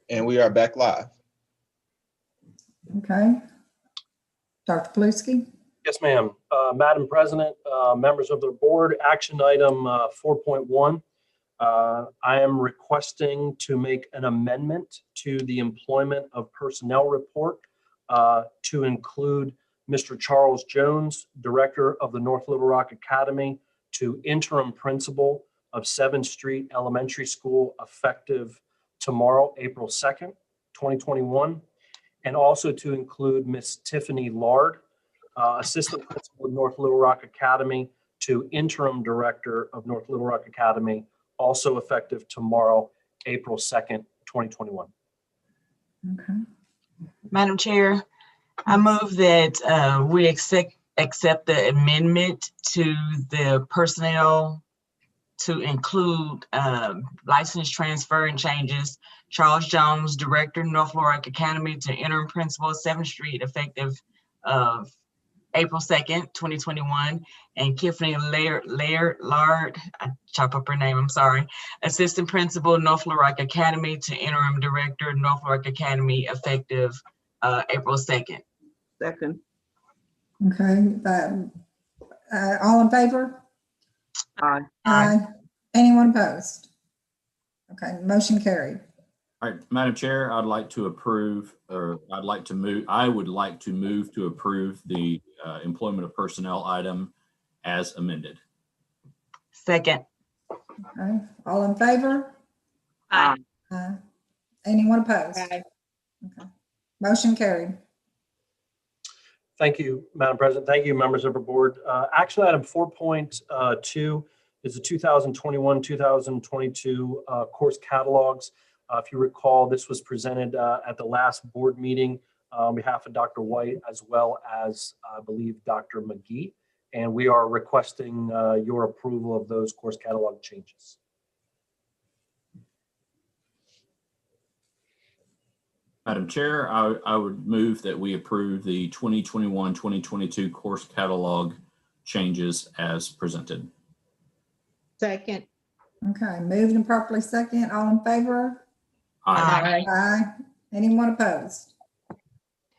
And we are back live. Okay. Dr. Paluski? Yes, ma'am. Madam President, members of the board, action item 4.1. I am requesting to make an amendment to the employment of personnel report to include Mr. Charles Jones, Director of the North Little Rock Academy, to interim principal of 7th Street Elementary School effective tomorrow, April 2nd, 2021, and also to include Miss Tiffany Lard, Assistant Principal of North Little Rock Academy, to Interim Director of North Little Rock Academy, also effective tomorrow, April 2nd, 2021. Okay. Madam Chair, I move that we accept the amendment to the personnel to include license transfer and changes. Charles Jones, Director, North Little Rock Academy, to Interim Principal, 7th Street, effective of April 2nd, 2021, and Tiffany Lard, I chop up her name, I'm sorry, Assistant Principal, North Little Rock Academy, to Interim Director, North Little Rock Academy, effective April 2nd. Second. Okay. All in favor? Aye. Aye. Anyone opposed? Okay, motion carried. All right, Madam Chair, I'd like to approve, or I would like to move to approve the employment of personnel item as amended. Second. Okay, all in favor? Aye. Anyone opposed? Aye. Okay, motion carried. Thank you, Madam President. Thank you, members of the board. Action item 4.2 is the 2021-2022 course catalogs. If you recall, this was presented at the last board meeting on behalf of Dr. White, as well as, I believe, Dr. McGee. And we are requesting your approval of those course catalog changes. Madam Chair, I would move that we approve the 2021-2022 course catalog changes as presented. Second. Okay, moved and properly second. All in favor? Aye. Aye. Anyone opposed?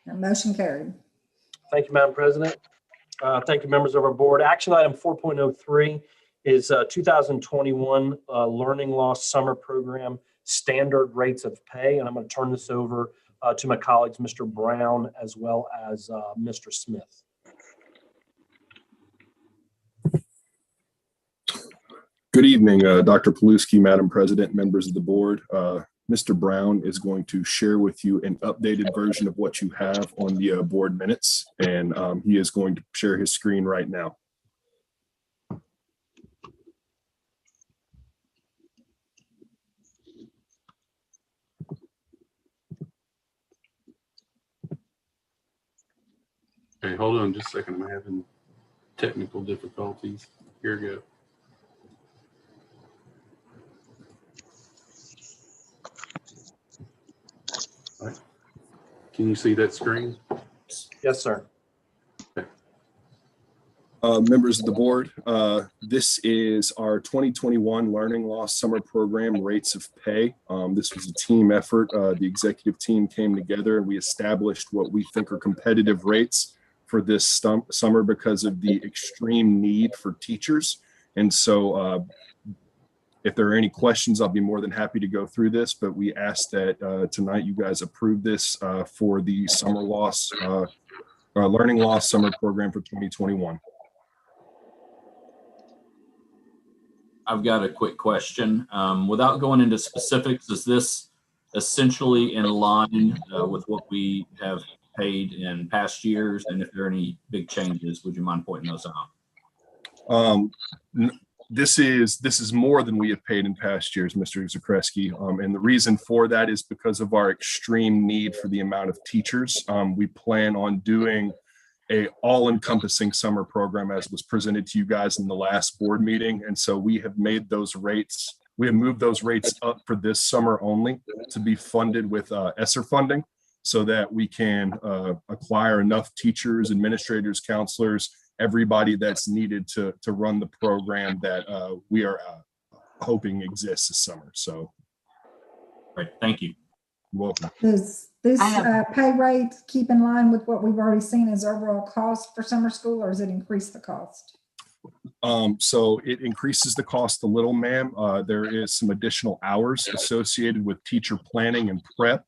And motion carried. Thank you, Madam President. Thank you, members of our board. Action item 4.03 is 2021 Learning Loss Summer Program standard rates of pay. And I'm going to turn this over to my colleagues, Mr. Brown, as well as Mr. Smith. Good evening, Dr. Paluski, Madam President, members of the board. Mr. Brown is going to share with you an updated version of what you have on the board minutes, and he is going to share his screen right now. Hey, hold on just a second. I'm having technical difficulties. Here we go. All right. Can you see that screen? Yes, sir. Okay. Members of the board, this is our 2021 Learning Loss Summer Program rates of pay. This was a team effort. The executive team came together and we established what we think are competitive rates for this summer because of the extreme need for teachers. And so if there are any questions, I'll be more than happy to go through this, but we ask that tonight you guys approve this for the summer loss, learning loss summer program for 2021. I've got a quick question. Without going into specifics, is this essentially in line with what we have paid in past years? And if there are any big changes, would you mind pointing those out? This is more than we have paid in past years, Mr. Zakreski. And the reason for that is because of our extreme need for the amount of teachers. We plan on doing a all-encompassing summer program as was presented to you guys in the last board meeting. And so we have made those rates, we have moved those rates up for this summer only to be funded with ESSER funding so that we can acquire enough teachers, administrators, counselors, everybody that's needed to run the program that we are hoping exists this summer. So. Right, thank you. You're welcome. Does this I have- pay rate keep in line with what we've already seen as overall cost for summer school, or does it increase the cost? So it increases the cost a little, ma'am. There is some additional hours associated with teacher planning and prep,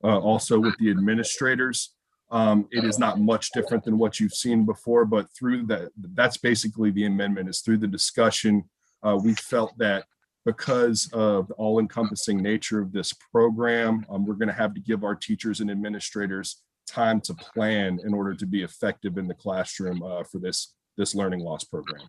also with the administrators. It is not much different than what you've seen before, but through that's basically the amendment. Is through the discussion, we felt that because of the all-encompassing nature of this program, we're going to have to give our teachers and administrators time to plan in order to be effective in the classroom for this learning loss program.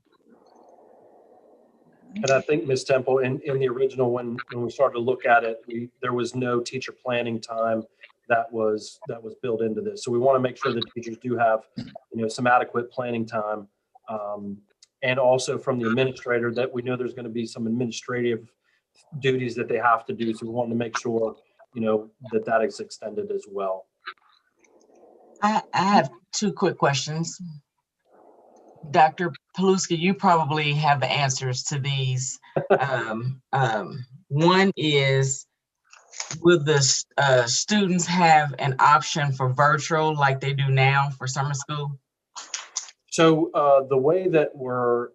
And I think, Ms. Temple, in the original, when we started to look at it, there was no teacher planning time that was built into this. So we want to make sure that teachers do have, some adequate planning time. And also from the administrator, that we know there's going to be some administrative duties that they have to do. So we want to make sure, that is extended as well. I have two quick questions. Dr. Paluski, you probably have the answers to these. One is, will the students have an option for virtual like they do now for summer school? So the way that we're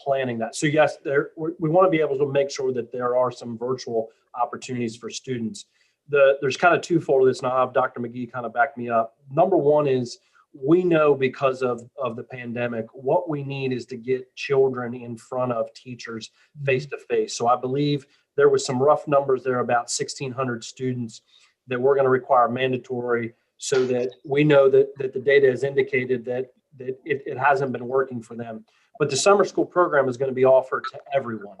planning that. So yes, we want to be able to make sure that there are some virtual opportunities for students. There's kind of twofold of this, and I'll have Dr. McGee kind of back me up. Number one is, we know because of the pandemic, what we need is to get children in front of teachers face to face. So I believe there was some rough numbers there about 1,600 students that we're going to require mandatory, so that we know that the data has indicated that it hasn't been working for them. But the summer school program is going to be offered to everyone.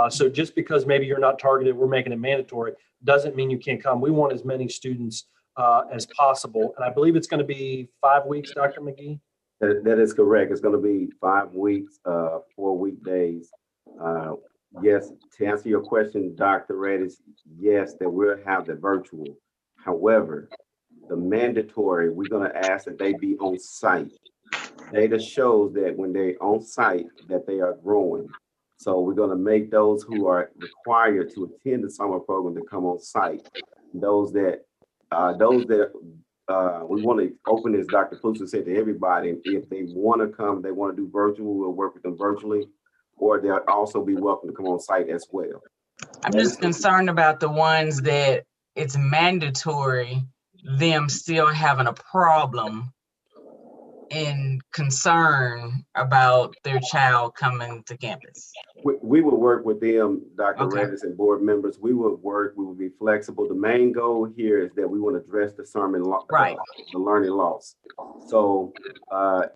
So just because maybe you're not targeted, we're making it mandatory, doesn't mean you can't come. We want as many students as possible. And I believe it's going to be 5 weeks, Dr. McGee? That is correct. It's going to be 5 weeks, 4 weekdays. Yes, to answer your question, Dr. Reddish, yes, that we'll have the virtual. However, the mandatory, we're going to ask that they be on site. Data shows that when they're on site, that they are growing. So we're going to make those who are required to attend the summer program to come on site. Those that we want to open, as Dr. Plusa said, to everybody. If they want to come, they want to do virtual, we'll work with them virtually, or they'll also be welcome to come on site as well. I'm just concerned about the ones that it's mandatory, them still having a problem and concern about their child coming to campus. We will work with them, Dr. Okay. Reddish and board members. We will be flexible. The main goal here is that we want to address the Right. The learning loss. So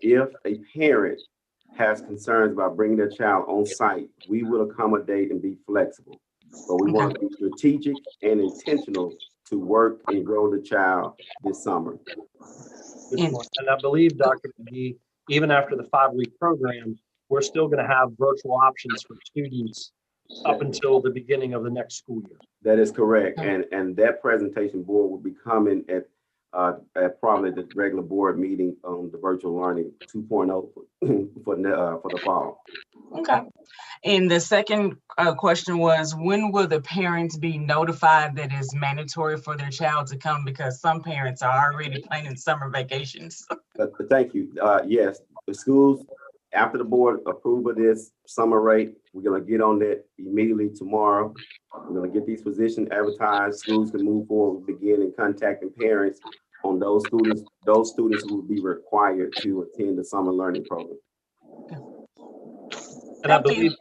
if a parent has concerns about bringing their child on site, we will accommodate and be flexible. But we want to be strategic and intentional to work and grow the child this summer. And I believe, Dr. McGee, even after the 5-week program, we're still going to have virtual options for students up until the beginning of the next school year. That is correct. And that presentation board will be coming at probably the regular board meeting on the virtual learning 2.0 for the fall. Okay. And the second question was, when will the parents be notified that it's mandatory for their child to come? Because some parents are already planning summer vacations. Thank you. Yes, the schools, after the board approve of this summer rate, we're going to get on that immediately tomorrow. We're going to get these positions advertised. Schools can move forward, begin in contacting parents on those students who will be required to attend the summer learning program. And I believe,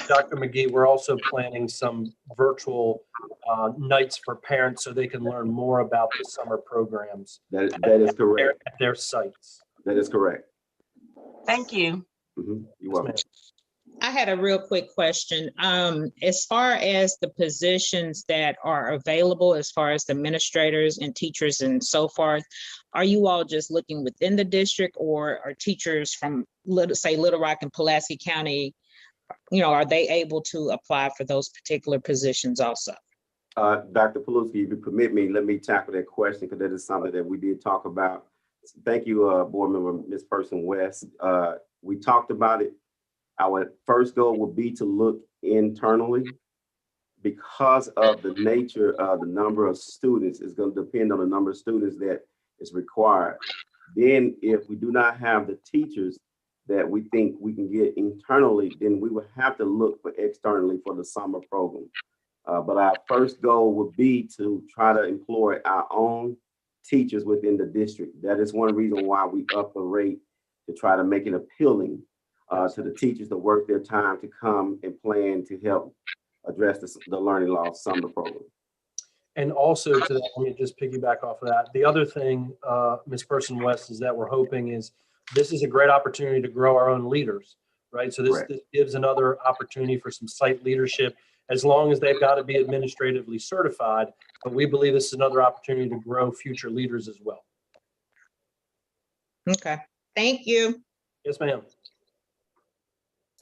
Dr. McGee, we're also planning some virtual nights for parents so they can learn more about the summer programs. That is correct. At their sites. That is correct. Thank you. You're welcome. I had a real quick question. As far as the positions that are available, as far as the administrators and teachers and so forth, are you all just looking within the district, or are teachers from, say, Little Rock and Pulaski County, are they able to apply for those particular positions also? Dr. Paluski, if you permit me, let me tackle that question, because that is something that we did talk about. Thank you, board member, Ms. Person West. We talked about it. Our first goal would be to look internally, because of the nature of the number of students, it's going to depend on the number of students that is required. Then if we do not have the teachers that we think we can get internally, then we will have to look for externally for the summer program. But our first goal would be to try to employ our own teachers within the district. That is one reason why we up the rate to try to make it appealing to the teachers to work their time to come and plan to help address the learning loss summer program. And also to that, let me just piggyback off of that. The other thing, Ms. Person West, is that we're hoping is this is a great opportunity to grow our own leaders, right? So this gives another opportunity for some site leadership, as long as they've got to be administratively certified. But we believe this is another opportunity to grow future leaders as well. Okay, thank you. Yes, ma'am.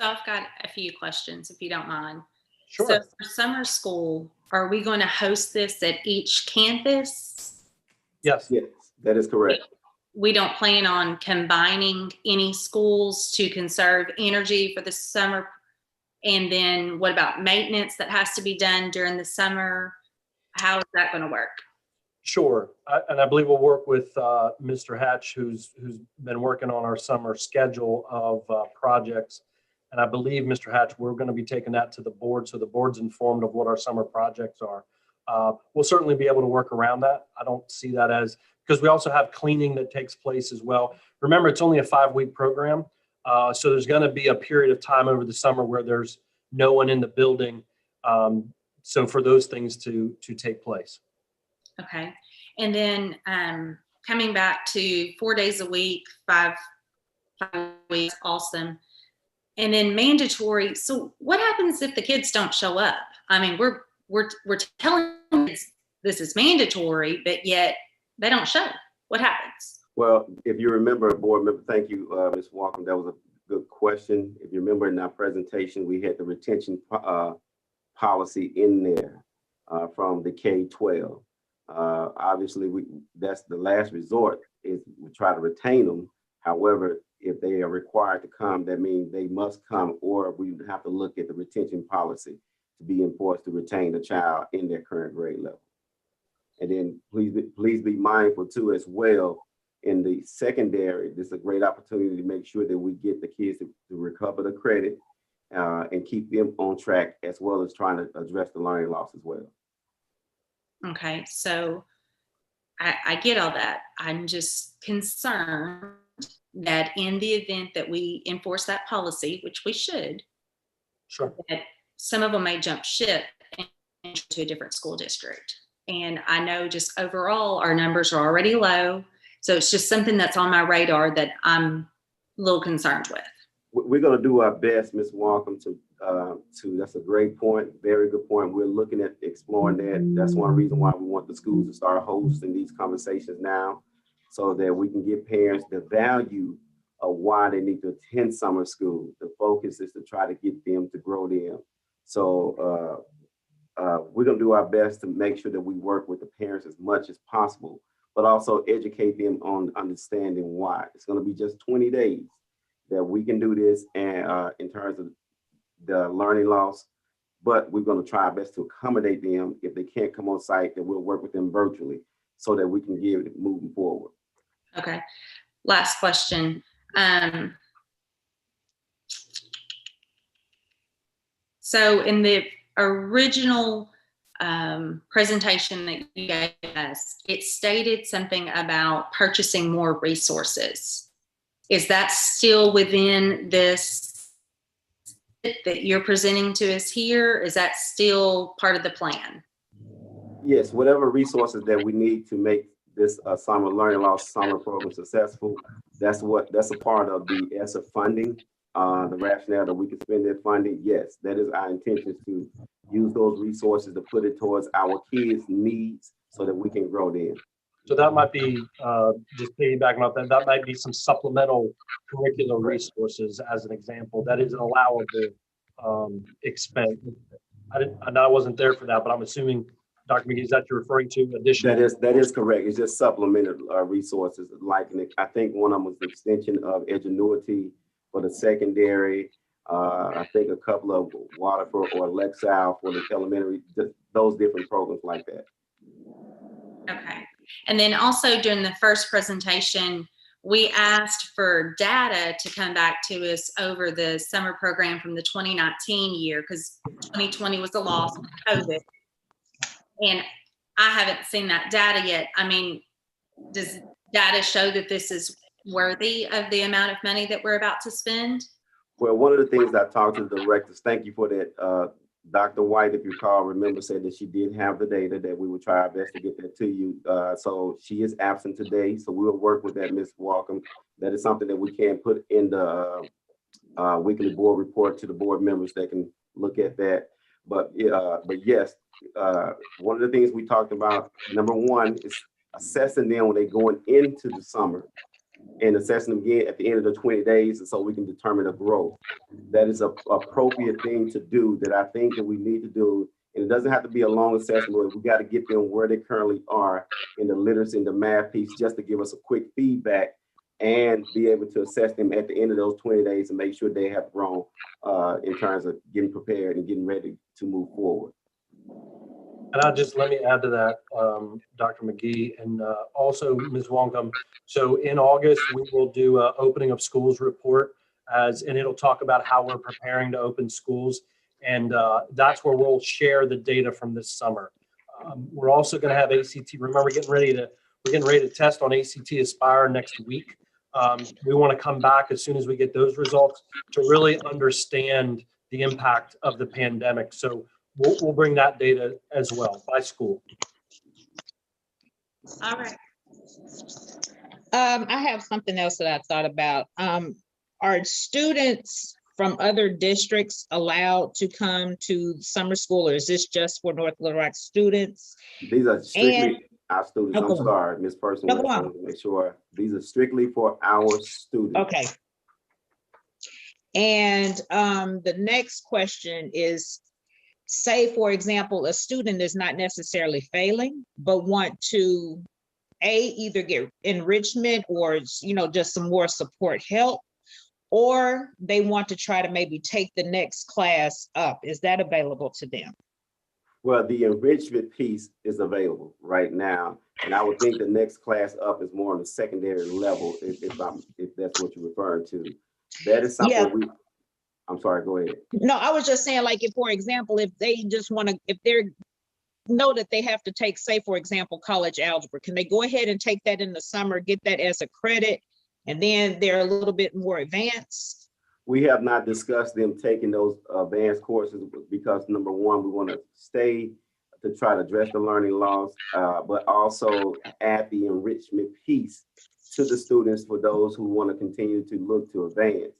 So I've got a few questions, if you don't mind. Sure. So for summer school, are we going to host this at each campus? Yes. Yes, that is correct. We don't plan on combining any schools to conserve energy for the summer? And then what about maintenance that has to be done during the summer? How is that going to work? Sure. And I believe we'll work with Mr. Hatch, who's been working on our summer schedule of projects. And I believe, Mr. Hatch, we're going to be taking that to the board, so the board's informed of what our summer projects are. We'll certainly be able to work around that. I don't see that as, because we also have cleaning that takes place as well. Remember, it's only a 5-week program. So there's going to be a period of time over the summer where there's no one in the building. So for those things to take place. Okay. And then coming back to 4 days a week, 5 weeks, awesome. And then mandatory. So what happens if the kids don't show up? I mean, we're telling kids this is mandatory, but yet they don't show. What happens? Well, if you remember, board member, thank you, Ms. Walker. That was a good question. If you remember in our presentation, we had the retention policy in there from the K-12. Obviously, that's the last resort is we try to retain them. However, if they are required to come, that means they must come, or we have to look at the retention policy to be enforced to retain the child in their current grade level. And then please be mindful too as well, in the secondary, this is a great opportunity to make sure that we get the kids to recover the credit and keep them on track, as well as trying to address the learning loss as well. Okay, so I get all that. I'm just concerned that in the event that we enforce that policy, which we should, Sure. that some of them may jump ship into a different school district. And I know just overall, our numbers are already low. So it's just something that's on my radar that I'm a little concerned with. We're going to do our best, Ms. Walker, to that's a great point, very good point. We're looking at exploring that. That's one reason why we want the schools to start hosting these conversations now, so that we can give parents the value of why they need to attend summer school. The focus is to try to get them to grow them. So we're going to do our best to make sure that we work with the parents as much as possible, but also educate them on understanding why. It's going to be just 20 days that we can do this, and in terms of the learning loss, but we're going to try our best to accommodate them. If they can't come on site, then we'll work with them virtually so that we can give it moving forward. Okay, last question. So in the original presentation that you gave us, it stated something about purchasing more resources. Is that still within this that you're presenting to us here? Is that still part of the plan? Yes, whatever resources that we need to make this summer learning loss summer program successful, that's a part of the ESSA funding, the rationale that we can spend that funding. Yes, that is our intention, to use those resources to put it towards our kids' needs so that we can grow them. So that might be, just piggybacking off that, that might be some supplemental curricular resources as an example. That is an allowable expense. I wasn't there for that, but I'm assuming, Dr. McGee, is that you're referring to additional? That is correct. It's just supplemented resources. Like, I think one of them was the extension of Edgenuity for the secondary. I think a couple of Waterford or Lexile for the elementary, those different programs like that. Okay. And then also during the first presentation, we asked for data to come back to us over the summer program from the 2019 year, because 2020 was a loss with COVID. And I haven't seen that data yet. I mean, does data show that this is worthy of the amount of money that we're about to spend? Well, one of the things I talked to the directors, thank you for that. Dr. White, if you remember, said that she did have the data, that we would try our best to get that to you. So she is absent today. So we'll work with that, Ms. Walkham. That is something that we can put in the weekly board report to the board members that can look at that. But yes, one of the things we talked about, number one, is assessing them when they're going into the summer and assessing them again at the end of the 20 days, and so we can determine the growth. That is an appropriate thing to do that I think that we need to do. And it doesn't have to be a long assessment. We got to get them where they currently are in the literacy and the math piece, just to give us a quick feedback and be able to assess them at the end of those 20 days and make sure they have grown in terms of getting prepared and getting ready to move forward. And let me add to that, Dr. McGee, and also Ms. Wongum. So in August, we will do an opening of schools report, and it'll talk about how we're preparing to open schools. And that's where we'll share the data from this summer. We're also going to have ACT. Remember, we're getting ready to test on ACT Aspire next week. We want to come back as soon as we get those results to really understand the impact of the pandemic. So we'll bring that data as well by school. All right. I have something else that I thought about. Are students from other districts allowed to come to summer school, or is this just for North Little Rock students? These are strictly our students. I'm sorry, Ms. Person. No, go on. Make sure these are strictly for our students. Okay. And the next question is, say, for example, a student is not necessarily failing, but want to either get enrichment or, just some more support help, or they want to try to maybe take the next class up. Is that available to them? Well, the enrichment piece is available right now. And I would think the next class up is more on the secondary level, if that's what you're referring to. That is something I'm sorry, go ahead. No, I was just saying, like, if, for example, if they just want to, if they're know that they have to take, say, for example, college algebra, can they go ahead and take that in the summer, get that as a credit, and then they're a little bit more advanced? We have not discussed them taking those advanced courses because, number one, we want to stay to try to address the learning loss, but also add the enrichment piece to the students for those who want to continue to look to advance.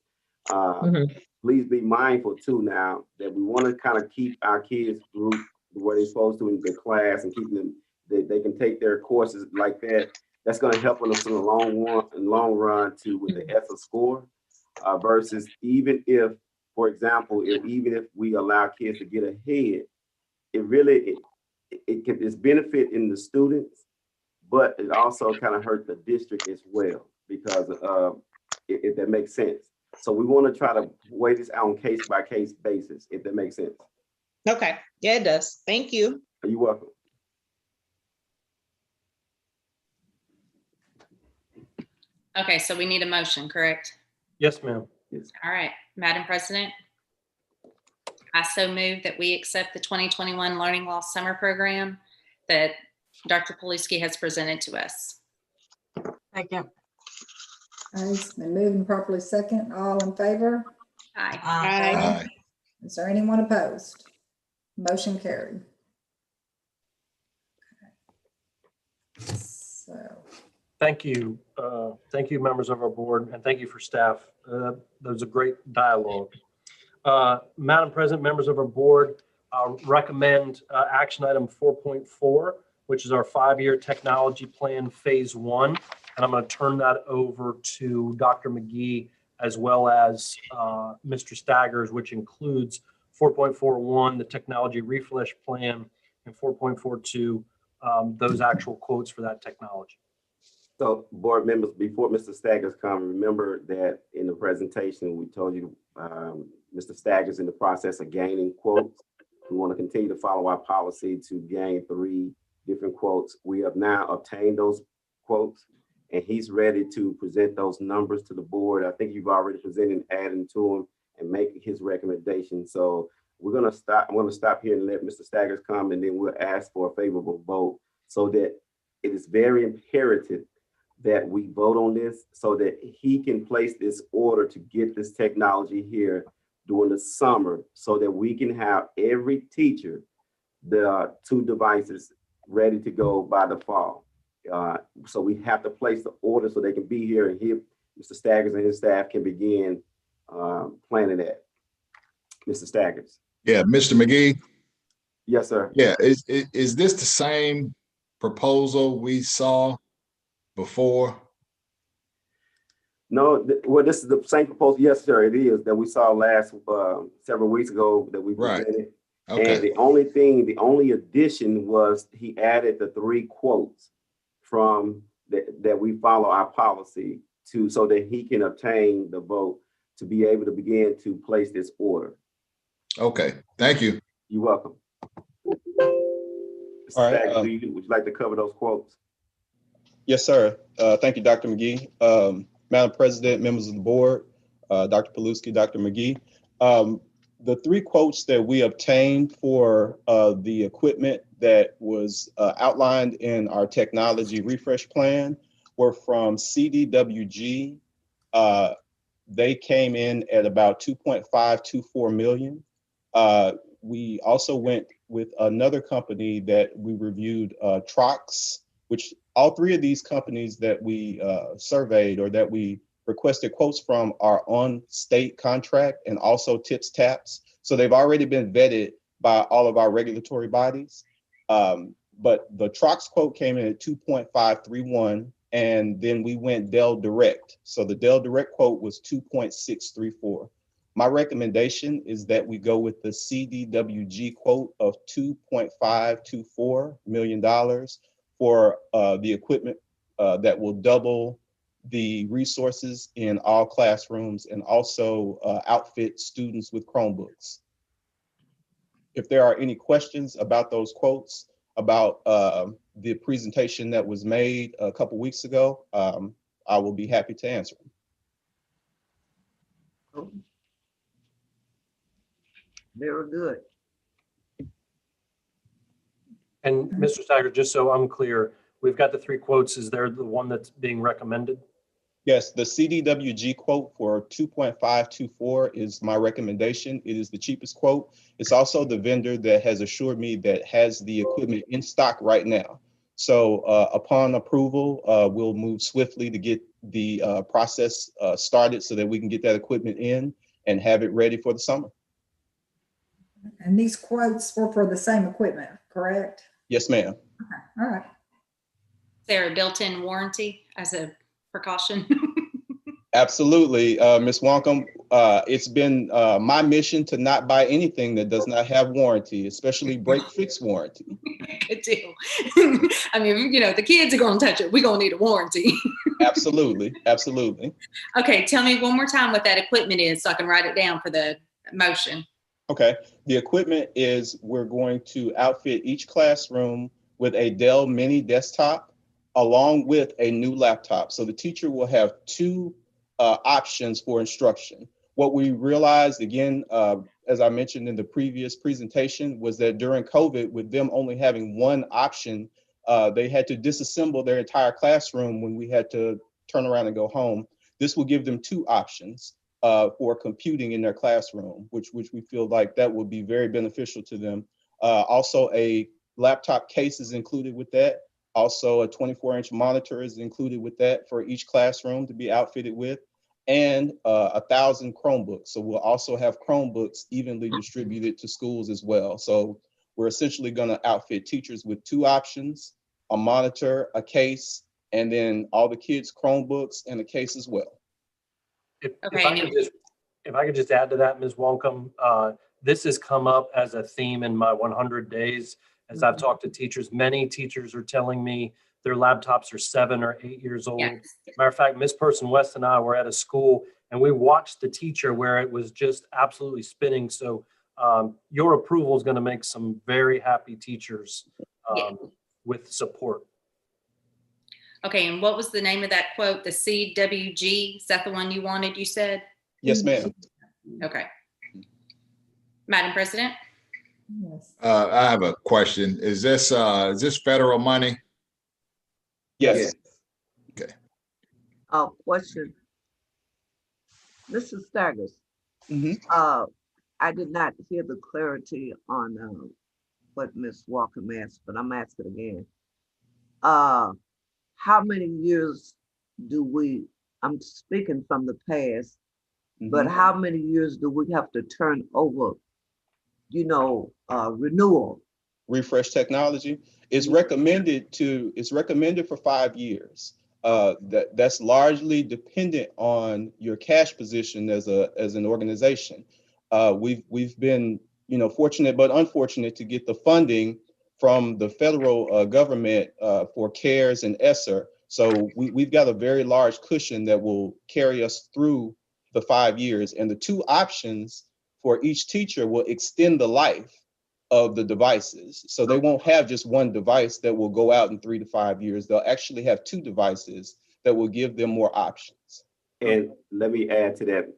Please be mindful too now that we want to kind of keep our kids group where they're supposed to in the class and keep them, they can take their courses like that. That's going to help us in the long run to with the ESSA score versus even if, for example, even if we allow kids to get ahead, it's benefit in the students, but it also kind of hurt the district as well because if that makes sense. So we want to try to weigh this out on case by case basis, if that makes sense. Okay, yeah, it does. Thank you. You're welcome. Okay, so we need a motion, correct? Yes, ma'am. Yes. All right, Madam President, I so move that we accept the 2021 Learning Loss Summer Program that Dr. Poliski has presented to us. Second. It's been moved and properly second. All in favor? Aye. Aye. Is there anyone opposed? Motion carried. Okay. So, Thank you. Thank you, members of our board, and thank you for staff. That was a great dialogue. Madam President, members of our board, recommend action item 4.4, which is our 5-year technology plan phase 1. And I'm going to turn that over to Dr. McGee as well as Mr. Staggers, which includes 4.41, the technology refresh plan, and 4.42, those actual quotes for that technology. So board members, before Mr. Staggers come, remember that in the presentation, we told you Mr. Stagger's in the process of gaining quotes. We want to continue to follow our policy to gain 3 different quotes. We have now obtained those quotes, and he's ready to present those numbers to the board. I think you've already presented, adding to him and making his recommendation. So I'm going to stop here and let Mr. Staggers come, and then we'll ask for a favorable vote, so that it is very imperative that we vote on this so that he can place this order to get this technology here during the summer, so that we can have every teacher the 2 devices ready to go by the fall. So we have to place the order so they can be here, and Mr. Staggers and his staff can begin planning that. Mr. Staggers. Yeah, Mr. McGee. Yes, sir. Yeah, is this the same proposal we saw before? No, well, this is the same proposal. Yes, sir, it is, that we saw last several weeks ago that we presented. Okay. And the only addition was he added the 3 quotes from that we follow our policy to, so that he can obtain the vote to be able to begin to place this order. Okay, thank you. You're welcome. All right, Staggers, would you like to cover those quotes? Yes, sir. Thank you, Dr. McGee. Madam President, members of the board, Dr. Paluski, Dr. McGee. The 3 quotes that we obtained for the equipment that was outlined in our technology refresh plan were from CDWG. They came in at about 2.524 million. We also went with another company that we reviewed, Trox, which all 3 of these companies that we surveyed or that we requested quotes from are on state contract and also tips taps. So they've already been vetted by all of our regulatory bodies. But the Trox quote came in at 2.531, and then we went Dell Direct. So the Dell Direct quote was 2.634. My recommendation is that we go with the CDWG quote of $2.524 million for the equipment that will double the resources in all classrooms and also outfit students with Chromebooks. If there are any questions about those quotes, about the presentation that was made a couple weeks ago, I will be happy to answer them. Very good. And Mr. Steiger, just so I'm clear, we've got the 3 quotes. Is there the one that's being recommended? Yes, the CDWG quote for 2.524 is my recommendation. It is the cheapest quote. It's also the vendor that has assured me that has the equipment in stock right now. So upon approval, we'll move swiftly to get the process started so that we can get that equipment in and have it ready for the summer. And these quotes were for the same equipment, correct? Yes, ma'am. Okay, all right. Is there a built-in warranty as a precaution? Absolutely, Ms. Wonkum. It's been my mission to not buy anything that does not have warranty, especially break-fix warranty. Good deal. I mean, you know, the kids are going to touch it. We're going to need a warranty. Absolutely, absolutely. Okay, tell me one more time what that equipment is so I can write it down for the motion. Okay, the equipment is we're going to outfit each classroom with a Dell mini desktop along with a new laptop. So the teacher will have 2 options for instruction. What we realized, again, as I mentioned in the previous presentation, was that during COVID, with them only having 1 option, they had to disassemble their entire classroom when we had to turn around and go home. This will give them 2 options for computing in their classroom, which we feel like that would be very beneficial to them. Also, a laptop case is included with that. Also, a 24-inch monitor is included with that for each classroom to be outfitted with, and 1,000 Chromebooks. So we'll also have Chromebooks evenly distributed to schools as well. So we're essentially going to outfit teachers with 2 options, a monitor, a case, and then all the kids' Chromebooks and a case as well. If I could just add to that, Ms. Wonkum, this has come up as a theme in my 100 days. As I've talked to teachers, many teachers are telling me their laptops are 7 or 8 years old. Yes. Matter of fact, Ms. Person West and I were at a school and we watched the teacher where it was just absolutely spinning. So your approval is going to make some very happy teachers with support. Okay, and what was the name of that quote? The CWG, is that the one you wanted, you said? Yes, ma'am. Okay. Madam President? Yes. I have a question. Is this federal money? Yes. Question. Mr. Staggers, Mhm. I did not hear the clarity on what Ms. Walker asked, but I'm asking again. How many years I'm speaking from the past, but how many years do we have to turn over, renewal? Refresh technology is recommended for 5 years. That's largely dependent on your cash position as an organization. We've been fortunate but unfortunate to get the funding from the federal government for CARES and ESSER. So we've got a very large cushion that will carry us through the 5 years. And the two options for each teacher will extend the life of the devices. So they won't have just one device that will go out in 3 to 5 years. They'll actually have two devices that will give them more options. And let me add to that,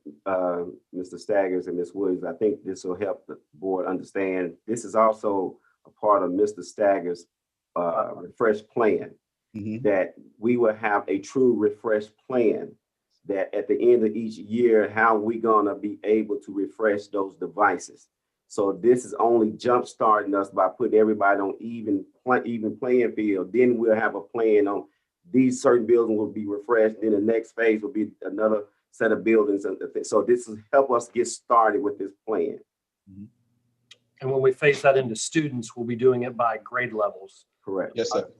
Mr. Staggers and Ms. Williams, I think this will help the board understand. This is also a part of Mr. Staggers' refresh plan, that we will have a true refresh plan, that at the end of each year, how we gonna be able to refresh those devices. So this is only jump starting us by putting everybody on even playing field. Then we'll have a plan on these certain buildings will be refreshed. Then the next phase will be another set of buildings. So this will help us get started with this plan. And when we phase that into students, we'll be doing it by grade levels. Correct. Yes, sir.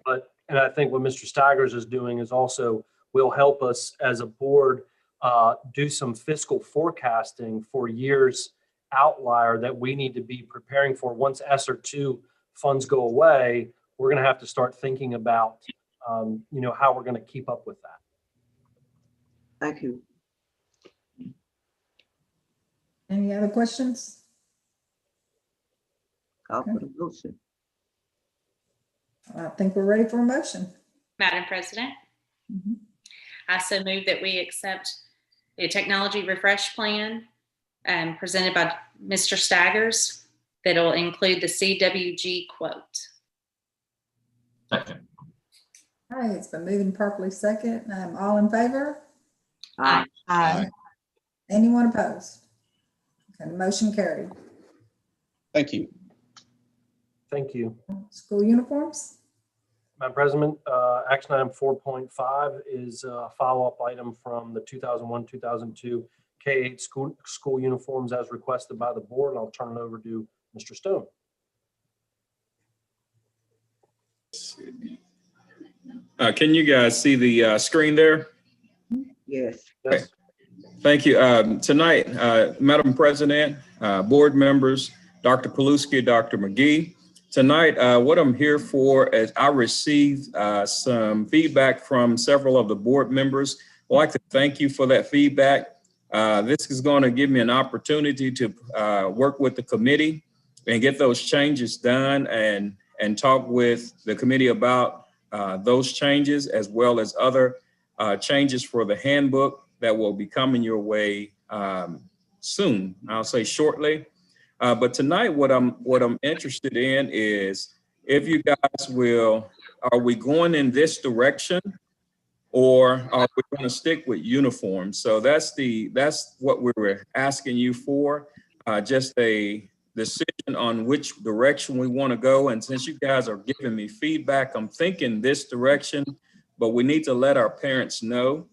And I think what Mr. Staggers is doing is also will help us as a board do some fiscal forecasting for years outlier that we need to be preparing for. Once ESSER 2 funds go away, we're going to have to start thinking about how we're going to keep up with that. Thank you. Any other questions? Call for the motion. I think we're ready for a motion. Madam President? I so move that we accept the technology refresh plan presented by Mr. Staggers that'll include the CWG quote. Second. All right, it's been moving properly second. All in favor? Aye. Aye. Anyone opposed? Okay, the motion carried. Thank you. Thank you. School uniforms? Madam President, action item 4.5 is a follow-up item from the 2001-2002 K-8 school uniforms as requested by the board. I'll turn it over to Mr. Stone. Can you guys see the screen there? Yes. Yes. Okay. Thank you. Tonight, Madam President, board members, Dr. Paluski, Dr. McGee. Tonight, what I'm here for is I received some feedback from several of the board members. I'd like to thank you for that feedback. This is going to give me an opportunity to work with the committee and get those changes done and talk with the committee about those changes, as well as other changes for the handbook that will be coming your way soon. I'll say shortly. But tonight, what I'm interested in is if you guys are we going in this direction, or are we going to stick with uniforms? So that's what we were asking you for, just a decision on which direction we want to go. And since you guys are giving me feedback, I'm thinking this direction, but we need to let our parents know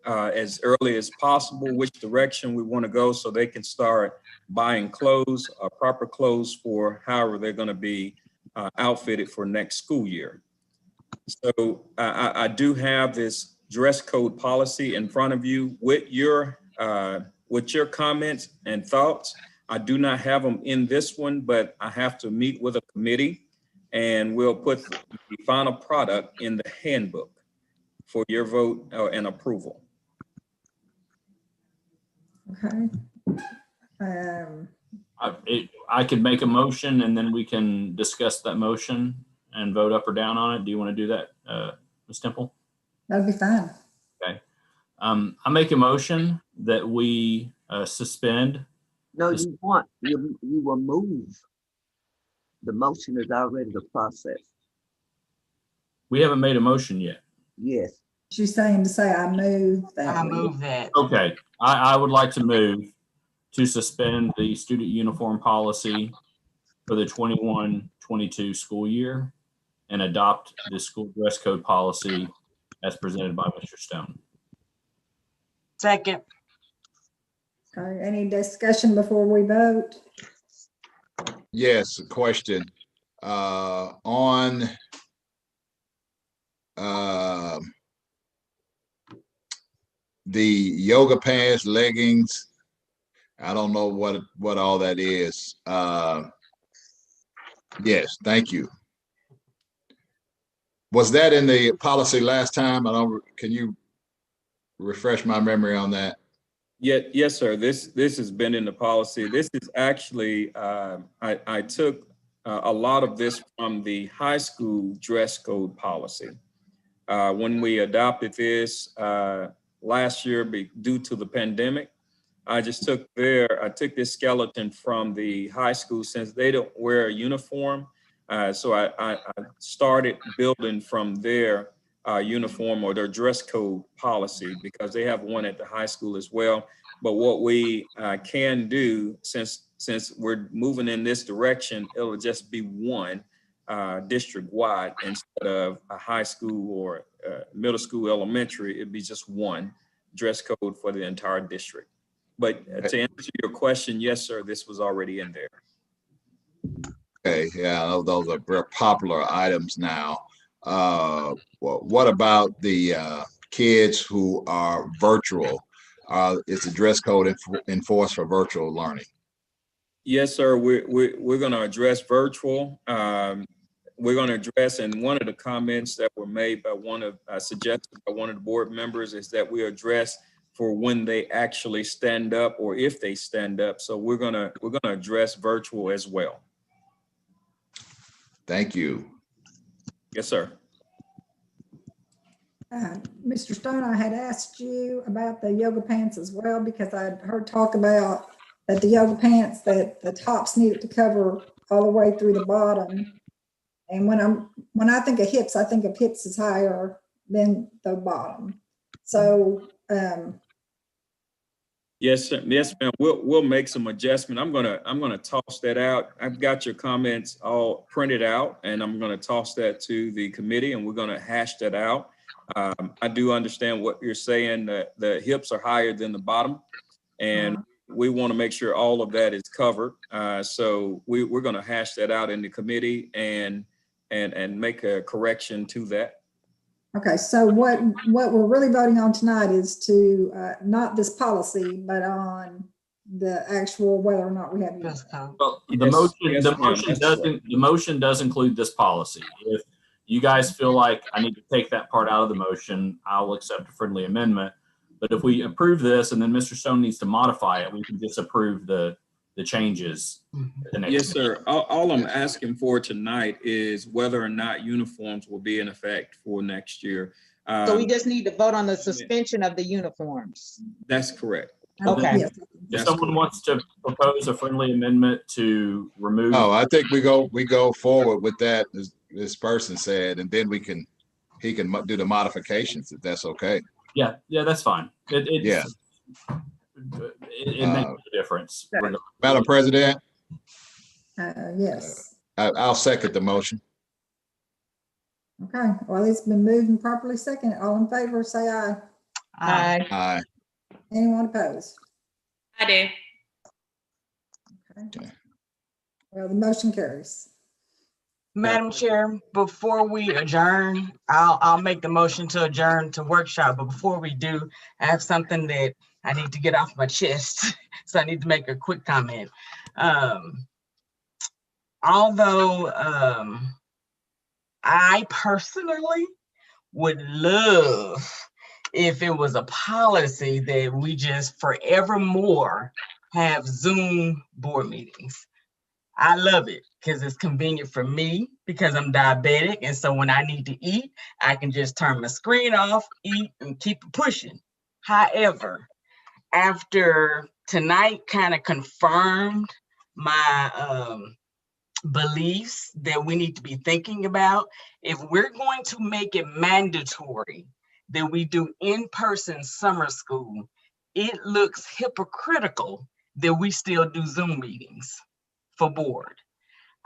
as early as possible which direction we want to go so they can start buying clothes, proper clothes for however they're going to be outfitted for next school year. So I do have this dress code policy in front of you with your comments and thoughts. I do not have them in this one, but I have to meet with a committee and we'll put the final product in the handbook for your vote and approval. Okay. I could make a motion and then we can discuss that motion and vote up or down on it. Do you want to do that, Ms. Temple? That'd be fine. Okay. I make a motion that we suspend. No, you will move. The motion is already the process. We haven't made a motion yet. Yes. She's saying to say, I move that. I we- move that. Okay, I would like to move to suspend the student uniform policy for the 21-22 school year and adopt the school dress code policy as presented by Mr. Stone. Second. Okay, any discussion before we vote? Yes, a question. On the yoga pants, leggings, I don't know what all that is. Yes, thank you. Was that in the policy last time? Can you refresh my memory on that? Yes, sir. This has been in the policy. This is actually, I took a lot of this from the high school dress code policy. When we adopted this last year due to the pandemic, I took this skeleton from the high school since they don't wear a uniform. So I started building from their uniform or their dress code policy because they have one at the high school as well. But what we can do, since we're moving in this direction, it'll just be one district-wide instead of a high school or middle school, elementary. It'd be just one dress code for the entire district. But to answer your question, yes, sir, this was already in there. Okay, yeah, those are very popular items now. Well, what about the kids who are virtual? Is the dress code enforced for virtual learning? Yes, sir. We're going to address virtual. We're going to address, and one of the comments that were made by suggested by one of the board members is that we address for when they actually stand up or if they stand up. So we're gonna address virtual as well. Thank you. Yes, sir. Mr. Stone, I had asked you about the yoga pants as well, because I'd heard talk about that the yoga pants, that the tops needed to cover all the way through the bottom. And when I think of hips is higher than the bottom. So, yes, sir. Yes, ma'am. We'll make some adjustment. I'm gonna toss that out. I've got your comments all printed out, and I'm gonna toss that to the committee, and we're gonna hash that out. I do understand what you're saying, that the hips are higher than the bottom, and we want to make sure all of that is covered. So we're going to hash that out in the committee and make a correction to that. okay, so what we're really voting on tonight is to, not this policy, but on the actual, whether or not we have. Well, the motion does include this policy. If you guys feel like I need to take that part out of the motion, I'll accept a friendly amendment. But if we approve this and then Mr. Stone needs to modify it, we can just approve the changes. Yes, sir. All I'm asking for tonight is whether or not uniforms will be in effect for next year. So we just need to vote on the suspension of the uniforms. That's correct. Okay. If someone wants to propose a friendly amendment to remove. Oh, I think we go forward with that, as this person said, and then he can do the modifications if that's okay. Yeah, that's fine. It makes a difference. Madam President? Yes. I'll second the motion. Okay, well, it's been moved and properly seconded. All in favor, say aye. Aye. Aye. Anyone opposed? I do. Okay. Well, the motion carries. Madam Chair, before we adjourn, I'll make the motion to adjourn to workshop. But before we do, I have something that I need to get off my chest. So I need to make a quick comment. Although I personally would love if it was a policy that we just forevermore have Zoom board meetings. I love it because it's convenient for me because I'm diabetic. And so when I need to eat, I can just turn my screen off, eat, and keep pushing. However, after tonight kind of confirmed my beliefs that we need to be thinking about, if we're going to make it mandatory that we do in-person summer school, it looks hypocritical that we still do Zoom meetings for board.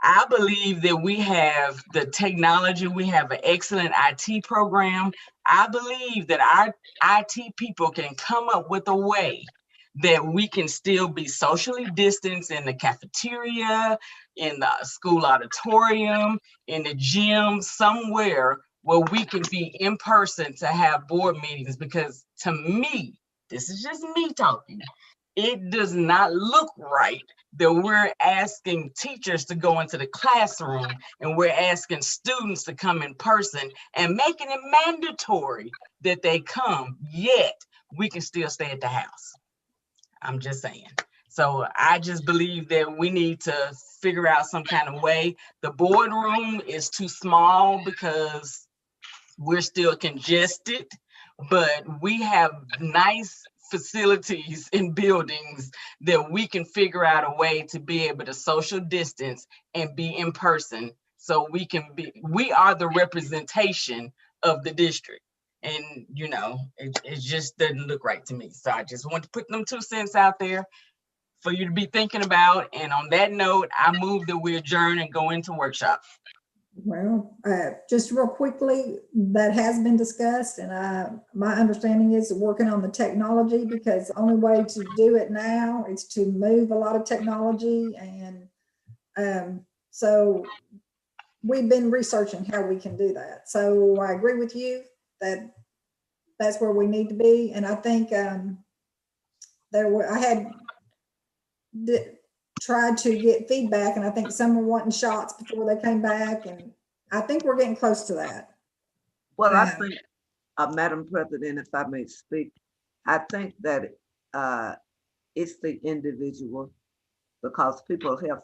I believe that we have the technology, we have an excellent IT program. I believe that our IT people can come up with a way that we can still be socially distanced in the cafeteria, in the school auditorium, in the gym, somewhere where we can be in person to have board meetings. Because to me, this is just me talking, it does not look right that we're asking teachers to go into the classroom and we're asking students to come in person and making it mandatory that they come, yet we can still stay at the house. I'm just saying. So I just believe that we need to figure out some kind of way. The boardroom is too small because we're still congested, but we have nice facilities and buildings that we can figure out a way to be able to social distance and be in person. So we are the representation of the district. And you know, it just doesn't look right to me. So I just want to put them 2 cents out there for you to be thinking about. And on that note, I move that we adjourn and go into workshop. Well, just real quickly, that has been discussed, and my understanding is working on the technology, because the only way to do it now is to move a lot of technology. And so we've been researching how we can do that. So I agree with you that that's where we need to be. And I think I had tried to get feedback, and I think some were wanting shots before they came back, and I think we're getting close to that. Well, I think, Madam President, if I may speak, I think that it's the individual, because people's health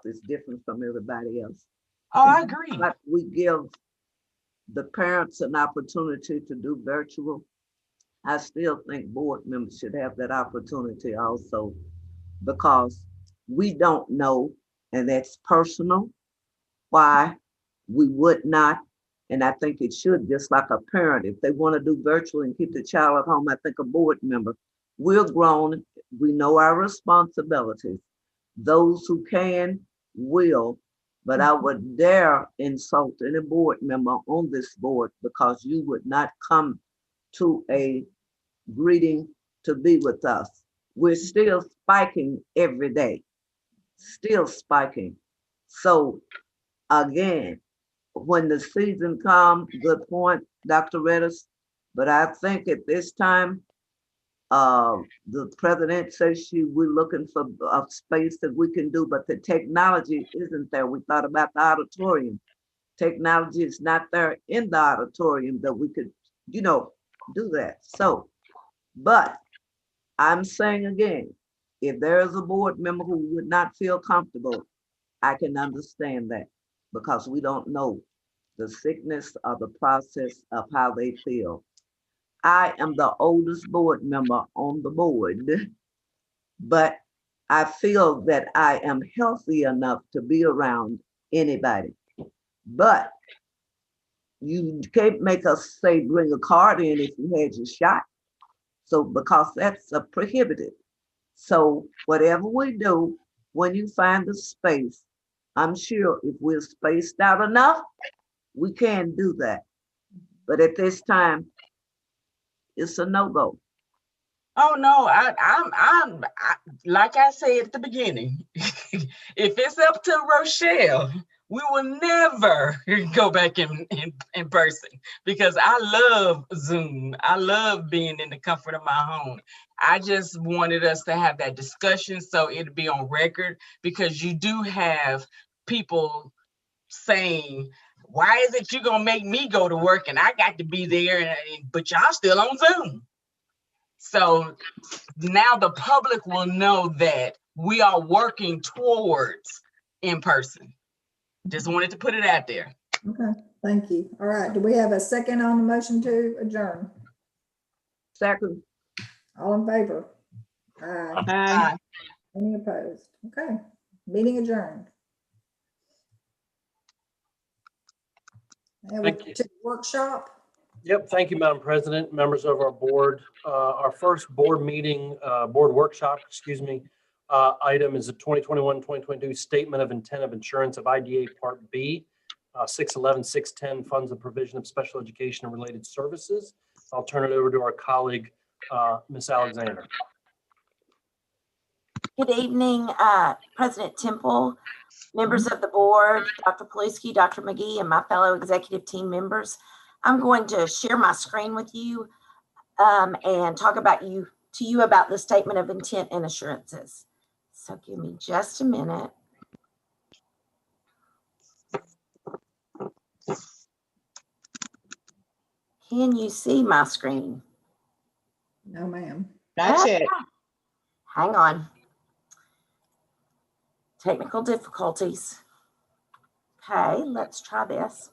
is different from everybody else. Oh, I agree. But we give the parents an opportunity to do virtual. I still think board members should have that opportunity also, because we don't know, and that's personal, why we would not. And I think it should, just like a parent, if they want to do virtual and keep the child at home, I think a board member, we're grown, we know our responsibilities. Those who can will, but I would dare insult any board member on this board because you would not come to a greeting to be with us. We're still spiking every day, still spiking. So again, when the season comes, good point, Dr. Redis, but I think at this time, the president says we're looking for a space that we can do, but the technology isn't there. We thought about the auditorium. Technology is not there in the auditorium that we could, do that. So, but I'm saying again, if there is a board member who would not feel comfortable, I can understand that, because we don't know the sickness or the process of how they feel. I am the oldest board member on the board, but I feel that I am healthy enough to be around anybody. But you can't make us say bring a card in if you had your shot. So because that's a prohibited. So whatever we do, when you find the space, I'm sure if we're spaced out enough, we can do that. But at this time, it's a no-go. Oh no, I'm like I said at the beginning, if it's up to Rochelle, we will never go back in person, because I love Zoom. I love being in the comfort of my home. I just wanted us to have that discussion so it'd be on record, because you do have people saying, why is it you gonna make me go to work and I got to be there, but y'all still on Zoom? So now the public will know that we are working towards in person. Just wanted to put it out there. Okay, thank you. All right, do we have a second on the motion to adjourn? Second. All in favor? Aye. Aye. Any opposed? Okay, meeting adjourned. And we Thank you. to the workshop. Yep, thank you, Madam President, members of our board. Our first board meeting, board workshop, excuse me, item is a 2021-2022 Statement of Intent of Insurance of IDA Part B, 611-610 Funds of Provision of Special Education and Related Services. I'll turn it over to our colleague, Ms. Alexander. Good evening, President Temple, members of the board, Dr. Paluski, Dr. McGee, and my fellow executive team members. I'm going to share my screen with you and talk about about the statement of intent and assurances. So give me just a minute. Can you see my screen? No, ma'am. Not yet. Hang on. Technical difficulties. Okay, let's try this.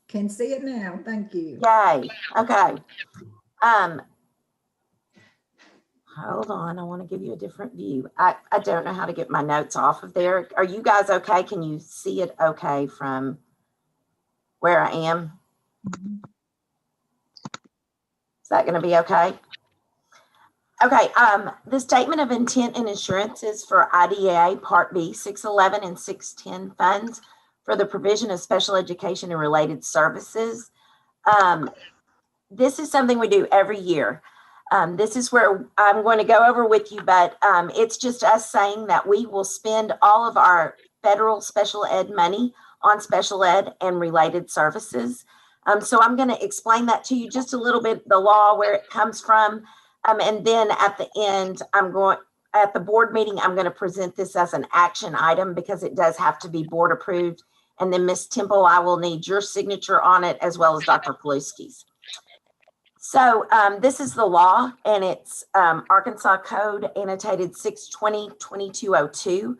Can see it now. Thank you. Yay. Okay. Hold on. I want to give you a different view. I don't know how to get my notes off of there. Are you guys okay? Can you see it okay from where I am? Is that going to be okay? Okay. The statement of intent and assurances for IDEA Part B, 611 and 610 funds for the provision of special education and related services. This is something we do every year. This is where I'm going to go over with you, but it's just us saying that we will spend all of our federal special ed money on special ed and related services. So I'm going to explain that to you just a little bit, the law, where it comes from. And then at the end, at the board meeting, I'm going to present this as an action item because it does have to be board approved. And then Ms. Temple, I will need your signature on it as well as Dr. Paluski's. So this is the law, and it's Arkansas Code annotated 620-2202.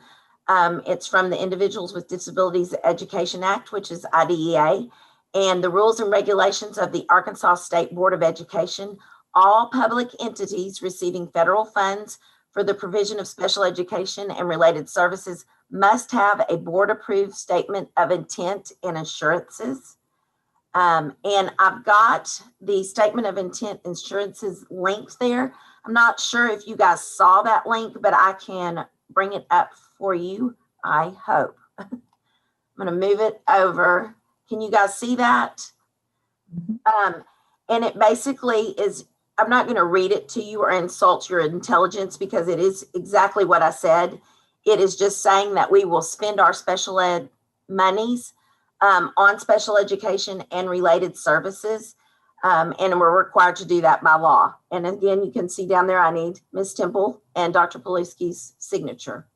It's from the Individuals with Disabilities Education Act, which is IDEA, and the rules and regulations of the Arkansas State Board of Education. All public entities receiving federal funds for the provision of special education and related services must have a board-approved statement of intent and assurances. And I've got the statement of intent assurances linked there. I'm not sure if you guys saw that link, but I can bring it up for you, I hope. I'm going to move it over. Can you guys see that? And it basically is, I'm not going to read it to you or insult your intelligence because it is exactly what I said. It is just saying that we will spend our special ed monies on special education and related services. And we're required to do that by law. And again, you can see down there, I need Ms. Temple and Dr. Paluski's signature.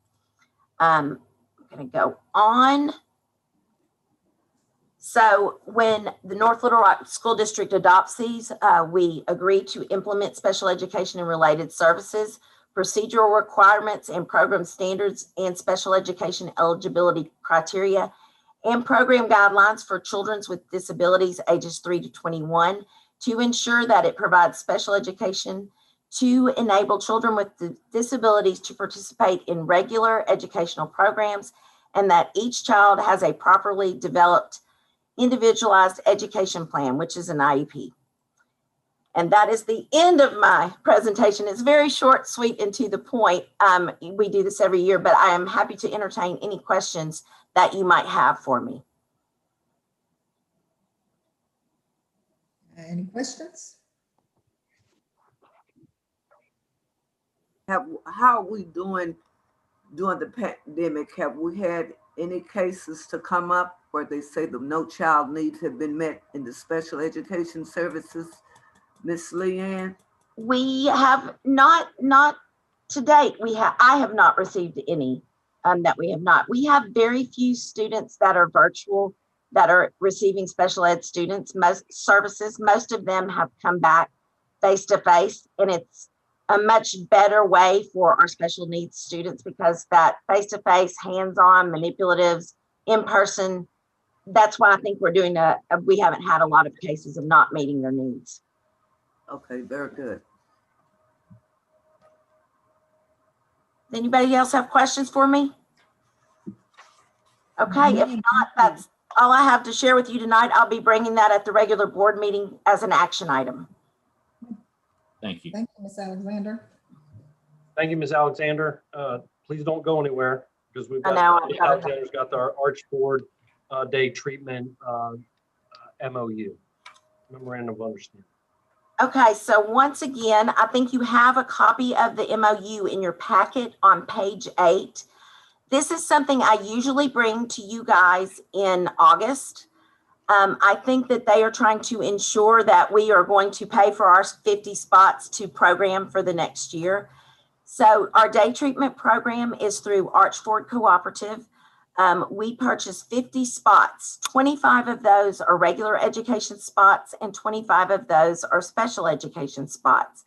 I'm going to go on. So when the North Little Rock School District adopts these, we agree to implement special education and related services, procedural requirements and program standards, and special education eligibility criteria, and program guidelines for children with disabilities ages 3 to 21 to ensure that it provides special education to enable children with disabilities to participate in regular educational programs, and that each child has a properly developed individualized education plan, which is an IEP. And that is the end of my presentation. It's very short, sweet, and to the point. We do this every year, but I am happy to entertain any questions that you might have for me. Any questions? How are we doing during the pandemic? Have we had any cases to come up where they say the no child needs have been met in the special education services, Ms. Leanne? We have not to date. I have not received any that we have not. We have very few students that are virtual that are receiving special ed students, most services. Most of them have come back face to face, and it's a much better way for our special needs students because that face to face, hands-on, manipulatives, in person, that's why I think we're doing we haven't had a lot of cases of not meeting their needs. Okay, very good. Anybody else have questions for me? Okay, if not, that's all I have to share with you tonight. I'll be bringing that at the regular board meeting as an action item. Thank you. Thank you, Ms. Alexander. Thank you, Ms. Alexander. Please don't go anywhere because we've I got, know, Ms. Alexander's got our Arch Board Day treatment MOU, Memorandum of Understanding. Okay, so once again, I think you have a copy of the MOU in your packet on page 8. This is something I usually bring to you guys in August. I think that they are trying to ensure that we are going to pay for our 50 spots to program for the next year. So our day treatment program is through Archford Cooperative. We purchased 50 spots. 25 of those are regular education spots and 25 of those are special education spots.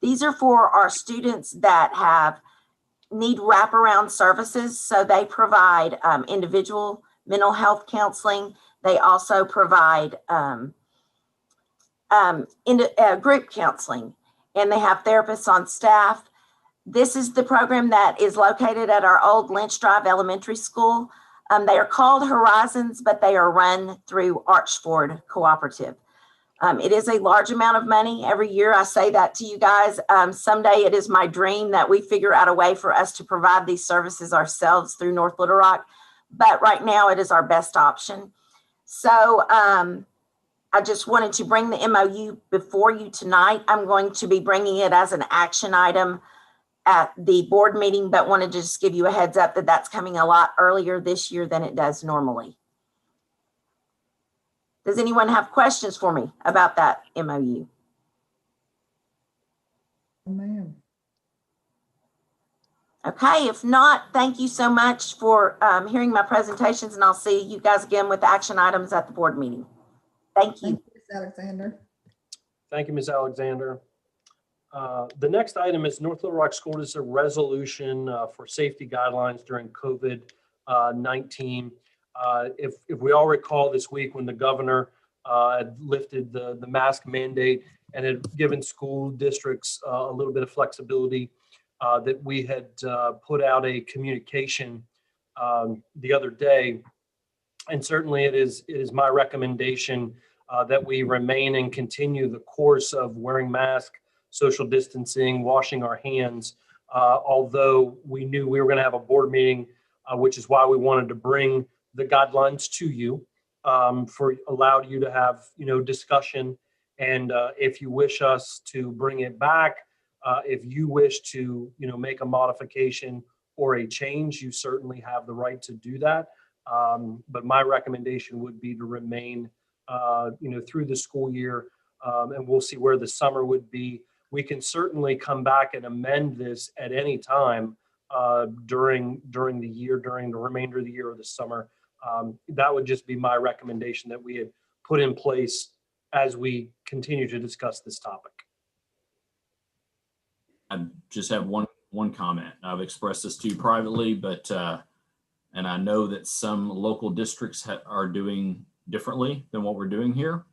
These are for our students that need wraparound services. So they provide individual mental health counseling. They also provide group counseling, and they have therapists on staff. This is the program that is located at our old Lynch Drive Elementary School. They are called Horizons, but they are run through Archford Cooperative. It is a large amount of money. Every year I say that to you guys. Someday it is my dream that we figure out a way for us to provide these services ourselves through North Little Rock. But right now it is our best option. So I just wanted to bring the MOU before you tonight. I'm going to be bringing it as an action item at the board meeting, but wanted to just give you a heads up that that's coming a lot earlier this year than it does normally. Does anyone have questions for me about that MOU? Ma'am. Okay, if not, thank you so much for hearing my presentations, and I'll see you guys again with action items at the board meeting. Thank you. Thank you, Ms. Alexander. Thank you, Ms. Alexander. The next item is North Little Rock School District resolution for safety guidelines during COVID-19. If we all recall this week when the governor had lifted the mask mandate and had given school districts a little bit of flexibility, that we had put out a communication the other day. And certainly it is my recommendation that we remain and continue the course of wearing masks, social distancing, washing our hands, although we knew we were going to have a board meeting, which is why we wanted to bring the guidelines to you, allowed you to have, discussion. And if you wish us to bring it back, if you wish to, make a modification or a change, you certainly have the right to do that. But my recommendation would be to remain, through the school year, and we'll see where the summer would be. We can certainly come back and amend this at any time during the year, during the remainder of the year or the summer. That would just be my recommendation that we had put in place as we continue to discuss this topic. I just have one comment. I've expressed this to you privately, but and I know that some local districts are doing differently than what we're doing here,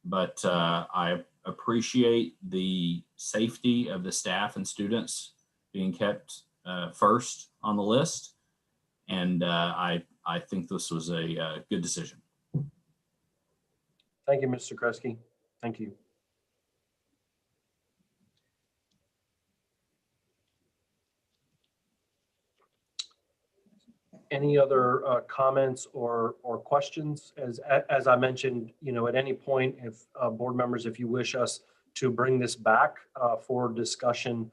but I appreciate the safety of the staff and students being kept first on the list. And I think this was a good decision. Thank you, Mr. Kresge. Thank you. Any other comments or questions? As I mentioned, at any point, if board members, if you wish us to bring this back for discussion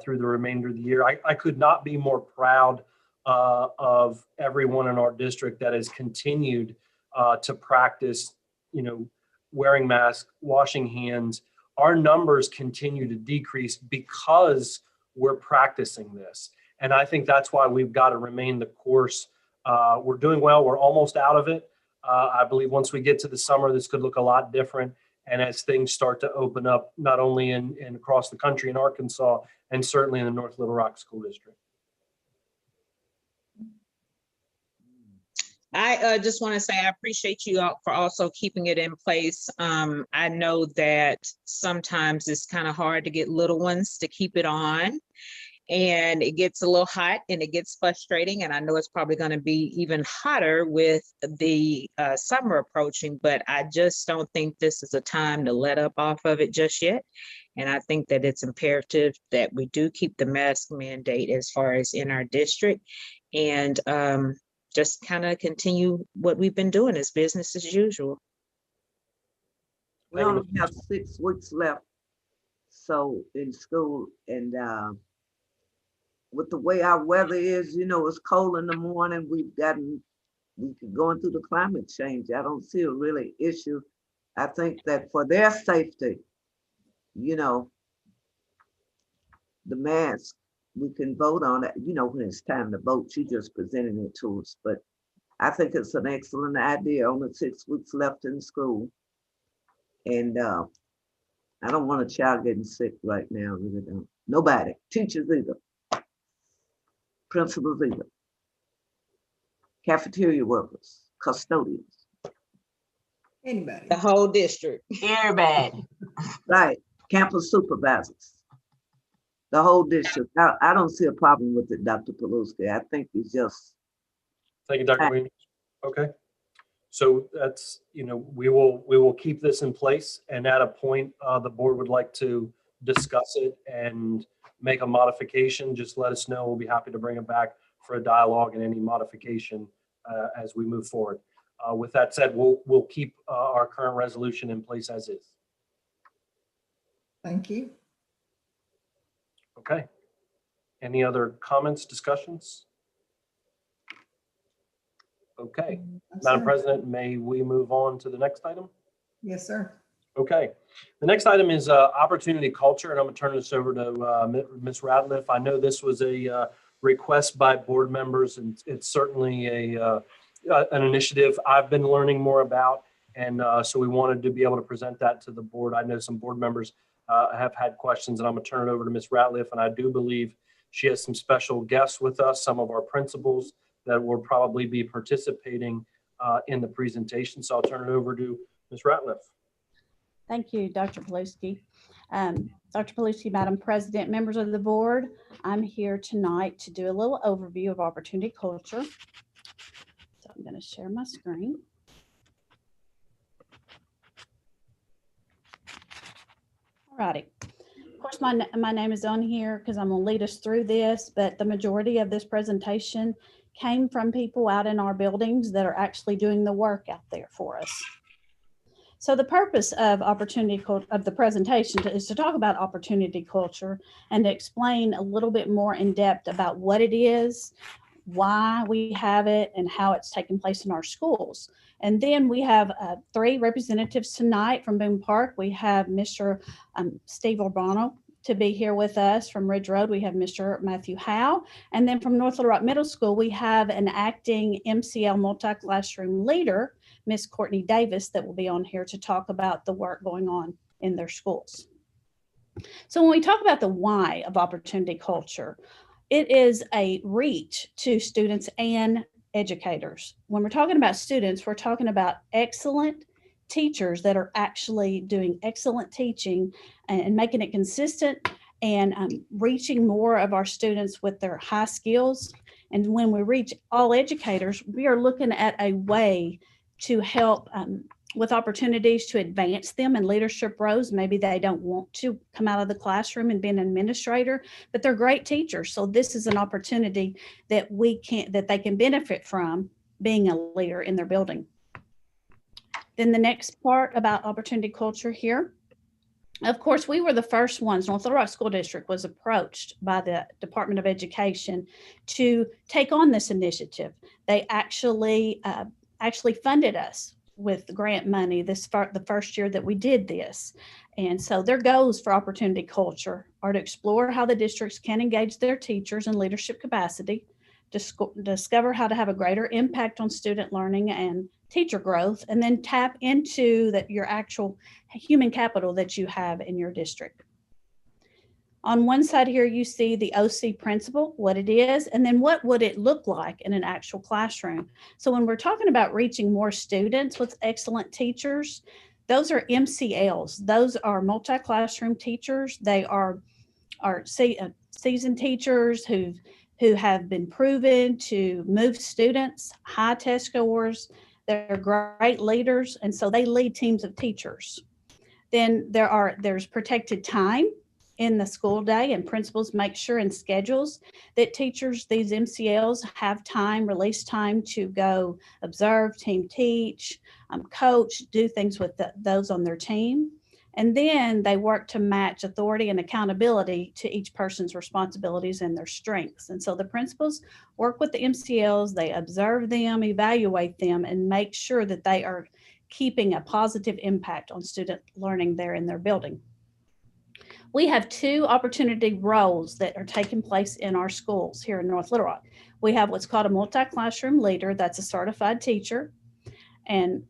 through the remainder of the year, I could not be more proud of everyone in our district that has continued to practice, wearing masks, washing hands. Our numbers continue to decrease because we're practicing this. And I think that's why we've got to remain the course. We're doing well. We're almost out of it. I believe once we get to the summer, this could look a lot different. And as things start to open up, not only in across the country in Arkansas, and certainly in the North Little Rock School District. I just want to say I appreciate you all for also keeping it in place. I know that sometimes it's kind of hard to get little ones to keep it on, and it gets a little hot and it gets frustrating. And I know it's probably going to be even hotter with the summer approaching, but I just don't think this is a time to let up off of it just yet. And I think that it's imperative that we do keep the mask mandate as far as in our district, and just kind of continue what we've been doing as business as usual. We only have 6 weeks left, so in school, and with the way our weather is, you know, it's cold in the morning. We keep going through the climate change. I don't see a really issue. I think that for their safety, you know, the mask, we can vote on it, you know, when it's time to vote. She just presented it to us, but I think it's an excellent idea. Only 6 weeks left in school. And I don't want a child getting sick right now, really don't. Nobody, teachers either, principals either, cafeteria workers, custodians. Anybody. The whole district. Everybody. Right, campus supervisors. The whole district. I don't see a problem with it, Dr. Paluski. I think it's just. Thank you, Dr. Williams. Okay. So that's, you know, we will keep this in place, and at a point the board would like to discuss it and make a modification, just let us know. We'll be happy to bring it back for a dialogue and any modification as we move forward. With that said, we'll keep our current resolution in place as is. Thank you. Okay. Any other comments, discussions? Okay. Yes, Madam sir. President, may we move on to the next item? Yes, sir. Okay. The next item is opportunity culture, and I'm going to turn this over to Ms. Ratliff. I know this was a request by board members, and it's certainly an initiative I've been learning more about, and so we wanted to be able to present that to the board. I know some board members have had questions, and I'm going to turn it over to Ms. Ratliff, and I do believe she has some special guests with us, some of our principals that will probably be participating in the presentation. So I'll turn it over to Ms. Ratliff. Thank you, Dr. Paluski. Dr. Paluski, Madam President, members of the board, I'm here tonight to do a little overview of opportunity culture. So I'm going to share my screen. All righty. Of course, my name is on here because I'm going to lead us through this, but the majority of this presentation came from people out in our buildings that are actually doing the work out there for us. So the purpose of the presentation is to talk about opportunity culture and to explain a little bit more in depth about what it is, why we have it, and how it's taking place in our schools. And then we have 3 representatives tonight from Boone Park. We have Mr. Steve Urbano to be here with us. From Ridge Road, we have Mr. Matthew Howe. And then from North Little Rock Middle School, we have an acting MCL multi-classroom leader, Miss Courtney Davis, that will be on here to talk about the work going on in their schools. So when we talk about the why of opportunity culture, it is a reach to students and educators. When we're talking about students, we're talking about excellent teachers that are actually doing excellent teaching and making it consistent and reaching more of our students with their high skills. And when we reach all educators, we are looking at a way to help with opportunities to advance them in leadership roles. Maybe they don't want to come out of the classroom and be an administrator, but they're great teachers. So this is an opportunity that they can benefit from being a leader in their building. Then the next part about opportunity culture here. Of course, we were the first ones. North Little Rock School District was approached by the Department of Education to take on this initiative. They actually funded us with grant money the first year that we did this. And so their goals for opportunity culture are to explore how the districts can engage their teachers in leadership capacity, discover how to have a greater impact on student learning and teacher growth, and then tap into your actual human capital that you have in your district. On one side here, you see the OC principle, what it is, and then what would it look like in an actual classroom. So when we're talking about reaching more students with excellent teachers, those are MCLs. Those are multi-classroom teachers. They are seasoned teachers who have been proven to move students, high test scores. They're great leaders, and so they lead teams of teachers. Then there's protected time in the school day, and principals make sure in schedules that teachers, these MCLs, have time, release time to go observe, team teach, coach, do things with those on their team. And then they work to match authority and accountability to each person's responsibilities and their strengths. And so the principals work with the MCLs, they observe them, evaluate them, and make sure that they are keeping a positive impact on student learning there in their building. We have 2 opportunity roles that are taking place in our schools here in North Little Rock. We have what's called a multi-classroom leader. That's a certified teacher. And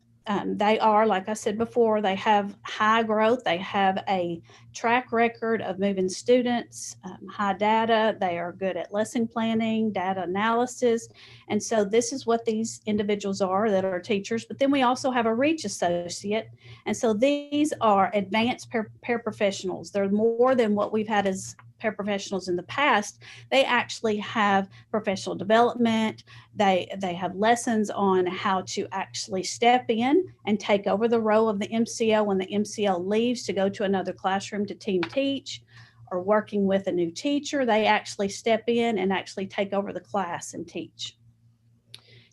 they are, like I said before, they have high growth. They have a track record of moving students, high data. They are good at lesson planning, data analysis. And so this is what these individuals are that are teachers. But then we also have a reach associate. And so these are advanced paraprofessionals. They're more than what we've had as paraprofessionals in the past. They actually have professional development. They have lessons on how to actually step in and take over the role of the MCL when the MCL leaves to go to another classroom to team teach, or working with a new teacher. They actually step in and actually take over the class and teach.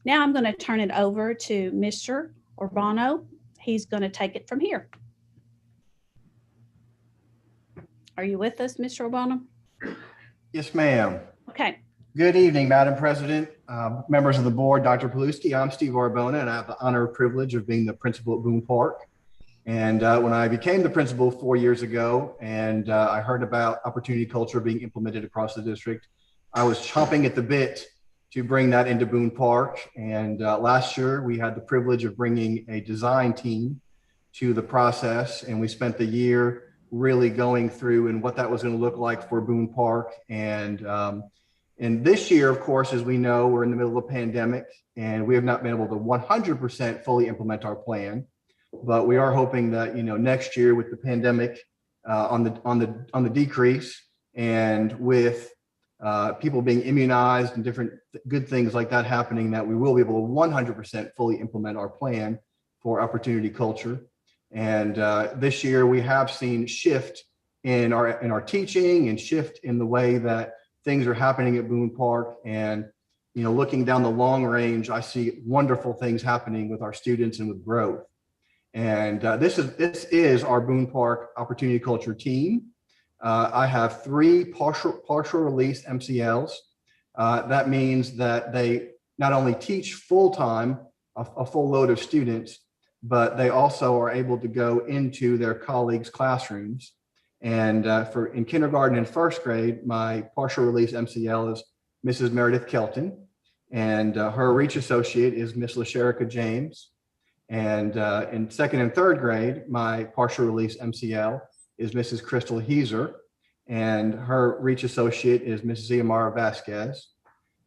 Now I'm going to turn it over to Mr. Urbano. He's going to take it from here. Are you with us, Mr. Urbano? Yes, ma'am. Okay. Good evening, Madam President, members of the board, Dr. Paluski. I'm Steve Arbona, and I have the honor and privilege of being the principal at Boone Park. And when I became the principal 4 years ago, and I heard about opportunity culture being implemented across the district, I was chomping at the bit to bring that into Boone Park. And last year, we had the privilege of bringing a design team to the process, and we spent the year really going through and what that was going to look like for Boone Park. And this year, of course, as we know, we're in the middle of a pandemic, and we have not been able to 100% fully implement our plan. But we are hoping that, you know, next year with the pandemic on the decrease, and with people being immunized and different good things like that happening, that we will be able to 100% fully implement our plan for opportunity culture. And this year we have seen shift in our teaching, and shift in the way that things are happening at Boone Park. And, you know, looking down the long range, I see wonderful things happening with our students and with growth. And this is our Boone Park opportunity culture team. I have 3 partial release MCLs. That means that they not only teach full-time, a full load of students, but they also are able to go into their colleagues' classrooms. And in kindergarten and first grade, my partial release MCL is Mrs. Meredith Kelton, and her reach associate is Miss LaSherica James. And in second and third grade, my partial release MCL is Mrs. Crystal Heiser, and her reach associate is Mrs. Iamara Vasquez.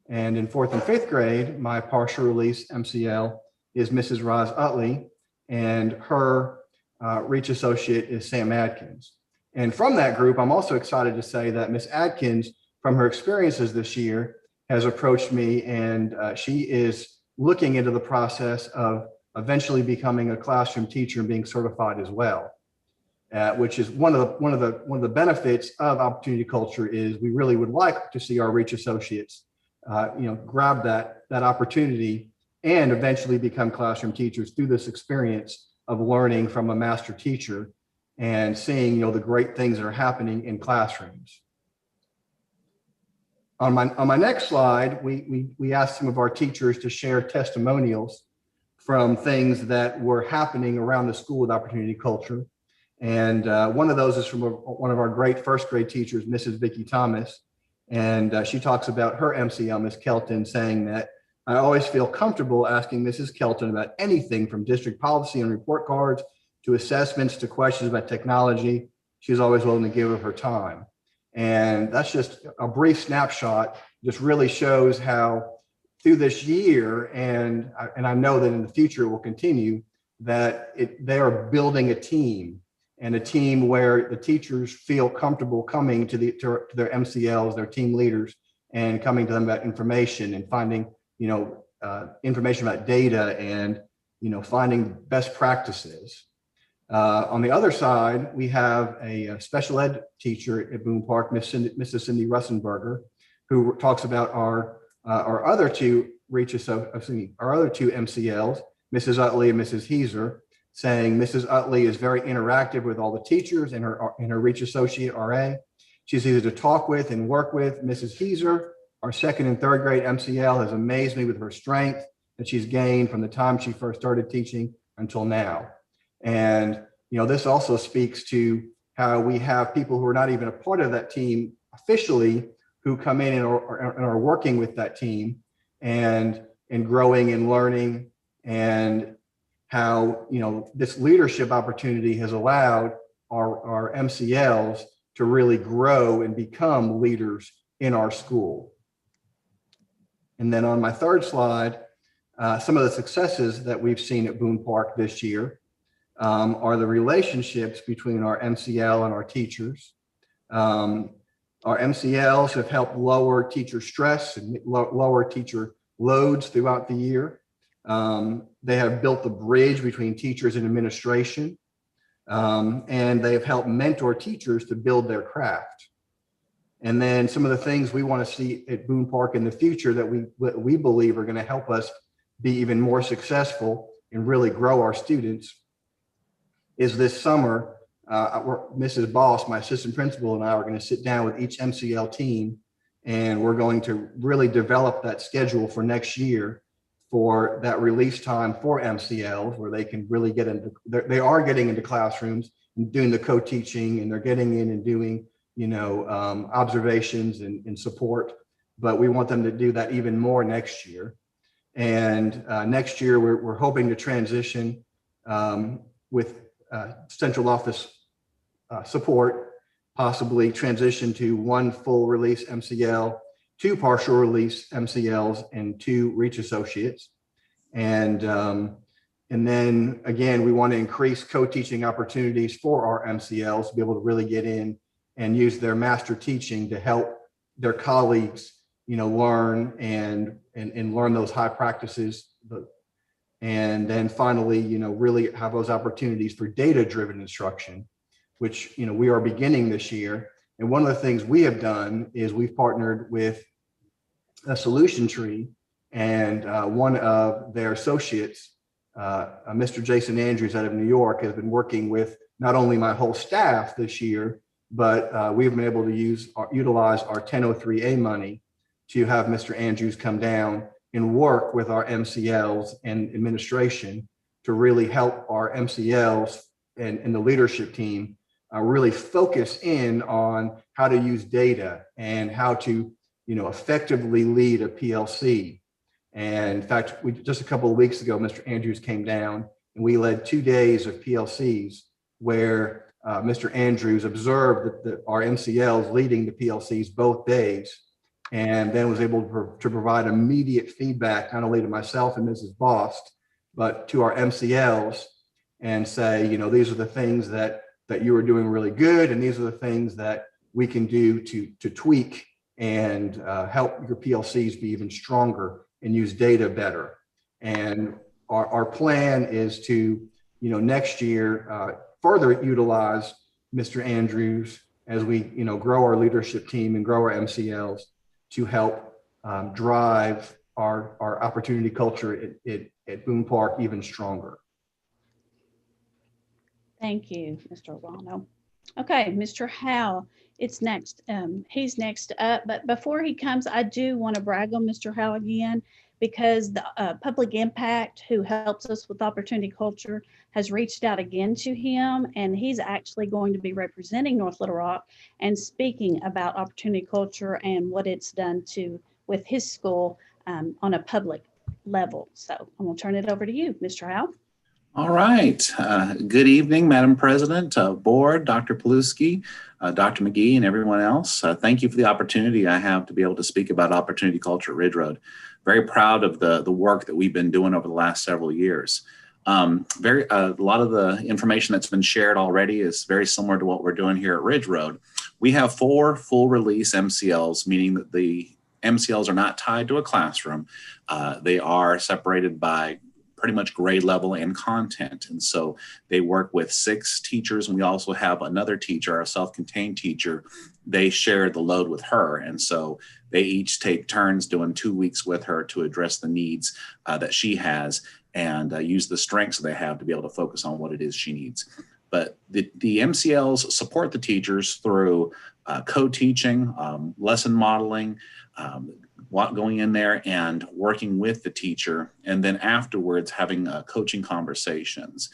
And in fourth and fifth grade, my partial release MCL is Mrs. Roz Utley, and her reach associate is Sam Adkins. And from that group, I'm also excited to say that Miss Adkins, from her experiences this year, has approached me, and she is looking into the process of eventually becoming a classroom teacher and being certified as well, which is one of the benefits of opportunity culture. Is we really would like to see our reach associates, grab that opportunity and eventually become classroom teachers through this experience of learning from a master teacher and seeing, the great things that are happening in classrooms. On my next slide, we asked some of our teachers to share testimonials from things that were happening around the school with opportunity culture. And one of those is from one of our great first grade teachers, Mrs. Vicki Thomas. And she talks about her MCL, Ms. Kelton, saying that I always feel comfortable asking Mrs. Kelton about anything from district policy and report cards to assessments to questions about technology. She's always willing to give of her time. And that's just a brief snapshot, just really shows how through this year, and I know that in the future it will continue, that they are building a team, and a team where the teachers feel comfortable coming to their MCLs, their team leaders, and coming to them about information and finding, information about data and, finding best practices. On the other side, we have a special ed teacher at Boone Park, Mrs. Cindy Russenberger, who talks about our other two MCLs, Mrs. Utley and Mrs. Heiser, saying Mrs. Utley is very interactive with all the teachers and her Reach Associate RA. She's easy to talk with and work with. Mrs. Heiser, our second and third grade MCL, has amazed me with her strength that she's gained from the time she first started teaching until now. And, this also speaks to how we have people who are not even a part of that team officially who come in and are working with that team and growing and learning, and how, this leadership opportunity has allowed our MCLs to really grow and become leaders in our school. And then on my third slide, some of the successes that we've seen at Boone Park this year are the relationships between our MCL and our teachers. Our MCLs have helped lower teacher stress and lower teacher loads throughout the year. They have built the bridge between teachers and administration, and they have helped mentor teachers to build their craft. And then some of the things we want to see at Boone Park in the future that we believe are going to help us be even more successful and really grow our students is this summer, Mrs. Boss, my assistant principal, and I are going to sit down with each MCL team, and we're going to really develop that schedule for next year for that release time for MCLs, where they can really get into, they are getting into classrooms and doing the co-teaching, and they're getting in and doing, observations and support, but we want them to do that even more next year. And next year, we're hoping to transition with central office support, possibly transition to one full release MCL, 2 partial release MCLs, and 2 Reach Associates. And then again, we want to increase co-teaching opportunities for our MCLs to be able to really get in and use their master teaching to help their colleagues, learn and learn those high practices. And then finally, really have those opportunities for data-driven instruction, which, we are beginning this year. And one of the things we have done is we've partnered with a solution tree, and one of their associates, Mr. Jason Andrews out of New York, has been working with not only my whole staff this year, but we've been able to utilize our 1003A money to have Mr. Andrews come down and work with our MCLs and administration to really help our MCLs and the leadership team really focus in on how to use data and how to, effectively lead a PLC. And in fact, just a couple of weeks ago, Mr. Andrews came down and we led 2 days of PLCs where Mr. Andrews observed that our MCLs leading the PLCs both days, and then was able to provide immediate feedback, not only to myself and Mrs. Bost, but to our MCLs, and say, these are the things that you are doing really good, and these are the things that we can do to tweak and help your PLCs be even stronger and use data better. And our plan is to, next year, further utilize Mr. Andrews as we, grow our leadership team and grow our MCLs to help drive our opportunity culture at Boone Park even stronger. Thank you, Mr. Obano. Okay, Mr. Howe, it's next. He's next up, but before he comes, I do want to brag on Mr. Howe again. because the Public Impact, who helps us with Opportunity Culture, has reached out again to him, and he's actually going to be representing North Little Rock and speaking about Opportunity Culture and what it's done with his school on a public level. So I'm going to turn it over to you, Mr. Howe. All right. Good evening, Madam President, Board, Dr. Paluski, Dr. McGee, and everyone else. Thank you for the opportunity I have to be able to speak about Opportunity Culture at Ridge Road. Very proud of the work that we've been doing over the last several years. A lot of the information that's been shared already is very similar to what we're doing here at Ridge Road. We have 4 full release MCLs, meaning that the MCLs are not tied to a classroom. They are separated by pretty much grade level and content. And so they work with 6 teachers. And we also have another teacher, our self-contained teacher. They share the load with her. And so they each take turns doing 2 weeks with her to address the needs that she has and use the strengths they have to be able to focus on what it is she needs. But the MCLs support the teachers through co-teaching, lesson modeling, going in there and working with the teacher, and then afterwards having coaching conversations.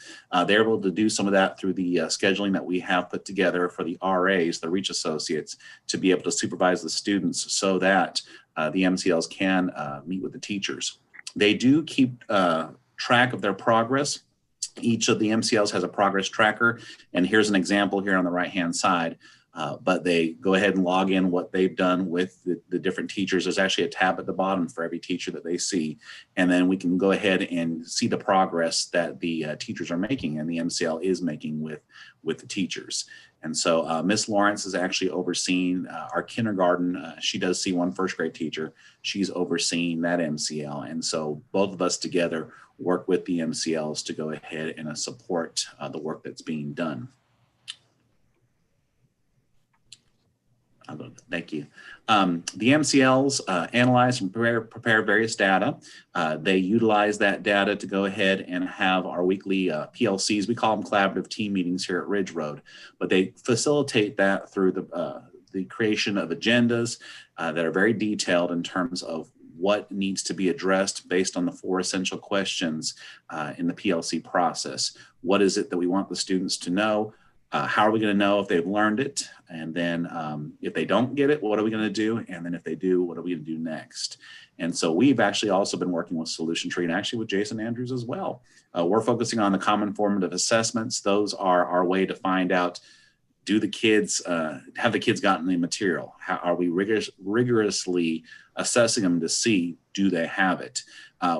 They're able to do some of that through the scheduling that we have put together for the RAs, the Reach Associates, to be able to supervise the students so that the MCLs can meet with the teachers. They do keep track of their progress. Each of the MCLs has a progress tracker, and here's an example here on the right-hand side. But they go ahead and log in what they've done with the different teachers. There's actually a tab at the bottom for every teacher that they see. And then we can go ahead and see the progress that the teachers are making and the MCL is making with the teachers. And so Miss Lawrence is actually overseeing our kindergarten. She does see 1 first grade teacher. She's overseeing that MCL. And so both of us together work with the MCLs to go ahead and support the work that's being done. Thank you. The MCLs analyze and prepare various data. They utilize that data to go ahead and have our weekly PLCs. We call them collaborative team meetings here at Ridge Road, but they facilitate that through the creation of agendas that are very detailed in terms of what needs to be addressed based on the 4 essential questions in the PLC process. What is it that we want the students to know? How are we going to know if they've learned it? And then if they don't get it, what are we going to do? And then if they do, what are we going to do next? And so we've actually also been working with Solution Tree and actually with Jason Andrews as well. We're focusing on the common formative assessments. Those are our way to find out, have the kids gotten the material? How are we rigorously assessing them to see, do they have it?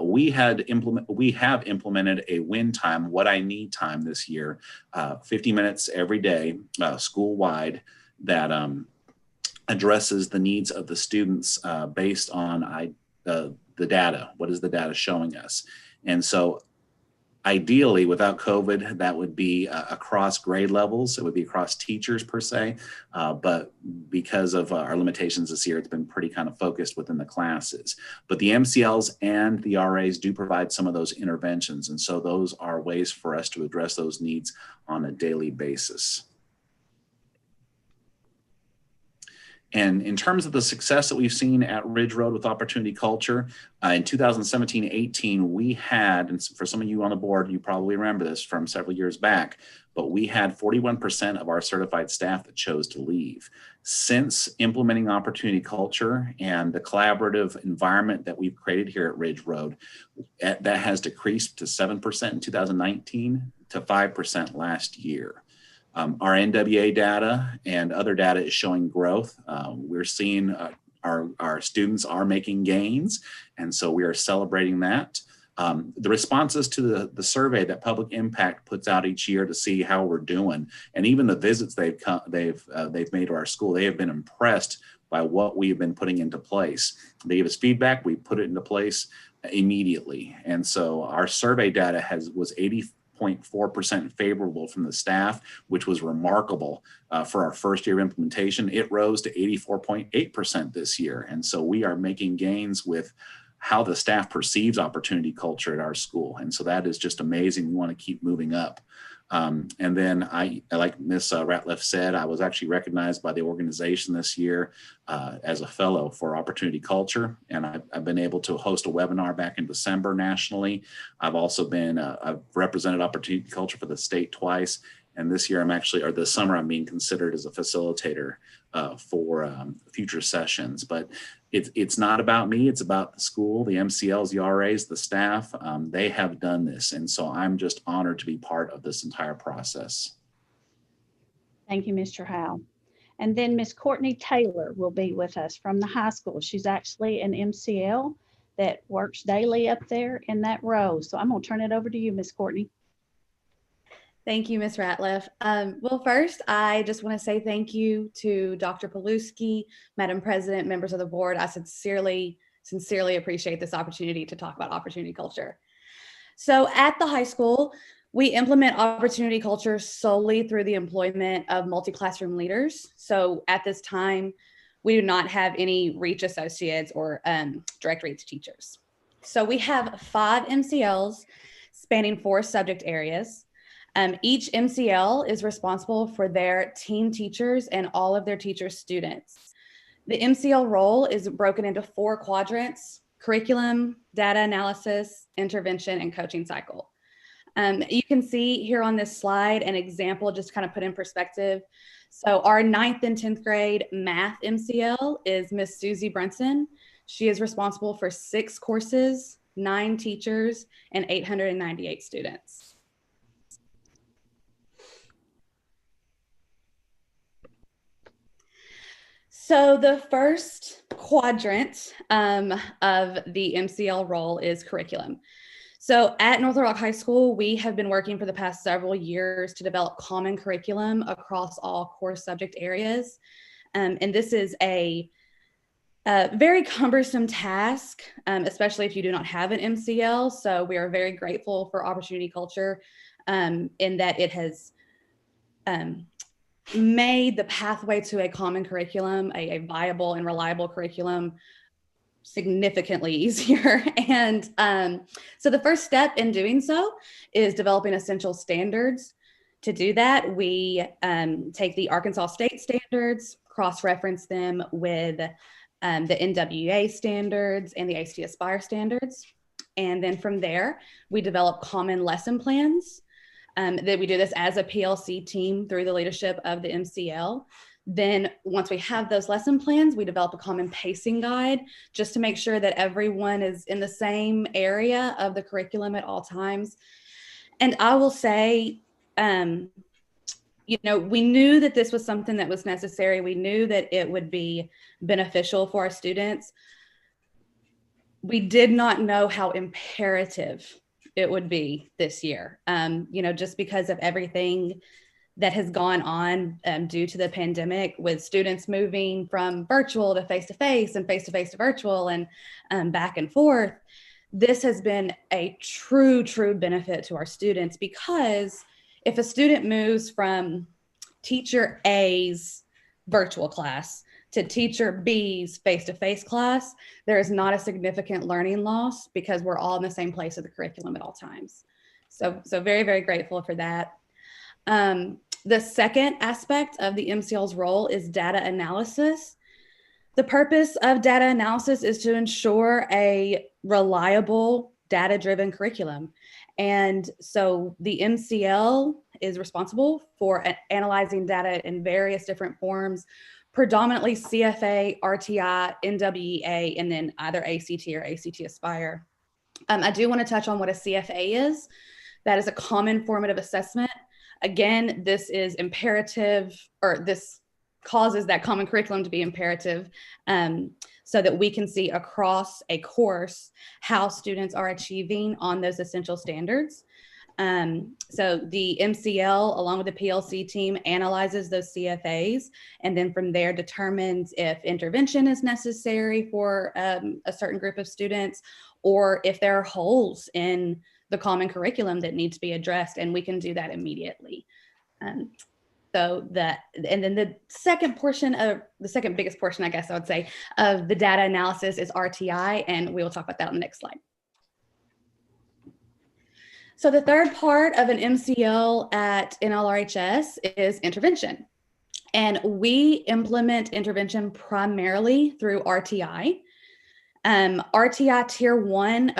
We have implemented a win time, what I need time this year, 50 minutes every day, school-wide, that addresses the needs of the students based on the data. What is the data showing us? And so ideally, without COVID, that would be across grade levels. It would be across teachers per se, but because of our limitations this year, it's been pretty kind of focused within the classes. But the MCLs and the RAs do provide some of those interventions. And so those are ways for us to address those needs on a daily basis. And in terms of the success that we've seen at Ridge Road with Opportunity Culture, in 2017-18, we had, and for some of you on the board, you probably remember this from several years back, but we had 41% of our certified staff that chose to leave. Since implementing Opportunity Culture and the collaborative environment that we've created here at Ridge Road, that has decreased to 7% in 2019 to 5% last year. Our NWA data and other data is showing growth. We're seeing our students are making gains, and so we are celebrating that. The responses to the survey that Public Impact puts out each year to see how we're doing, and even the visits they've made to our school, they have been impressed by what we've been putting into place. They give us feedback, we put it into place immediately, and so our survey data was 80.4% favorable from the staff, which was remarkable for our first year of implementation. It rose to 84.8% this year. And so we are making gains with how the staff perceives opportunity culture at our school. And so that is just amazing. We want to keep moving up. And then like Ms. Ratliff said, I was actually recognized by the organization this year as a fellow for opportunity culture. And I've been able to host a webinar back in December nationally. I've also been, I've represented opportunity culture for the state twice. And this year this summer, I'm being considered as a facilitator for future sessions. But it's not about me, it's about the school, the MCLs, the RAs, the staff. They have done this. And so I'm just honored to be part of this entire process. Thank you, Mr. Howe. And then Miss Courtney Taylor will be with us from the high school. She's actually an MCL that works daily up there in that row. So I'm gonna turn it over to you, Miss Courtney. Thank you, Ms. Ratliff. Well, first, I just want to say thank you to Dr. Paluski, Madam President, members of the board. I sincerely appreciate this opportunity to talk about opportunity culture. So at the high school, we implement opportunity culture solely through the employment of multi-classroom leaders. So at this time, we do not have any REACH associates or direct REACH teachers. So we have 5 MCLs spanning 4 subject areas. Each MCL is responsible for their team teachers and all of their teachers' students. The MCL role is broken into 4 quadrants: curriculum, data analysis, intervention, and coaching cycle. You can see here on this slide an example just to kind of put in perspective. So our 9th and 10th grade math MCL is Miss Susie Brunson. She is responsible for 6 courses, 9 teachers, and 898 students. So the first quadrant of the MCL role is curriculum. So at North Little Rock High School, we have been working for the past several years to develop common curriculum across all core subject areas. And this is a very cumbersome task, especially if you do not have an MCL. So we are very grateful for opportunity culture in that it has made the pathway to a common curriculum, a viable and reliable curriculum, significantly easier. And so the first step in doing so is developing essential standards. To do that, we take the Arkansas state standards, cross-reference them with the NWA standards and the ACT Aspire standards. And then from there, we develop common lesson plans. That we do this as a PLC team through the leadership of the MCL. Then once we have those lesson plans, we develop a common pacing guide just to make sure that everyone is in the same area of the curriculum at all times. And I will say, you know, we knew that this was something that was necessary. We knew that it would be beneficial for our students. We did not know how imperative it would be this year, you know, just because of everything that has gone on due to the pandemic, with students moving from virtual to face-to-face and face-to-face to virtual and back and forth. This has been a true benefit to our students, because if a student moves from teacher A's virtual class to teacher B's face-to-face class, there is not a significant learning loss because we're all in the same place of the curriculum at all times. So very, very grateful for that. The second aspect of the MCL's role is data analysis. The purpose of data analysis is to ensure a reliable, data-driven curriculum. And so the MCL is responsible for analyzing data in various different forms, predominantly CFA, RTI, NWEA, and then either ACT or ACT Aspire. I do want to touch on what a CFA is. That is a common formative assessment. Again, this is imperative, or this causes that common curriculum to be imperative, so that we can see across a course how students are achieving on those essential standards. So the MCL, along with the PLC team, analyzes those CFAs, and then from there determines if intervention is necessary for a certain group of students, or if there are holes in the common curriculum that need to be addressed, and we can do that immediately. So and then the second biggest portion, I guess I would say, of the data analysis is RTI, and we will talk about that on the next slide. So the third part of an MCL at NLRHS is intervention. And we implement intervention primarily through RTI. RTI Tier 1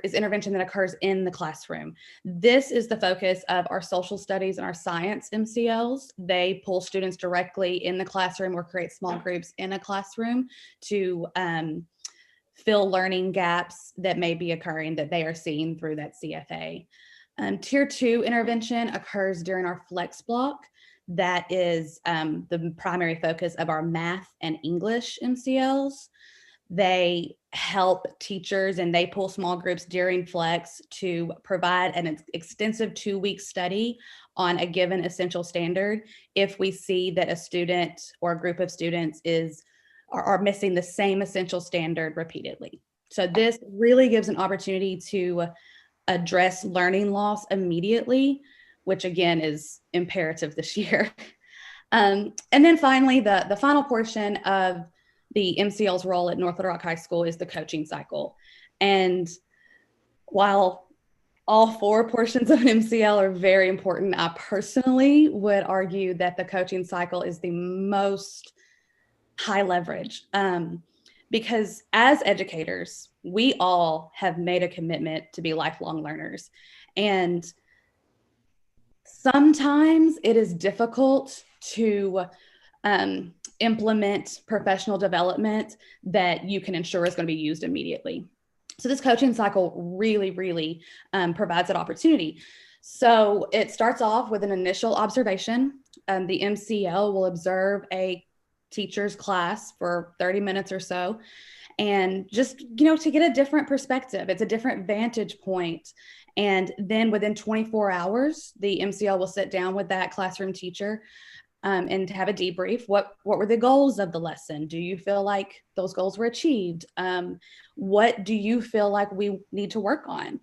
is intervention that occurs in the classroom. This is the focus of our social studies and our science MCLs. They pull students directly in the classroom or create small groups in a classroom to fill learning gaps that may be occurring that they are seeing through that CFA. Tier 2 intervention occurs during our flex block. That is the primary focus of our math and English MCLs. They help teachers and they pull small groups during flex to provide an extensive 2-week study on a given essential standard if we see that a student or a group of students are missing the same essential standard repeatedly. So this really gives an opportunity to address learning loss immediately, which again is imperative this year. And then finally, the final portion of the MCL's role at North Little Rock High School is the coaching cycle. And while all 4 portions of an MCL are very important, I personally would argue that the coaching cycle is the most high leverage, because as educators, we all have made a commitment to be lifelong learners. And sometimes it is difficult to implement professional development that you can ensure is going to be used immediately. So this coaching cycle really provides that opportunity. So it starts off with an initial observation. The MCL will observe a teacher's class for 30 minutes or so, and just, to get a different perspective. It's a different vantage point. And then within 24 hours, the MCL will sit down with that classroom teacher and have a debrief. What were the goals of the lesson? Do you feel like those goals were achieved? What do you feel like we need to work on?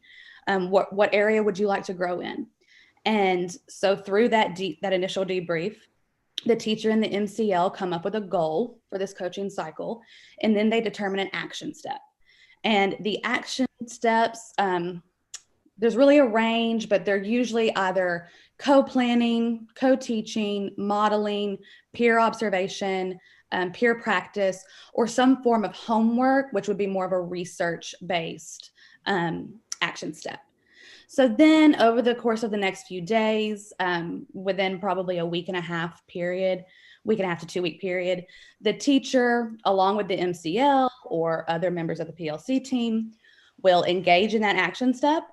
What area would you like to grow in? And so through that initial debrief, the teacher and the MCL come up with a goal for this coaching cycle, and then they determine an action step. And the action steps, there's really a range, but they're usually either co-planning, co-teaching, modeling, peer observation, peer practice, or some form of homework, which would be more of a research-based action step. So then over the course of the next few days, within probably a 1.5 to 2 week period, the teacher, along with the MCL or other members of the PLC team, will engage in that action step.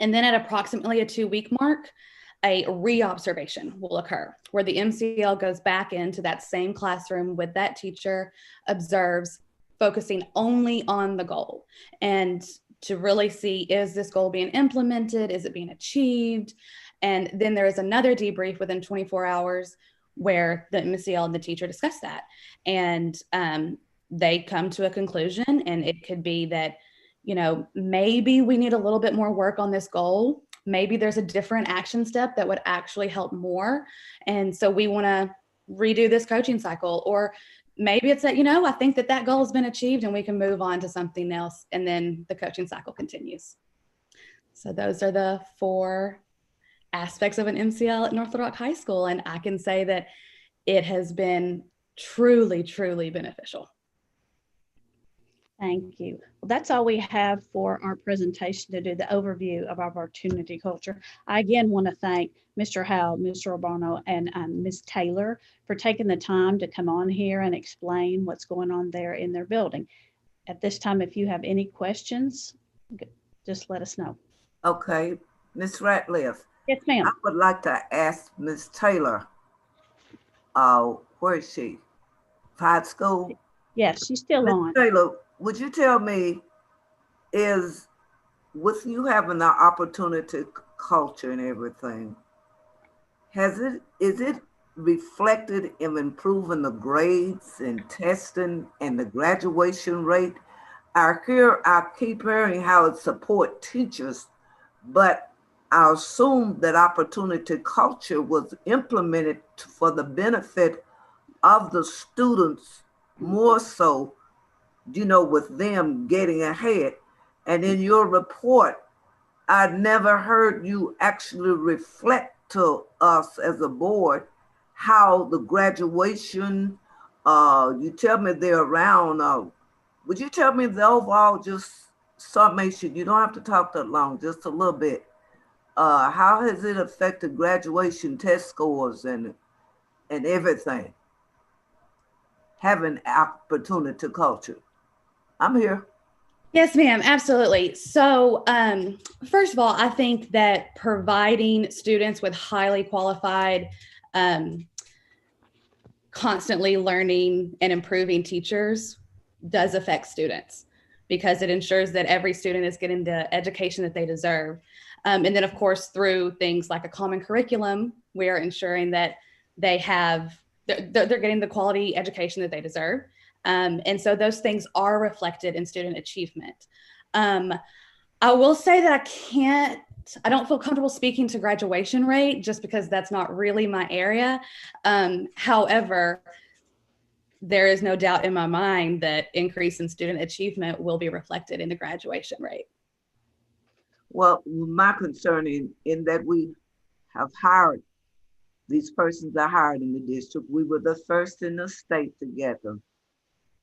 And then at approximately a 2-week mark, a re-observation will occur where the MCL goes back into that same classroom with that teacher, observes, focusing only on the goal, and to really see, is this goal being implemented? Is it being achieved? And then there is another debrief within 24 hours where the MCL and the teacher discuss that. And they come to a conclusion, and it could be that, maybe we need a little bit more work on this goal. Maybe there's a different action step that would actually help more. And so we want to redo this coaching cycle. Or maybe it's that, I think that goal has been achieved and we can move on to something else. And then the coaching cycle continues. So those are the 4 aspects of an MCL at North Little Rock High School. And I can say that it has been truly beneficial. Thank you. Well, that's all we have for our presentation to do the overview of our opportunity culture. I again want to thank Mr. Howell, Mr. Urbano, and Ms. Taylor for taking the time to come on here and explain what's going on there in their building. At this time, if you have any questions, just let us know. Okay, Ms. Ratliff. Yes, ma'am. I would like to ask Ms. Taylor, where is she? High school? Yes, she's still Ms. on. Taylor, would you tell me, with you having the opportunity culture and everything, is it reflected in improving the grades and testing and the graduation rate? I keep hearing how it supports teachers, but I assume that opportunity culture was implemented for the benefit of the students more so, you know, with them getting ahead. And in your report, I never heard you actually reflect to us as a board how the graduation, you tell me they're around, would you tell me the overall just summation? You don't have to talk that long, just a little bit. How has it affected graduation test scores and everything? Having opportunity culture. I'm here. Yes, ma'am, absolutely. So first of all, I think that providing students with highly qualified, constantly learning and improving teachers does affect students because it ensures that every student is getting the education that they deserve. And then of course, through things like a common curriculum, we are ensuring that they're getting the quality education that they deserve. And so those things are reflected in student achievement. I will say that I don't feel comfortable speaking to graduation rate just because that's not really my area. However, there is no doubt in my mind that increase in student achievement will be reflected in the graduation rate. Well, my concern in that we have hired, these persons are hired in the district. We were the first in the state to get them.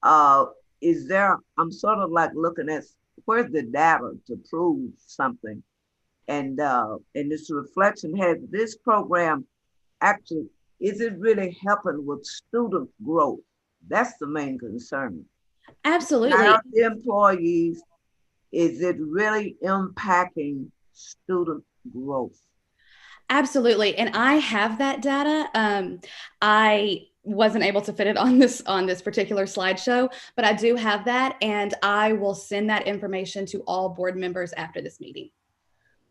I'm sort of like looking at where's the data to prove something? And this reflection has this program actually, is it really helping with student growth? That's the main concern. Absolutely. Now, the employees, is it really impacting student growth? Absolutely. And I have that data. I wasn't able to fit it on this particular slideshow, but I do have that, and I will send that information to all board members after this meeting.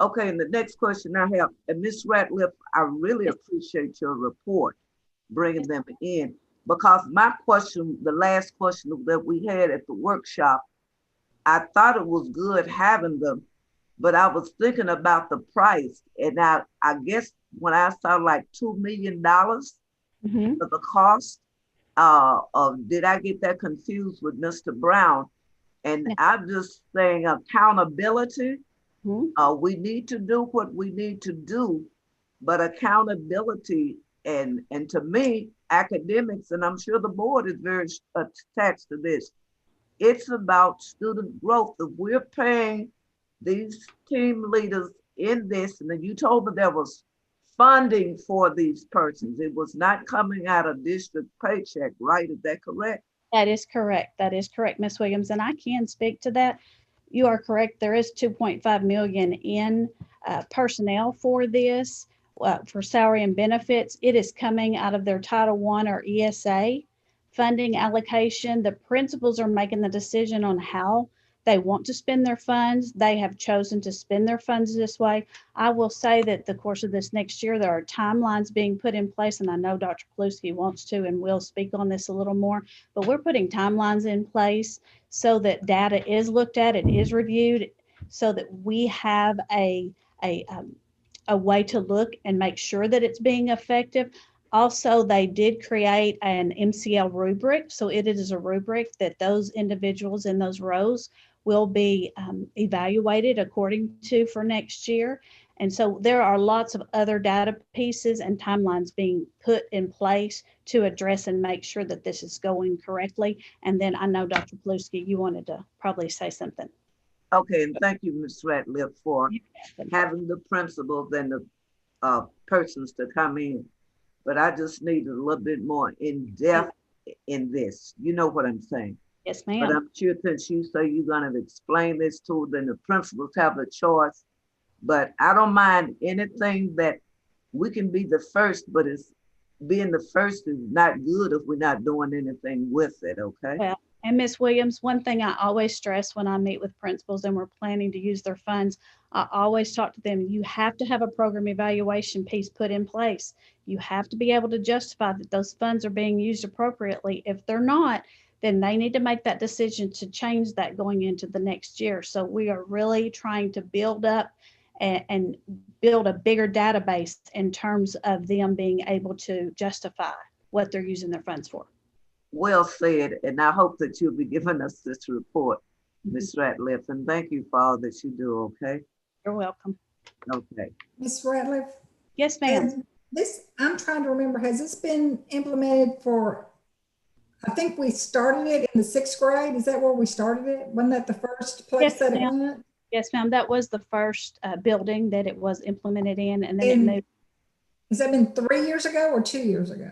Okay, and the next question I have, and Ms. Ratliff, I really appreciate your report, bringing them in, because my question, the last question that we had at the workshop, I thought it was good having them, but I was thinking about the price, and I guess when I saw like $2 million for the cost, did I get that confused with Mr. Brown? And I'm just saying accountability. We need to do what we need to do, but accountability and to me, academics, and I'm sure the board is very attached to this. It's about student growth. If we're paying these team leaders in this, and then you told me there was funding for these persons. It was not coming out of district paycheck, right? Is that correct? That is correct. That is correct, Ms. Williams, and I can speak to that. You are correct. There is 2.5 million in personnel for this, for salary and benefits. It is coming out of their Title I or ESA funding allocation. The principals are making the decision on how they want to spend their funds. They have chosen to spend their funds this way. I will say that the course of this next year, there are timelines being put in place, and I know Dr. Paluski wants to and will speak on this a little more, but we're putting timelines in place so that data is looked at, it is reviewed, so that we have a way to look and make sure that it's being effective. Also, they did create an MCL rubric. So it is a rubric that those individuals in those rows will be evaluated according to for next year. And so there are lots of other data pieces and timelines being put in place to address and make sure that this is going correctly. And then I know, Dr. Paluski, you wanted to probably say something. Okay, and thank you, Ms. Ratliff, for having the principals and the persons to come in. But I just need a little bit more in depth in this. You know what I'm saying? Yes, ma'am. But I'm sure since you say you're going to explain this to them, the principals have a choice. But I don't mind anything that we can be the first, but it's being the first is not good if we're not doing anything with it, okay? Well, and Ms. Williams, one thing I always stress when I meet with principals and we're planning to use their funds, I always talk to them, you have to have a program evaluation piece put in place. You have to be able to justify that those funds are being used appropriately. If they're not, then they need to make that decision to change that going into the next year. So we are really trying to build up and build a bigger database in terms of them being able to justify what they're using their funds for. Well said, and I hope that you'll be giving us this report, Ms. Ratliff, and thank you for all that you do, okay? You're welcome. Okay. Ms. Ratliff? Yes, ma'am. This, I'm trying to remember, has this been implemented for, I think we started it in the 6th grade. Is that where we started it? Wasn't that the first place Yes, that it ma'am. went? Yes, ma'am. That was the first building that it was implemented in, and then it moved. Has that been 3 years ago or 2 years ago?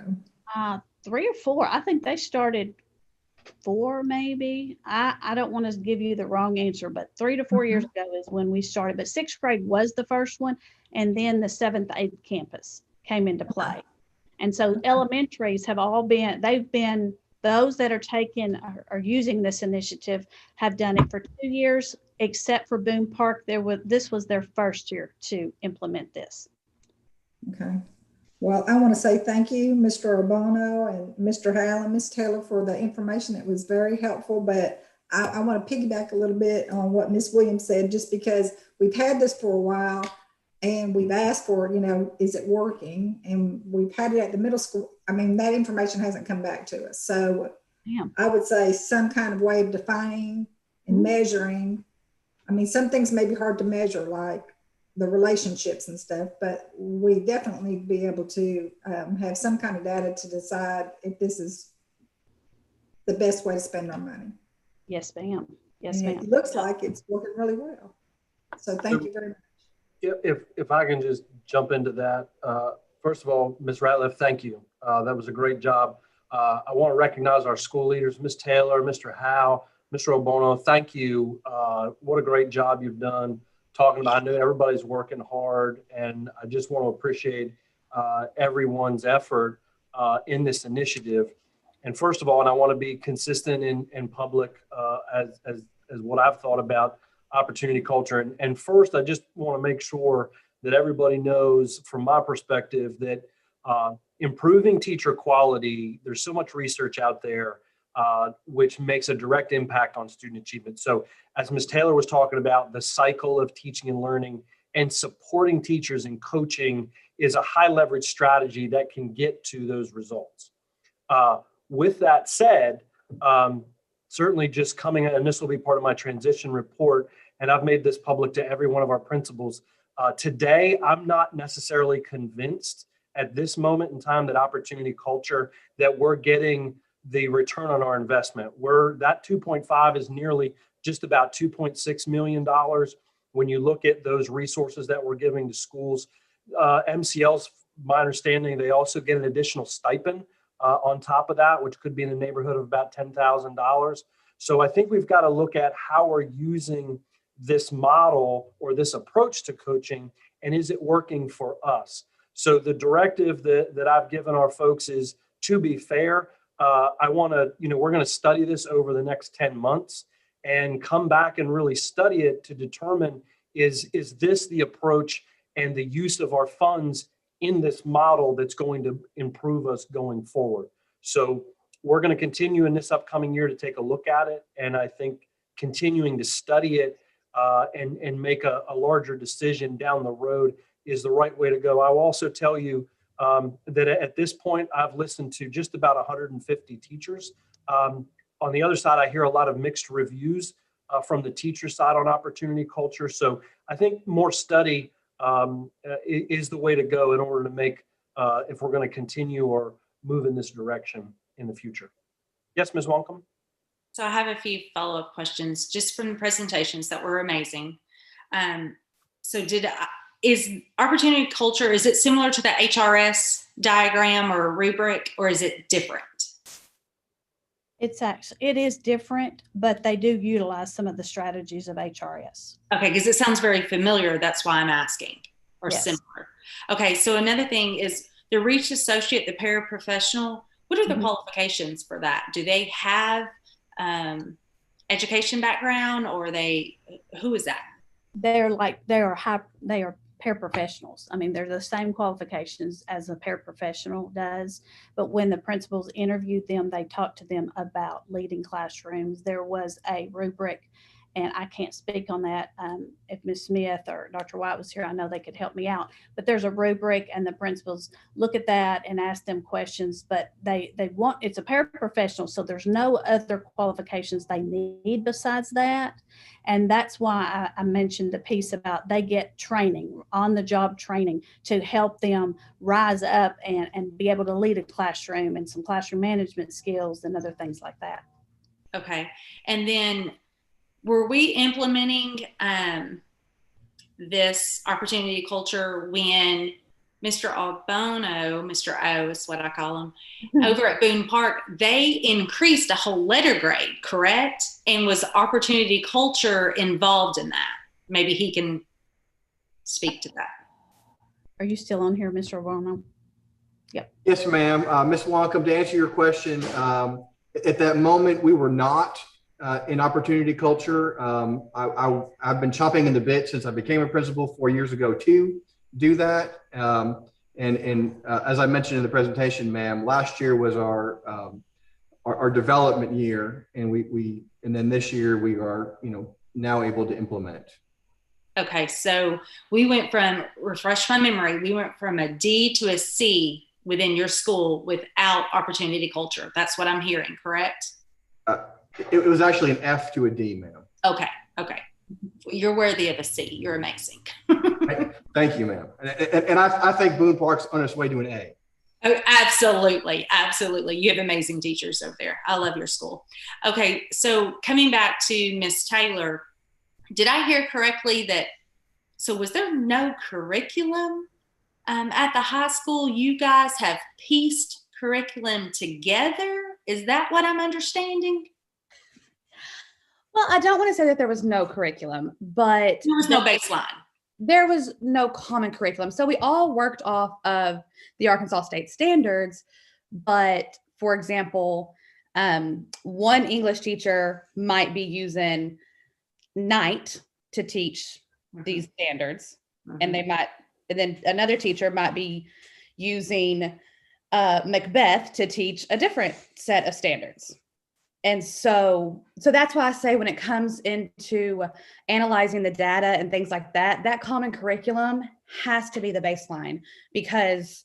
3 or 4. I think they started 4, maybe. I don't want to give you the wrong answer, but 3 to 4 years ago is when we started. But 6th grade was the first one, and then the 7th, 8th campus came into play. And so elementaries have all been, those that are taking or using this initiative have done it for 2 years, except for Boone Park. This was their first year to implement this. Okay. Well, I want to say thank you, Mr. Urbano and Mr. Howell and Ms. Taylor, for the information. It was very helpful, but I want to piggyback a little bit on what Ms. Williams said, just because we've had this for a while and we've asked for, is it working? And we've had it at the middle school. I mean, that information hasn't come back to us. So I would say some kind of way of defining and measuring. I mean, some things may be hard to measure, like the relationships and stuff, but we definitely need to be able to have some kind of data to decide if this is the best way to spend our money. Yes, ma'am. Yes, and ma'am. It looks like it's working really well. So thank you very much. If I can just jump into that. First of all, Ms. Ratliff, thank you. That was a great job. I want to recognize our school leaders, Ms. Taylor, Mr. Howe, Mr. Obono. Thank you. What a great job you've done talking about. I know everybody's working hard, and I just want to appreciate everyone's effort in this initiative. And first of all, and I want to be consistent in public as what I've thought about opportunity culture. And first, I just want to make sure that everybody knows from my perspective that improving teacher quality, there's so much research out there which makes a direct impact on student achievement. So as Ms. Taylor was talking about, the cycle of teaching and learning and supporting teachers and coaching is a high leverage strategy that can get to those results. With that said, certainly just coming, and this will be part of my transition report, and I've made this public to every one of our principals. Today, I'm not necessarily convinced at this moment in time that opportunity culture, that we're getting the return on our investment. That 2.5 is nearly just about $2.6 million. When you look at those resources that we're giving to schools, MCL's, my understanding, they also get an additional stipend on top of that, which could be in the neighborhood of about $10,000. So I think we've got to look at how we're using this model or this approach to coaching, and is it working for us? So the directive that I've given our folks is, to be fair, I want to, we're going to study this over the next 10 months and come back and really study it to determine, is this the approach and the use of our funds in this model that's going to improve us going forward. So we're going to continue in this upcoming year to take a look at it. And I think continuing to study it and make a larger decision down the road is the right way to go. I will also tell you that at this point, I've listened to just about 150 teachers. On the other side, I hear a lot of mixed reviews from the teacher side on opportunity culture. So I think more study is the way to go in order to make, if we're going to continue or move in this direction in the future. Yes, Ms. Wonkum? So I have a few follow-up questions just from the presentations that were amazing. So is opportunity culture, is it similar to the HRS diagram or rubric, or is it different? It is different, but they do utilize some of the strategies of HRS. Okay, because it sounds very familiar. That's why I'm asking, or Yes. similar. Okay, so another thing is the Reach Associate, the paraprofessional. What are the qualifications for that? Do they have education background, or who is that? They are paraprofessionals. I mean, they're the same qualifications as a paraprofessional does, but when the principals interviewed them, they talked to them about leading classrooms. There was a rubric And I can't speak on that. If Ms. Smith or Dr. White was here, I know they could help me out. But there's a rubric, and the principals look at that and ask them questions. But they want, it's a paraprofessional, so there's no other qualifications they need besides that. And that's why I mentioned the piece about they get training, on the job training, to help them rise up and be able to lead a classroom, and some classroom management skills and other things like that. Okay. And then were we implementing this opportunity culture when Mr. Albono, Mr. O is what I call him, over at Boone Park, they increased a whole letter grade, correct? And was opportunity culture involved in that? Maybe he can speak to that. Are you still on here, Mr. Albono? Yep. Yes, ma'am. Ms. Wonkum, to answer your question, at that moment, we were not in opportunity culture. I've been chopping in the bit since I became a principal 4 years ago to do that. As I mentioned in the presentation, ma'am, last year was our development year, and then this year we are, now able to implement. Okay, so we went from, refresh my memory, we went from a D to a C within your school without opportunity culture. That's what I'm hearing, correct? It was actually an F to a D, ma'am. Okay. You're worthy of a C. You're amazing. Thank you, ma'am. And I think Boone Park's on its way to an A. Oh, absolutely. You have amazing teachers over there. I love your school. Okay, so coming back to Ms. Taylor, did I hear correctly that, so was there no curriculum at the high school? You guys have pieced curriculum together? Is that what I'm understanding? Well, I don't want to say that there was no curriculum, but there was no baseline. There was no common curriculum. So we all worked off of the Arkansas State standards. But for example, one English teacher might be using Knight to teach these standards, and then another teacher might be using Macbeth to teach a different set of standards. And so that's why I say when it comes into analyzing the data and things like that, that common curriculum has to be the baseline, because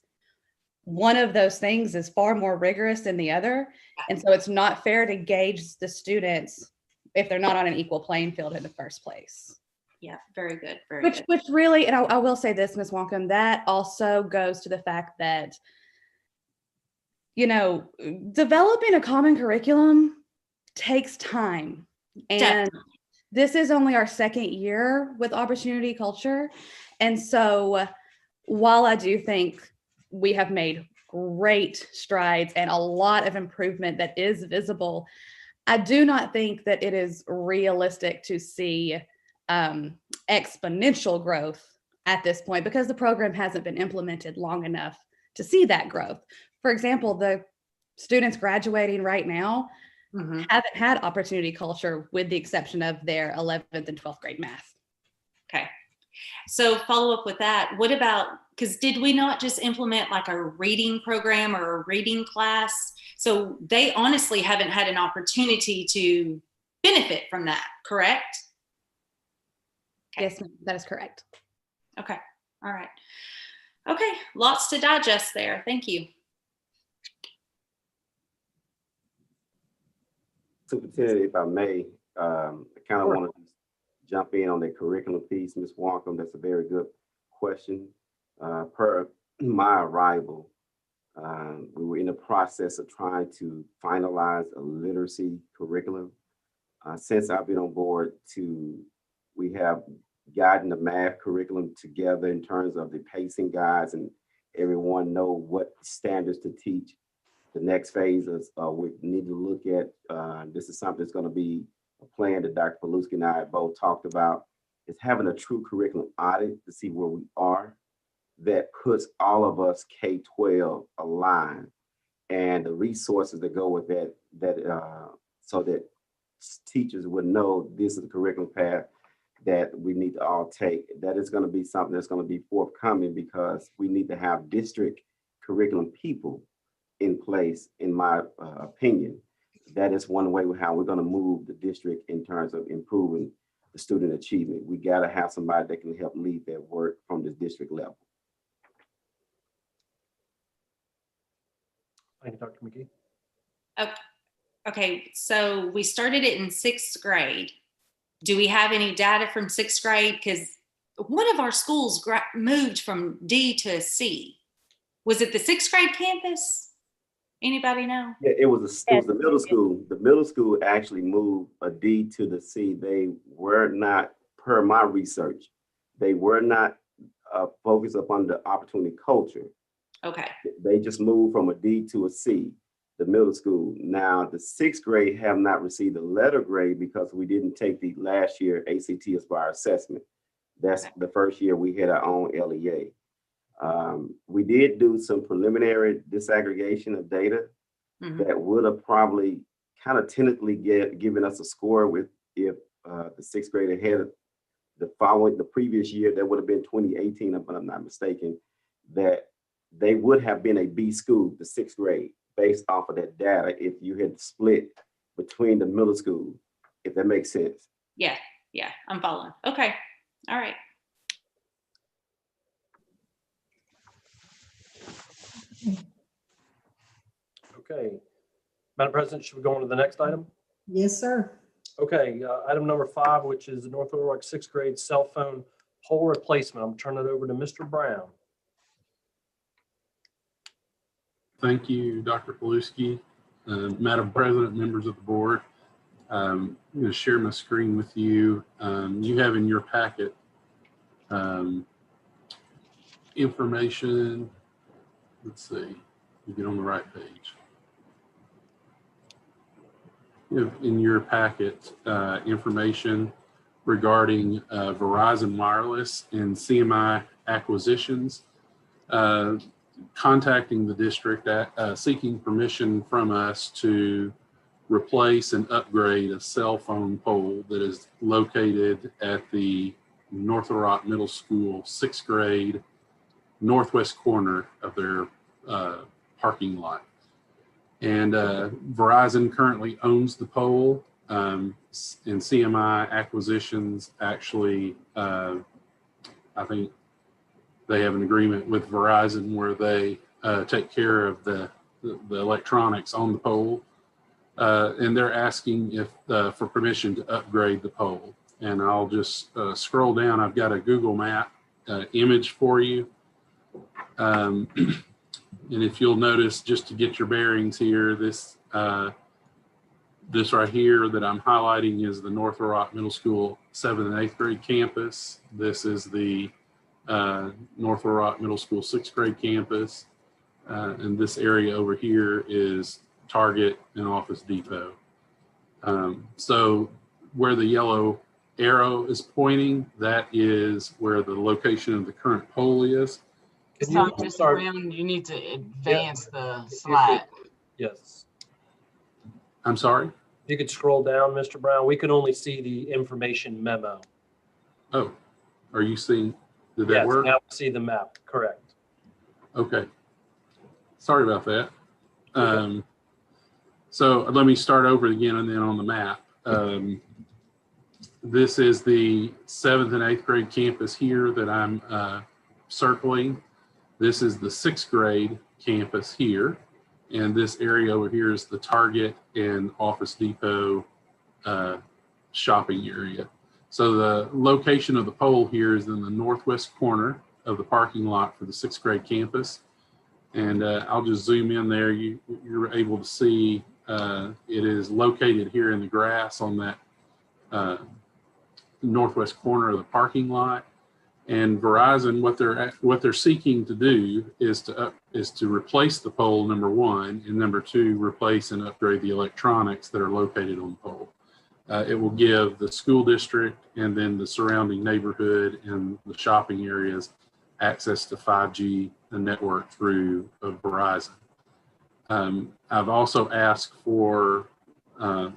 one of those things is far more rigorous than the other. And so it's not fair to gauge the students if they're not on an equal playing field in the first place. Yeah, very good. Which really, and I will say this, Ms. Wonkum, that also goes to the fact that, developing a common curriculum takes time. And Definitely. This is only our second year with opportunity culture. And so while I do think we have made great strides and a lot of improvement that is visible, I do not think that it is realistic to see exponential growth at this point, because the program hasn't been implemented long enough to see that growth. For example, the students graduating right now haven't had opportunity culture, with the exception of their 11th and 12th grade math. Okay. So follow up with that. What about, because did we not just implement like a reading program or a reading class? So they honestly haven't had an opportunity to benefit from that, correct? Okay. Yes, that is correct. Okay. All right. Okay. Lots to digest there. Thank you. Superintendent, if I may, I kind of want to jump in on the curriculum piece. Ms. Wonkum, that's a very good question. Per my arrival, we were in the process of trying to finalize a literacy curriculum. Since I've been on board, we have gotten the math curriculum together in terms of the pacing guides, and everyone know what standards to teach. The next phase is we need to look at, this is something that's going to be a plan that Dr. Paluski and I both talked about, is having a true curriculum audit to see where we are, that puts all of us K-12 aligned, and the resources that go with that, so that teachers would know this is the curriculum path that we need to all take. That is going to be something that's going to be forthcoming, because we need to have district curriculum people in place, in my opinion. That is one way how we're going to move the district in terms of improving the student achievement. We got to have somebody that can help lead that work from the district level. Thank you, Dr. McGee. Okay, so we started it in 6th grade. Do we have any data from 6th grade? Because one of our schools moved from D to a C. Was it the 6th grade campus? Anybody know? Yeah, it was the middle school. The middle school actually moved a D to the C. They were not, per my research, they were not focused upon the opportunity culture. Okay. They just moved from a D to a C, the middle school. Now, the 6th grade have not received a letter grade because we didn't take the last year ACT Aspire assessment. That's the first year we had our own LEA. We did do some preliminary disaggregation of data that would have probably kind of tentatively given us a score with if the 6th grade had the previous year, that would have been 2018, if I'm not mistaken, that they would have been a B school, the 6th grade, based off of that data if you had split between the middle school, if that makes sense. Yeah, I'm following. Okay, all right. Okay. Madam President, should we go on to the next item? Yes, sir. Okay, item number 5, which is the North Little Rock 6th grade cell phone pole replacement. I'm turning it over to Mr. Brown. Thank you, Dr. Paluski. Madam President, members of the board, I'm going to share my screen with you. You have in your packet information. Let's see, you get on the right page. You have in your packet information regarding Verizon Wireless and CMI acquisitions. Contacting the district, seeking permission from us to replace and upgrade a cell phone pole that is located at the North Little Rock Middle School 6th grade northwest corner of their parking lot. And Verizon currently owns the pole, and CMI acquisitions actually, I think they have an agreement with Verizon where they take care of the electronics on the pole. And they're asking if for permission to upgrade the pole. And I'll just scroll down. I've got a Google Map image for you. And if you'll notice, just to get your bearings here, this right here that I'm highlighting is the North Little Rock Middle School 7th and 8th grade campus. This is the North Little Rock Middle School 6th grade campus. And this area over here is Target and Office Depot. So where the yellow arrow is pointing, that is where the location of the current pole is. So, Mr. Brown, you need to advance the slide. Yes. I'm sorry? You could scroll down, Mr. Brown. We can only see the information memo. Oh, are you seeing, did that work? Now we see the map, correct. Okay. Sorry about that. So let me start over again and then on the map. This is the 7th and 8th grade campus here that I'm circling. This is the 6th grade campus here. And this area over here is the Target and Office Depot shopping area. So the location of the pole here is in the northwest corner of the parking lot for the 6th grade campus. And I'll just zoom in there. You're able to see it is located here in the grass on that northwest corner of the parking lot. And Verizon, what they're seeking to do is to replace the pole, number one, and number two, replace and upgrade the electronics that are located on the pole. It will give the school district and then the surrounding neighborhood and the shopping areas access to 5G network through Verizon. I've also asked for a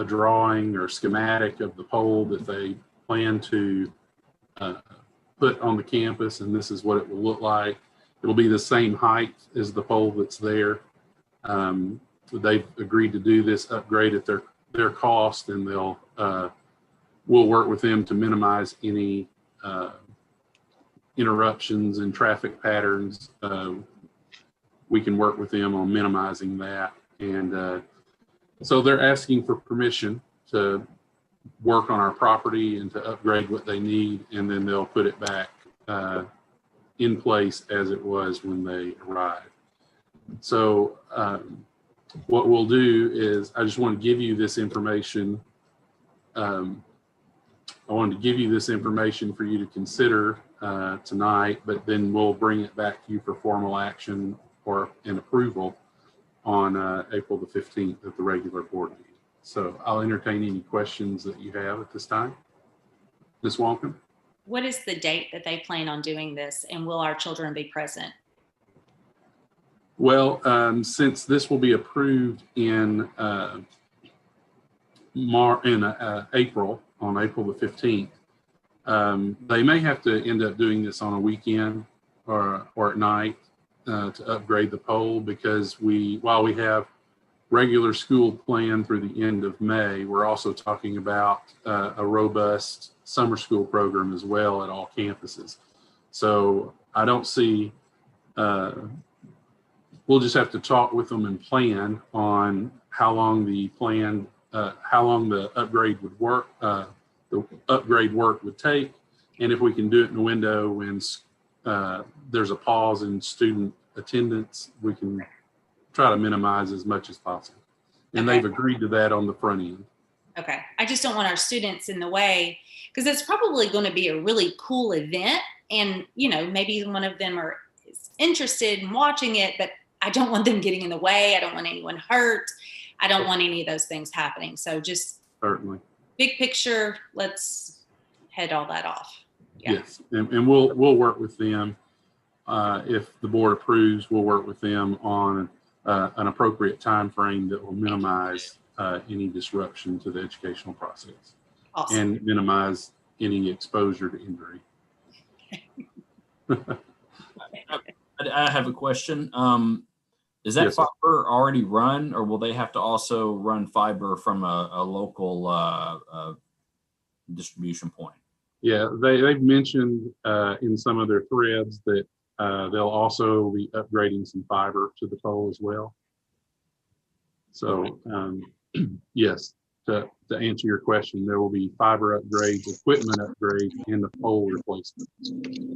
drawing or schematic of the pole that they plan to put on the campus, and this is what it will look like. It'll be the same height as the pole that's there. They've agreed to do this upgrade at their cost, and we'll work with them to minimize any interruptions in traffic patterns. We can work with them on minimizing that. And so they're asking for permission to work on our property and to upgrade what they need, and then they'll put it back in place as it was when they arrived. So what we'll do is, I just want to give you this information. I wanted to give you this information for you to consider tonight, but then we'll bring it back to you for formal action or an approval on April the 15th at the regular board meeting. So I'll entertain any questions that you have at this time. Ms. Walken? What is the date that they plan on doing this, and will our children be present? Well, since this will be approved in April, on April the 15th, they may have to end up doing this on a weekend or at night to upgrade the pole, because while we have regular school planned through the end of May, we're also talking about a robust summer school program as well at all campuses. So I don't see, we'll just have to talk with them and plan on how long the upgrade would work, the upgrade work would take, and if we can do it in a window when there's a pause in student attendance, we can try to minimize as much as possible. And they've agreed to that on the front end. Okay, I just don't want our students in the way, because it's probably going to be a really cool event, and maybe one of them is interested in watching it, but I don't want them getting in the way. I don't want anyone hurt. I don't want any of those things happening. So just certainly big picture, let's head all that off. Yeah. Yes, and we'll work with them. If the board approves, we'll work with them on an appropriate time frame that will minimize any disruption to the educational process. Awesome. And minimize any exposure to injury. I have a question. Is that Yes, fiber already run, or will they have to also run fiber from a local distribution point? Yeah, they've mentioned in some of their threads that they'll also be upgrading some fiber to the pole as well. So yes, to answer your question, there will be fiber upgrades, equipment upgrades, and the pole replacement.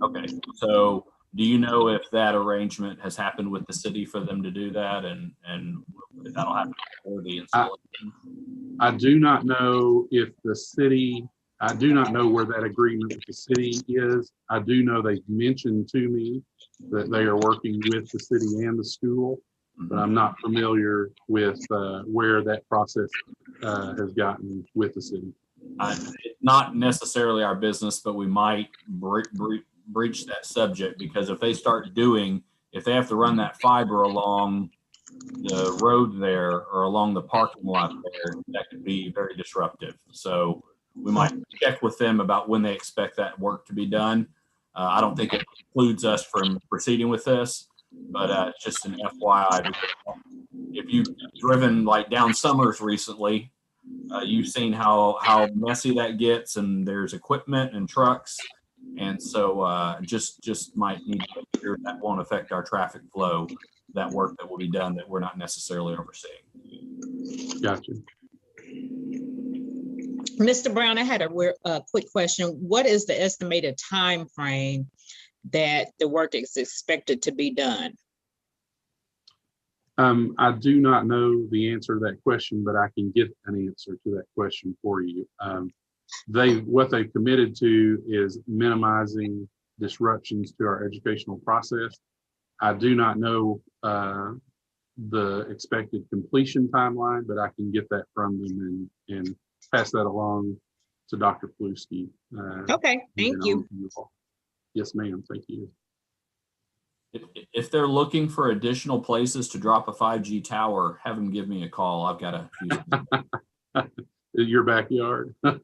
Okay, so do you know if that arrangement has happened with the city for them to do that, and if that'll happen before the installation? I do not know if the city, I do not know where that agreement with the city is. I do know they've mentioned to me that they are working with the city and the school, but I'm not familiar with where that process has gotten with the city. It's not necessarily our business, but we might breach that subject, because if they have to run that fiber along the road there or along the parking lot there, that could be very disruptive. So we might check with them about when they expect that work to be done. I don't think it precludes us from proceeding with this, but it's just an FYI. If you've driven like down Summers recently, you've seen how messy that gets, and there's equipment and trucks. And so just might need to make sure that won't affect our traffic flow, that work that will be done that we're not necessarily overseeing. Gotcha. Mr. Brown, I had a quick question. What is the estimated time frame that the work is expected to be done? I do not know the answer to that question, but I can get an answer to that question for you. What they've committed to is minimizing disruptions to our educational process. I do not know the expected completion timeline, but I can get that from them and pass that along to Dr. Paluski. Okay, thank you. Yes, ma'am. Thank you. If they're looking for additional places to drop a 5G tower, have them give me a call. I've got a few. Your backyard? Not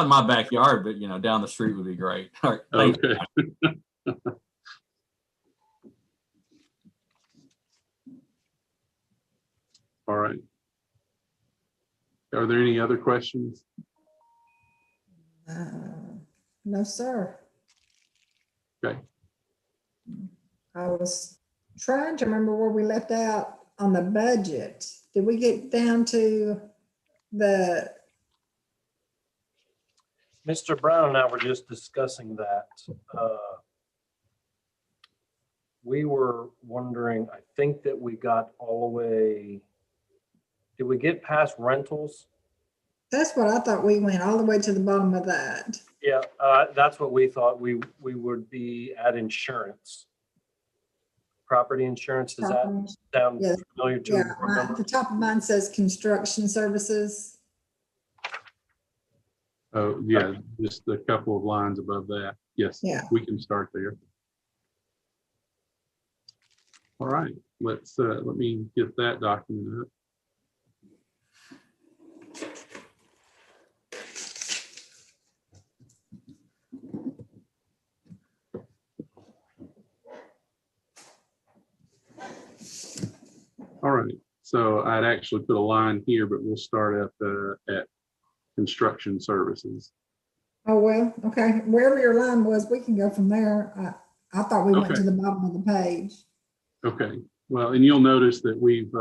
in my backyard, but down the street would be great. All right, thanks. Okay. All right. Are there any other questions? No, sir. Okay. I was trying to remember where we left out on the budget. Did we get down to the, Mr. Brown and I were just discussing that. We were wondering, I think that we got all the way, did we get past rentals? that's what I thought, we went all the way to the bottom of that. Yeah, that's what we thought. We would be at insurance. Property insurance, does that sound Yeah. familiar to Yeah, a board member? the top of mine says construction services. Oh, yeah, just a couple of lines above that. Yes, Yeah. we can start there. All right, let me get that document up. All right, so I'd actually put a line here, but we'll start at construction services. Oh, well, okay, wherever your line was, we can go from there. I thought we went Okay. to the bottom of the page. Okay, well, and you'll notice that we've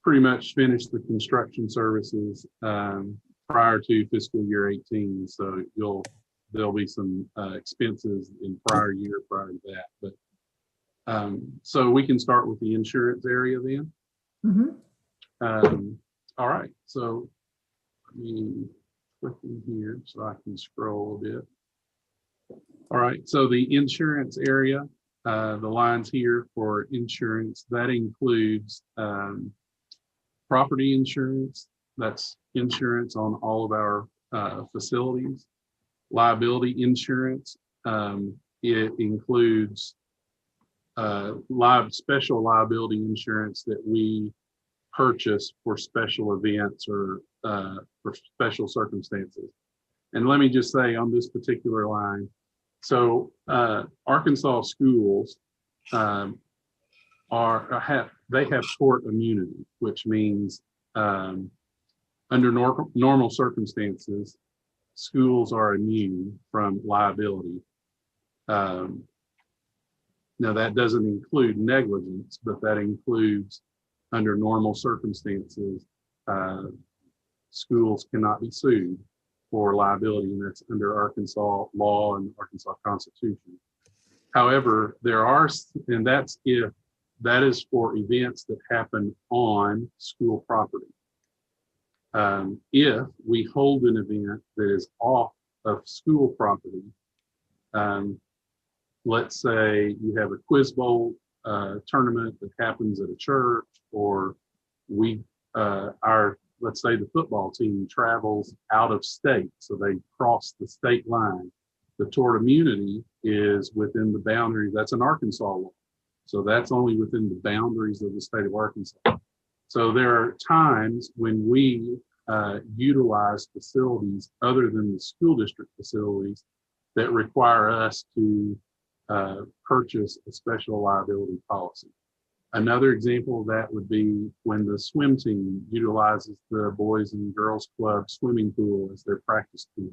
pretty much finished the construction services prior to fiscal year 18. So there'll be some expenses in prior year prior to that. But so we can start with the insurance area then. Mhm. All right, so let me click in here so I can scroll a bit. All right, so the insurance area, the lines here for insurance, that includes property insurance. That's insurance on all of our facilities. Liability insurance, it includes special liability insurance that we purchase for special events or for special circumstances. And let me just say on this particular line, so Arkansas schools have tort immunity, which means under normal circumstances, schools are immune from liability. Now that doesn't include negligence, but that includes under normal circumstances, schools cannot be sued for liability, and that's under Arkansas law and Arkansas Constitution. However, there are, and that's if that is for events that happen on school property. If we hold an event that is off of school property, let's say you have a quiz bowl tournament that happens at a church, or let's say the football team travels out of state, so they cross the state line. The tort immunity is within the boundaries. That's an Arkansas law. So that's only within the boundaries of the state of Arkansas. So there are times when we utilize facilities other than the school district facilities that require us to purchase a special liability policy. Another example of that would be when the swim team utilizes the Boys and Girls Club swimming pool as their practice pool.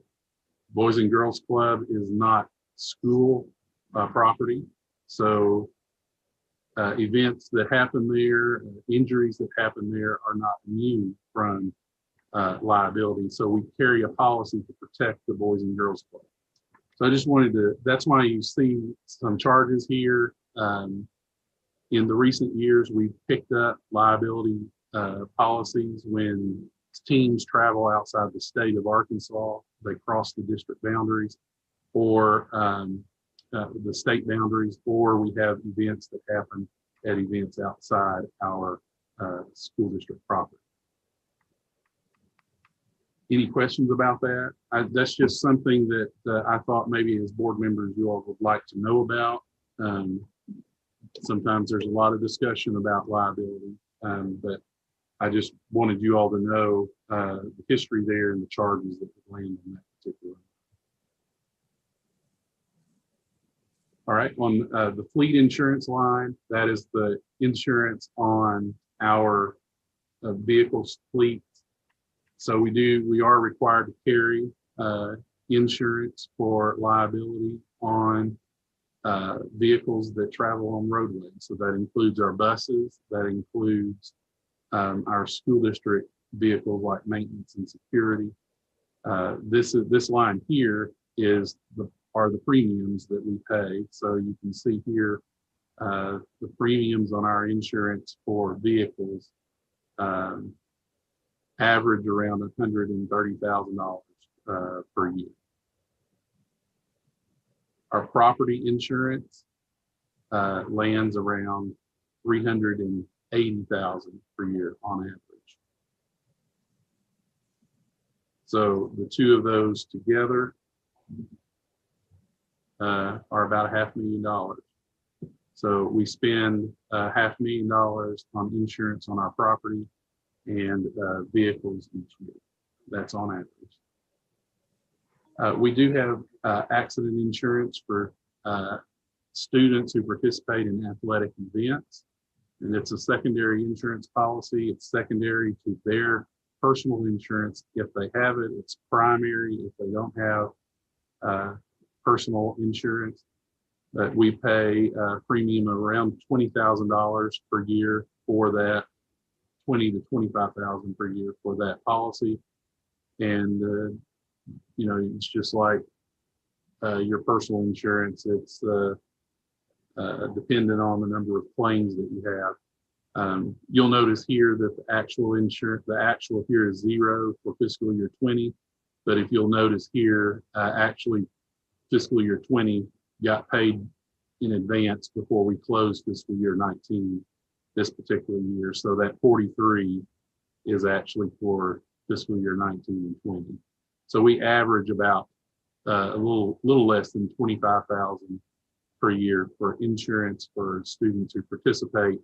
Boys and Girls Club is not school property. So events that happen there, injuries that happen there are not immune from liability. So we carry a policy to protect the Boys and Girls Club. So I just wanted to, that's why you see some charges here. In the recent years, we've picked up liability policies when teams travel outside the state of Arkansas, they cross the district boundaries or the state boundaries, or we have events that happen at events outside our school district property. Any questions about that? That's just something that I thought maybe as board members you all would like to know about. Sometimes there's a lot of discussion about liability, but I just wanted you all to know the history there and the charges that would land in that particular. All right, on the fleet insurance line, that is the insurance on our vehicles fleet So we are required to carry insurance for liability on vehicles that travel on roadways. So that includes our buses, that includes our school district vehicles like maintenance and security. This line here are the premiums that we pay. So you can see here the premiums on our insurance for vehicles average around $130,000 per year. Our property insurance lands around $380,000 per year on average. So the two of those together are about $500,000. So we spend $500,000 on insurance on our property and vehicles each year. That's on average. We do have accident insurance for students who participate in athletic events, and it's a secondary insurance policy. It's secondary to their personal insurance if they have it. It's primary if they don't have personal insurance. But we pay a premium of around $20,000 per year for that, $20,000 to $25,000 per year for that policy. And you know, it's just like your personal insurance. It's dependent on the number of claims that you have. You'll notice here that the actual here is 0 for fiscal year 20. But if you'll notice here, actually fiscal year 20 got paid in advance before we closed fiscal year 19 this particular year. So that 43 is actually for fiscal year 19 and 20. So we average about a little less than $25,000 per year for insurance for students who participate.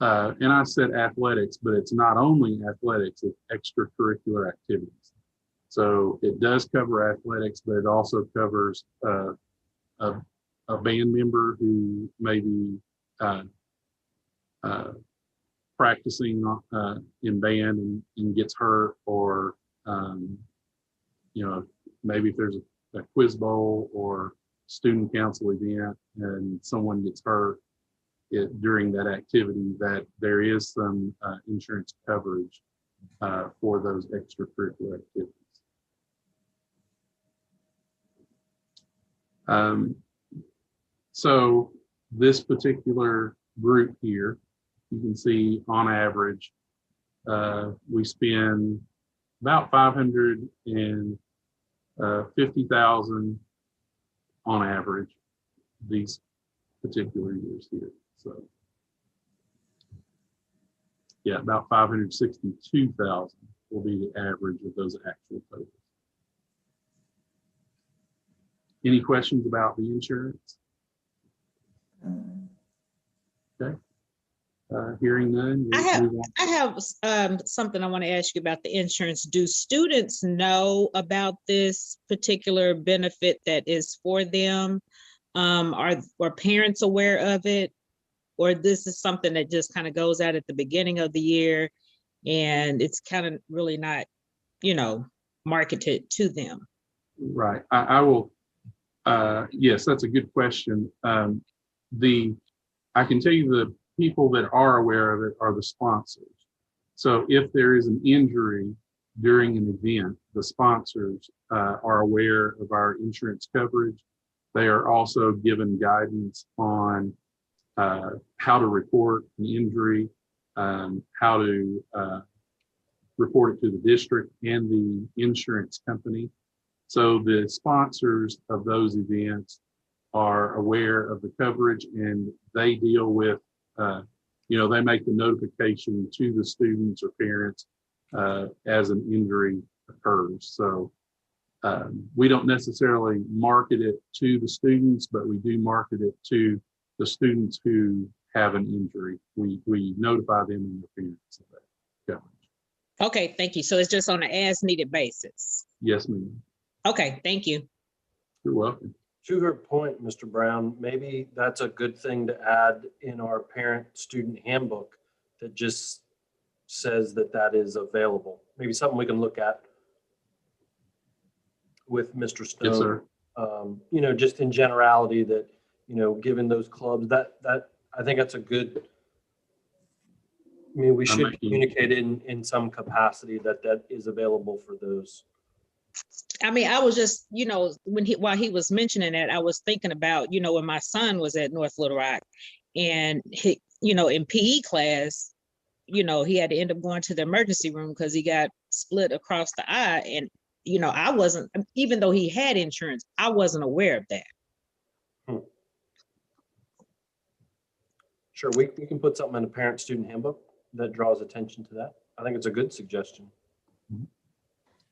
And I said athletics, but it's not only athletics, it's extracurricular activities. So it does cover athletics, but it also covers a band member who may be practicing in band and gets hurt, or you know, maybe if there's a quiz bowl or student council event and someone gets hurt during that activity, that there is some insurance coverage for those extracurricular activities. So this particular group here, you can see on average, we spend about $550,000 on average these particular years here. So yeah, about 562,000 will be the average of those actual totals. Any questions about the insurance? Okay. Hearing none. I have something I want to ask you about the insurance. Do students know about this particular benefit that is for them? Are parents aware of it? Or this is something that just kind of goes out at the beginning of the year and it's kind of really not, you know, marketed to them? Right. I will. Yes, that's a good question. I can tell you the people that are aware of it are the sponsors. So if there is an injury during an event, the sponsors are aware of our insurance coverage. They are also given guidance on how to report an injury, how to report it to the district and the insurance company. So the sponsors of those events are aware of the coverage, and they deal with, you know, they make the notification to the students or parents as an injury occurs. So we don't necessarily market it to the students, but we do market it to the students who have an injury. We notify them and their parents of that coverage. Okay, thank you. So it's just on an as needed basis. Yes, ma'am. Okay, thank you. You're welcome. To her point, Mr. Brown, maybe that's a good thing to add in our parent-student handbook, that just says that that is available. Maybe something we can look at with Mr. Stone. Yes, sir. You know, just in generality that, you know, given those clubs, that I think that's a good, I mean, we should communicate in some capacity that that is available for those. I mean, I was just, you know, while he was mentioning that, I was thinking about, you know, when my son was at North Little Rock and he, you know, in PE class, you know, he had to end up going to the emergency room because he got split across the eye. And, you know, I wasn't, even though he had insurance, I wasn't aware of that. Sure, we can put something in the parent-student handbook that draws attention to that. I think it's a good suggestion.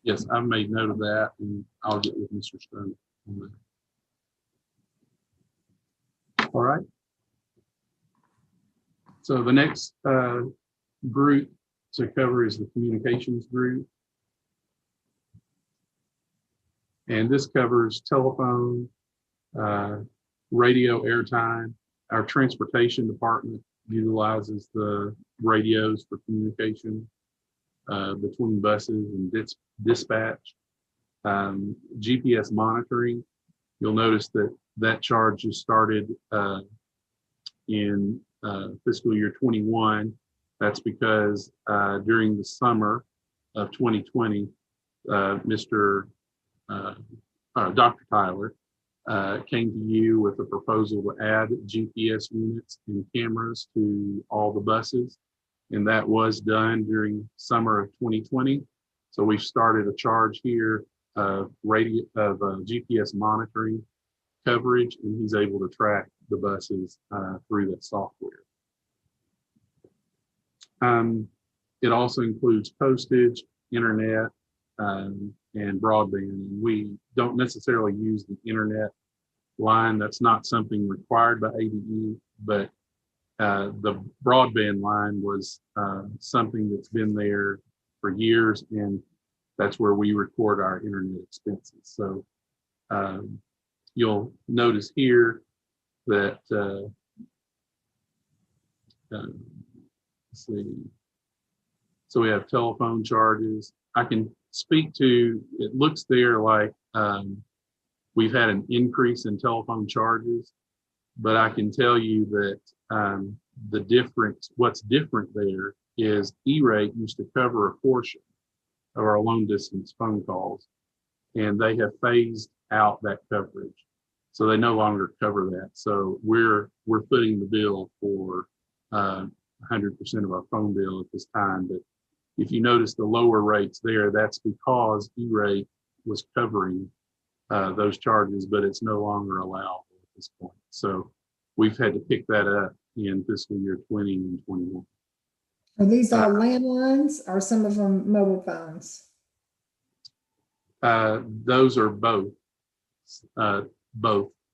Yes, I've made note of that, and I'll get with Mr. Stone on that. All right. So the next group to cover is the communications group. And this covers telephone, radio airtime. Our transportation department utilizes the radios for communication between buses and dispatch. GPS monitoring, you'll notice that that charge is started in fiscal year 21. That's because during the summer of 2020, Dr. Tyler came to you with a proposal to add GPS units and cameras to all the buses. And that was done during summer of 2020. So we've started a charge here of GPS monitoring coverage, and he's able to track the buses through that software. It also includes postage, internet, and broadband. And we don't necessarily use the internet line. That's not something required by ADE, but the broadband line was something that's been there for years, and that's where we record our internet expenses. So you'll notice here that, let's see. So we have telephone charges. I can speak to, it looks there like we've had an increase in telephone charges, but I can tell you that the difference, what's different there is E-rate used to cover a portion of our long distance phone calls, and they have phased out that coverage. So they no longer cover that. So we're footing the bill for 100% of our phone bill at this time. But if you notice the lower rates there, that's because E-rate was covering those charges, but it's no longer allowable at this point. So we've had to pick that up in fiscal year 20 and 21. Are these all landlines or some of them mobile phones? Those are both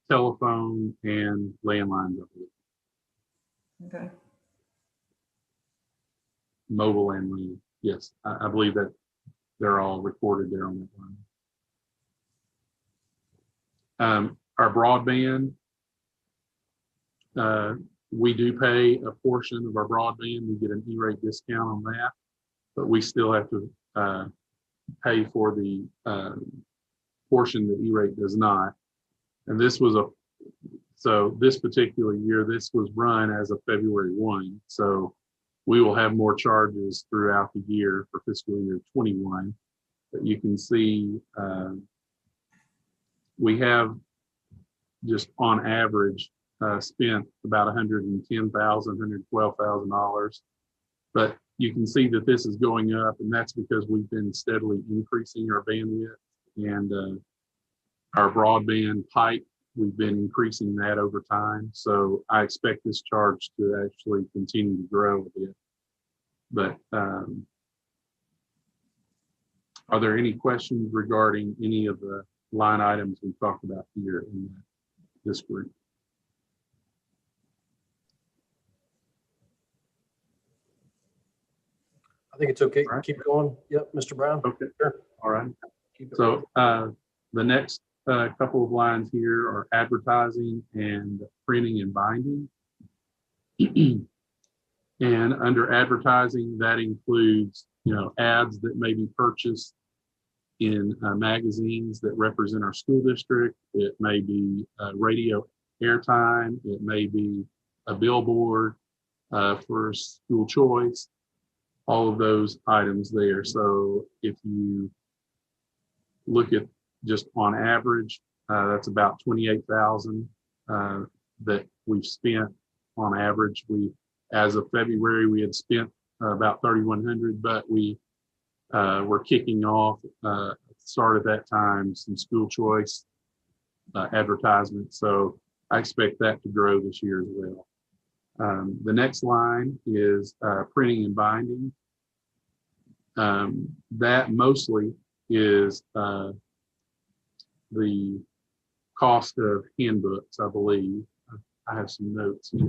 telephone and landlines, I believe. Okay. Mobile and land. Yes, I believe that they're all recorded there on that line. Our broadband, we do pay a portion of our broadband. We get an E-rate discount on that, but we still have to pay for the portion that E-rate does not. And this was so this particular year, this was run as of February 1. So we will have more charges throughout the year for fiscal year 21. But you can see we have just on average spent about $110,000, $112,000. But you can see that this is going up, and that's because we've been steadily increasing our bandwidth and our broadband pipe. We've been increasing that over time. So I expect this charge to actually continue to grow a bit. But are there any questions regarding any of the line items we talked about here in this group? I think it's okay. Right. Keep going. Yep, Mr. Brown. Okay. Sure. All right. So the next couple of lines here are advertising and printing and binding. And under advertising, that includes, ads that may be purchased in magazines that represent our school district. It may be radio airtime. It may be a billboard for school choice, all of those items there. So if you look at just on average, that's about 28,000 that we've spent on average. As of February, we had spent about 3,100, but we were kicking off start at that time some school choice advertisements. So I expect that to grow this year as well. The next line is printing and binding. That mostly is the cost of handbooks, I believe. I have some notes here.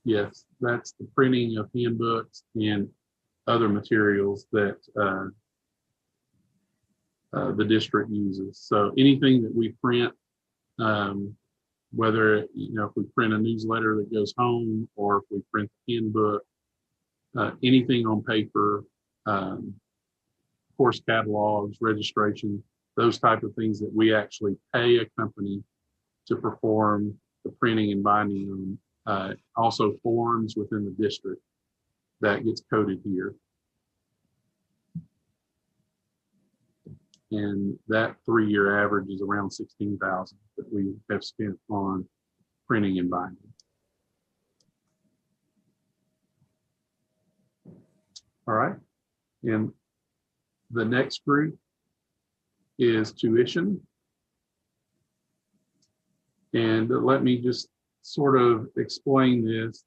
Yes, that's the printing of handbooks and other materials that the district uses. So anything that we print, whether, if we print a newsletter that goes home or if we print the handbook, anything on paper, course catalogs, registration, those type of things that we actually pay a company to perform the printing and binding on. Also forms within the district that gets coded here. And that 3-year average is around 16,000 that we have spent on printing and binding. All right. And the next group is tuition. And let me just sort of explain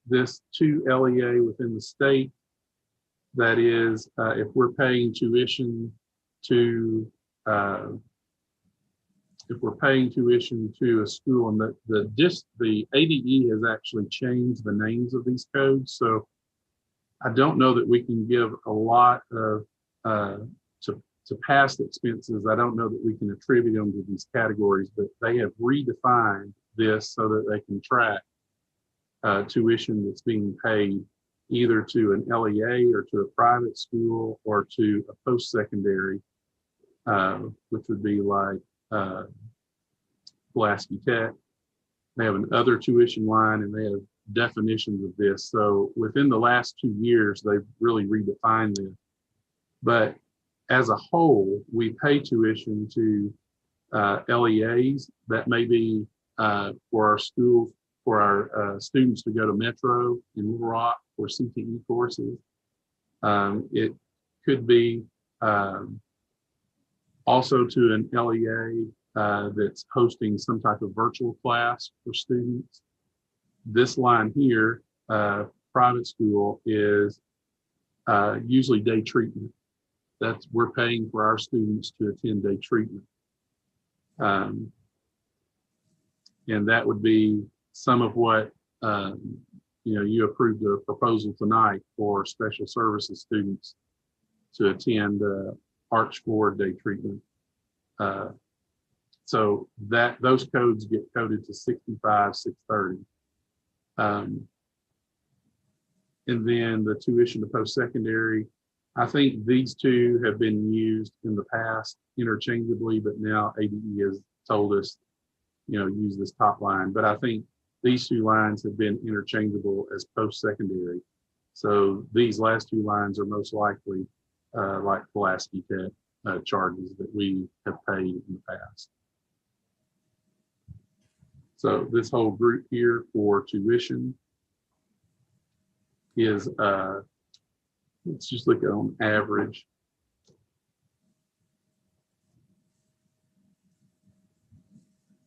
this to LEA within the state. That is, if we're paying tuition to a school, and the ADE has actually changed the names of these codes. So I don't know that we can give a lot of to past expenses. I don't know that we can attribute them to these categories, but they have redefined this so that they can track tuition that's being paid either to an LEA or to a private school or to a post-secondary, which would be like Pulaski Tech. They have another tuition line and they have definitions of this. So within the last 2 years, they've really redefined this. But as a whole, we pay tuition to LEAs that may be for our schools, for our students to go to Metro in Little Rock for CTE courses. It could be also to an LEA that's hosting some type of virtual class for students. This line here, private school, is usually day treatment. We're paying for our students to attend day treatment. And that would be some of what, you approved a proposal tonight for special services students to attend Arch 4 day treatment. So those codes get coded to 65,630. And then the tuition to post-secondary, I think these two have been used in the past interchangeably, but now ADE has told us, use this top line. But I think these two lines have been interchangeable as post-secondary. So these last two lines are most likely like Pulaski Tech charges that we have paid in the past. So this whole group here for tuition is, let's just look at on average.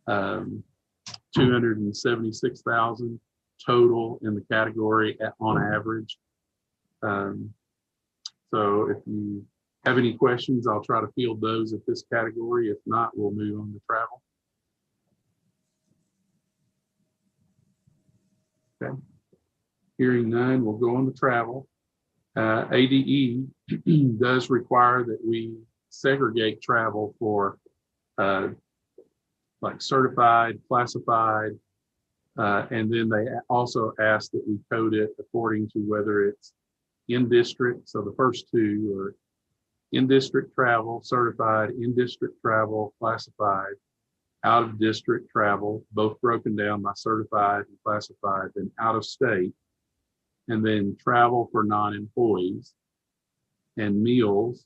$276,000 total in the category on average. So if you have any questions, I'll try to field those at this category. If not, we'll move on to travel. Okay. Hearing none, we'll go on to travel. ADE does require that we segregate travel for like certified, classified, and then they also ask that we code it according to whether it's in district. So the first two are in district travel, certified, in district travel, classified, out of district travel, both broken down by certified and classified, then out of state, and then travel for non-employees and meals.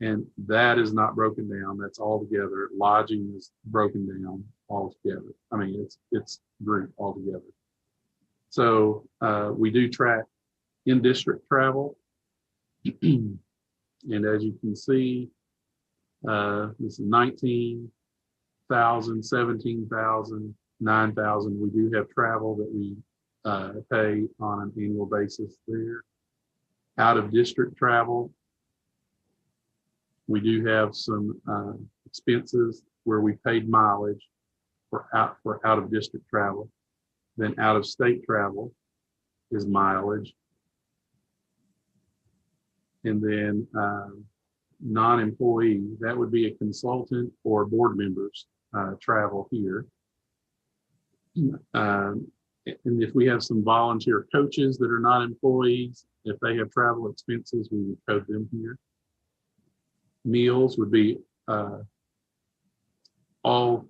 And that is not broken down. That's all together. Lodging is broken down all together. I mean, it's grouped all together. So we do track in-district travel. And as you can see, this is 19,000, 17,000, 9,000. We do have travel that we pay on an annual basis there. Out of district travel, we do have some expenses where we paid mileage for out of district travel. Then out of state travel is mileage. And then non-employee, that would be a consultant or board members travel here. And if we have some volunteer coaches that are not employees, if they have travel expenses, we would code them here. Meals would be all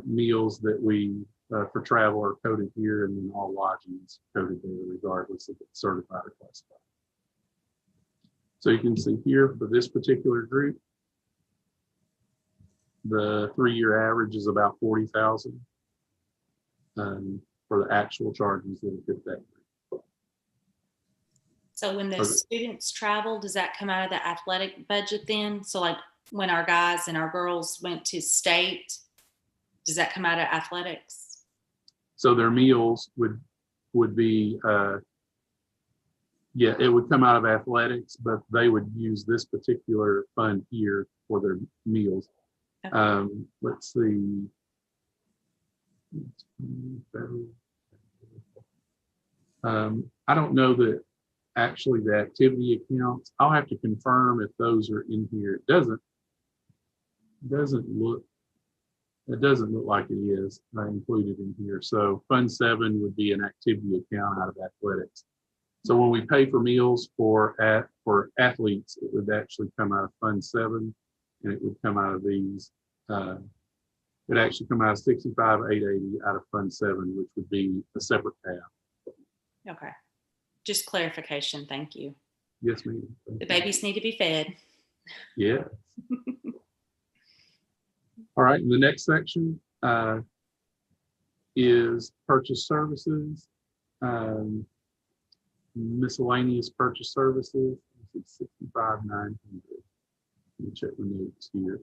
meals that we for travel are coded here, and then all lodging is coded there regardless if it's certified or classified. So you can see here for this particular group, the 3-year average is about 40,000 for the actual charges that fit that group. So when the students travel, does that come out of the athletic budget then? So like when our guys and our girls went to state, does that come out of athletics? So their meals would be, yeah, it would come out of athletics, but they would use this particular fund here for their meals. Okay. Let's see. I don't know that actually the activity accounts. I'll have to confirm if those are in here. It doesn't look like it is included in here. So Fund 7 would be an activity account out of athletics. So when we pay for meals for athletes, it would actually come out of Fund 7, and it would come out of these. It actually come out of 65,880 out of Fund 7, which would be a separate tab. Okay. Just clarification. Thank you. Yes, ma'am. The babies need to be fed. Yeah. All right. The next section is purchase services, miscellaneous purchase services. 65,900. Let me check the notes here.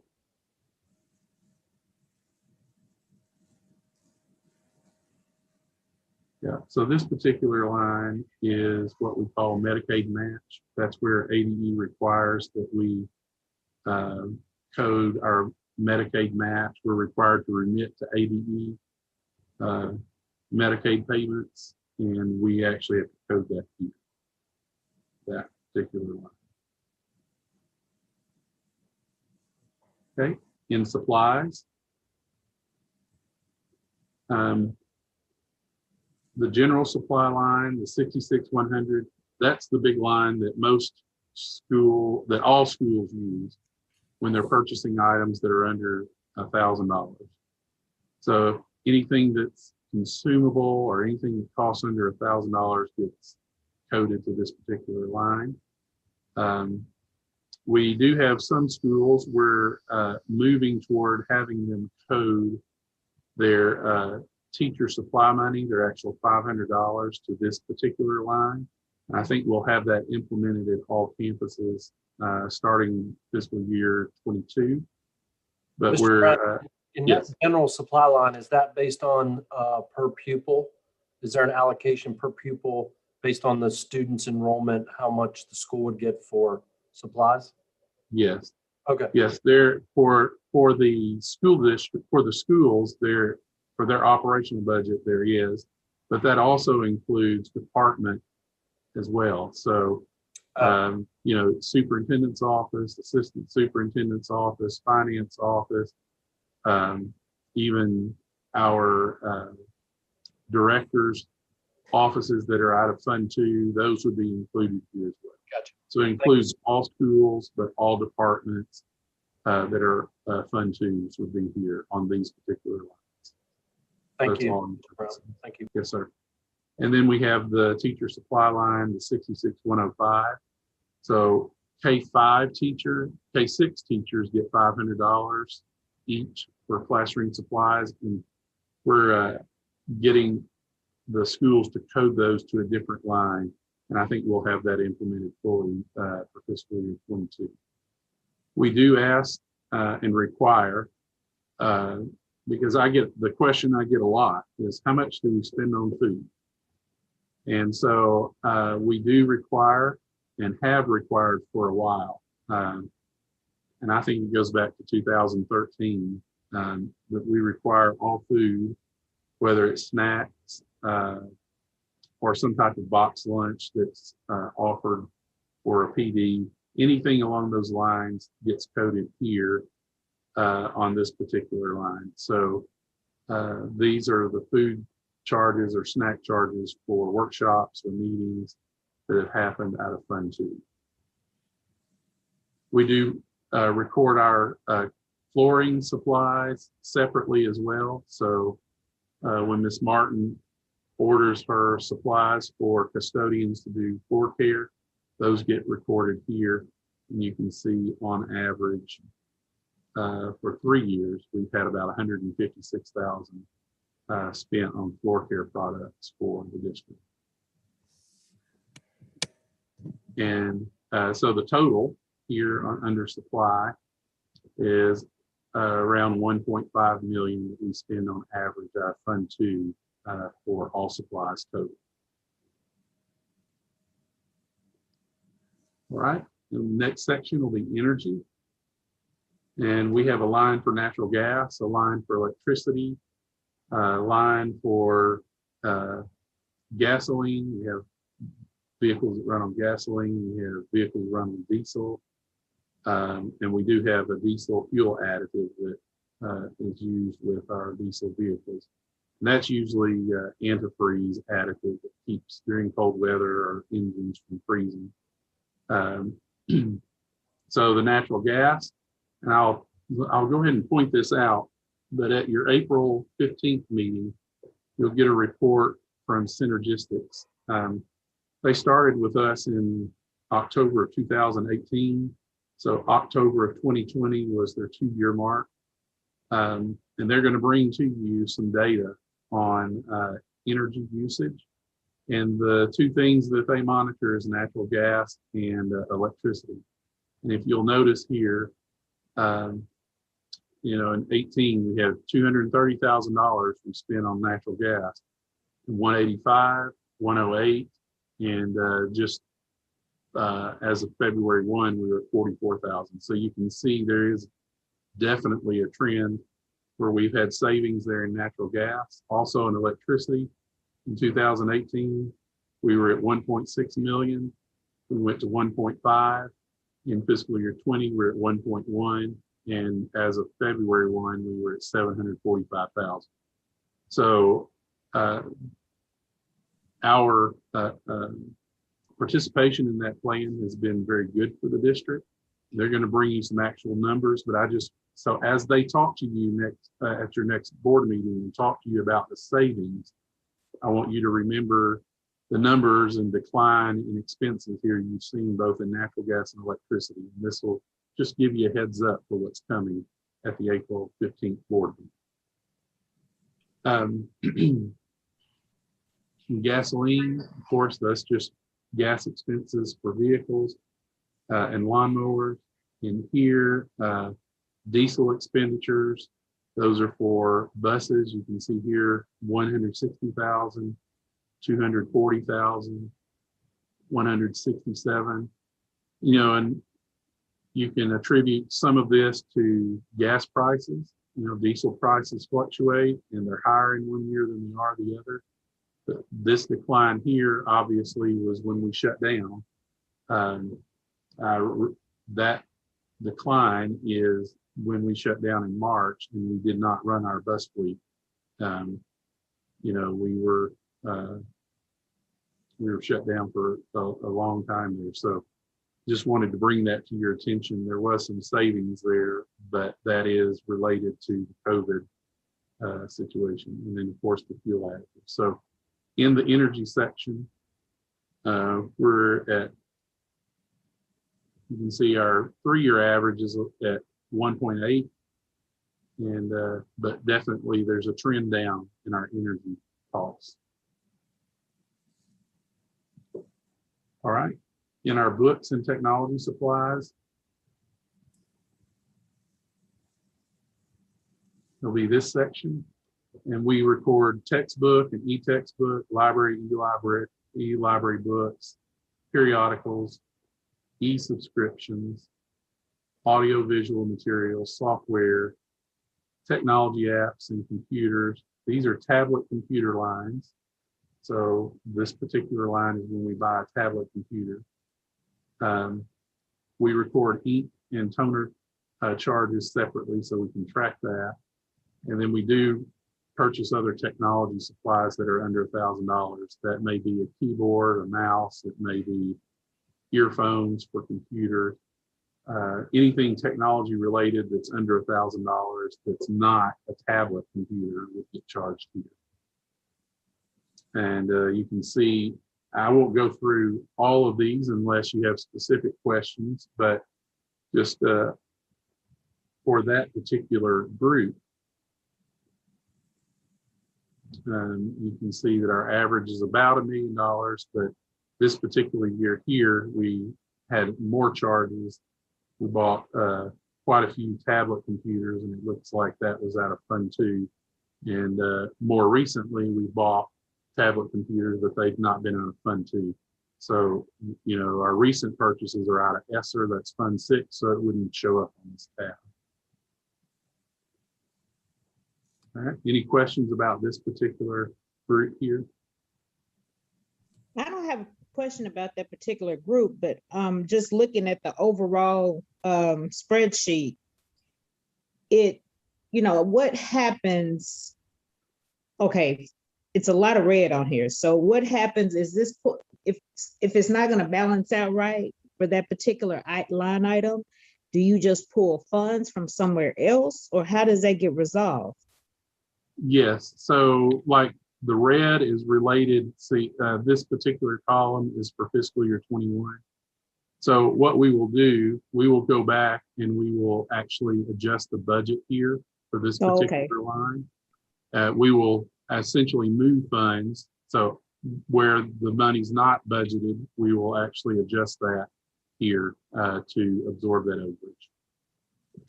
Yeah, so this particular line is what we call Medicaid match. That's where ADE requires that we code our Medicaid match. We're required to remit to ADE Medicaid payments, and we actually have to code that here, that particular line. Okay, in supplies. The general supply line, the 66,100, that's the big line that all schools use when they're purchasing items that are under $1,000. So anything that's consumable or anything that costs under $1,000 gets coded to this particular line. We do have some schools we're moving toward having them code their teacher supply money, their actual $500 to this particular line. And I think we'll have that implemented at all campuses starting fiscal year 22. But Mr. we're Brown, in yes. that general supply line, is that based on per pupil? Is there an allocation per pupil based on the student's enrollment, how much the school would get for supplies? Yes. Okay. Yes, there for the school district, for the schools, there for their operational budget, there is, but that also includes department as well. So Superintendent's office, assistant superintendent's office, finance office, even our directors' offices that are out of Fund 2, those would be included here as well. Gotcha. So it includes all schools, but all departments that are Fund 2s would be here on these particular lines. Thank That's you. all. Thank you. Yes, sir. And then we have the teacher supply line, the 66105. So K-5 teacher, K-6 teachers get $500 each for classroom supplies. And we're getting the schools to code those to a different line. And I think we'll have that implemented fully for fiscal year 22. We do ask and require, because the question I get a lot is, how much do we spend on food? And so we do require and have required for a while. And I think it goes back to 2013 that we require all food, whether it's snacks or some type of box lunch that's offered or a PD, anything along those lines gets coded here on this particular line. So these are the food charges or snack charges for workshops or meetings that have happened out of Fund 2. We do record our flooring supplies separately as well. So when Ms. Martin orders her supplies for custodians to do floor care, those get recorded here. And you can see on average for 3 years, we've had about $156,000 spent on floor care products for the district. And so the total here under supply is around 1.5 million that we spend on average out of Fund 2 for all supplies total. All right, the next section will be energy. And we have a line for natural gas, a line for electricity, a line for gasoline. We have vehicles that run on gasoline. We have vehicles run on diesel. And we do have a diesel fuel additive that is used with our diesel vehicles. And that's usually antifreeze additive that keeps during cold weather our engines from freezing. So the natural gas, and I'll go ahead and point this out, but at your April 15th meeting, you'll get a report from Synergistics. They started with us in October of 2018. So October of 2020 was their 2-year mark. And they're going to bring to you some data on energy usage. And the two things that they monitor is natural gas and electricity. And if you'll notice here, in 18, we have $230,000 we spent on natural gas, 185, 108, and just as of February 1, we were at 44,000. So you can see there is definitely a trend where we've had savings there in natural gas, also in electricity. In 2018, we were at 1.6 million. We went to 1.5. In fiscal year 20, we're at 1.1. And as of February 1, we were at 745,000. So our participation in that plan has been very good for the district. They're going to bring you some actual numbers, but so as they talk to you next at your next board meeting and talk to you about the savings, I want you to remember the numbers and decline in expenses here you've seen both in natural gas and electricity. And this will just give you a heads up for what's coming at the April 15th board meeting. Gasoline, of course, that's just gas expenses for vehicles and lawnmowers. In here, diesel expenditures, those are for buses. You can see here 160,000, 240,000, 167. And you can attribute some of this to gas prices. Diesel prices fluctuate and they're higher in one year than they are the other. But this decline here obviously was when we shut down That decline is when we shut down in March and we did not run our bus fleet. We were shut down for a long time there. So just wanted to bring that to your attention. There was some savings there, but that is related to the COVID situation. And then of course the fuel additive. So in the energy section, we're at, you can see our 3-year average is at 1.8. And, but definitely there's a trend down in our energy costs. All right, in our books and technology supplies, there'll be this section, and we record textbook and e-textbook, library, e-library books, periodicals, e-subscriptions, audio-visual materials, software, technology apps and computers. These are tablet computer lines. So this particular line is when we buy a tablet computer. We record ink and toner charges separately so we can track that. And then we do purchase other technology supplies that are under $1,000. That may be a keyboard, a mouse, it may be earphones for computers. Anything technology related that's under $1,000 that's not a tablet computer would get charged here. And you can see, I won't go through all of these unless you have specific questions, but just for that particular group, you can see that our average is about $1 million, but this particular year here, we had more charges. We bought quite a few tablet computers, and it looks like that was out of Fund 2. And more recently, we bought tablet computers, but they've not been out of Fund 2. So, our recent purchases are out of ESSER, that's Fund 6, so it wouldn't show up on this tab. All right, any questions about this particular group here? I don't have a question about that particular group, but just looking at the overall spreadsheet, what happens? Okay, it's a lot of red on here. So what happens is this, if it's not going to balance out right for that particular line item, do you just pull funds from somewhere else, or how does that get resolved? Yes, so like the red is related, see, this particular column is for fiscal year 21. So what we will do, we will go back and we will actually adjust the budget here for this particular line. We will essentially move funds. So where the money's not budgeted, we will actually adjust that here to absorb that overage.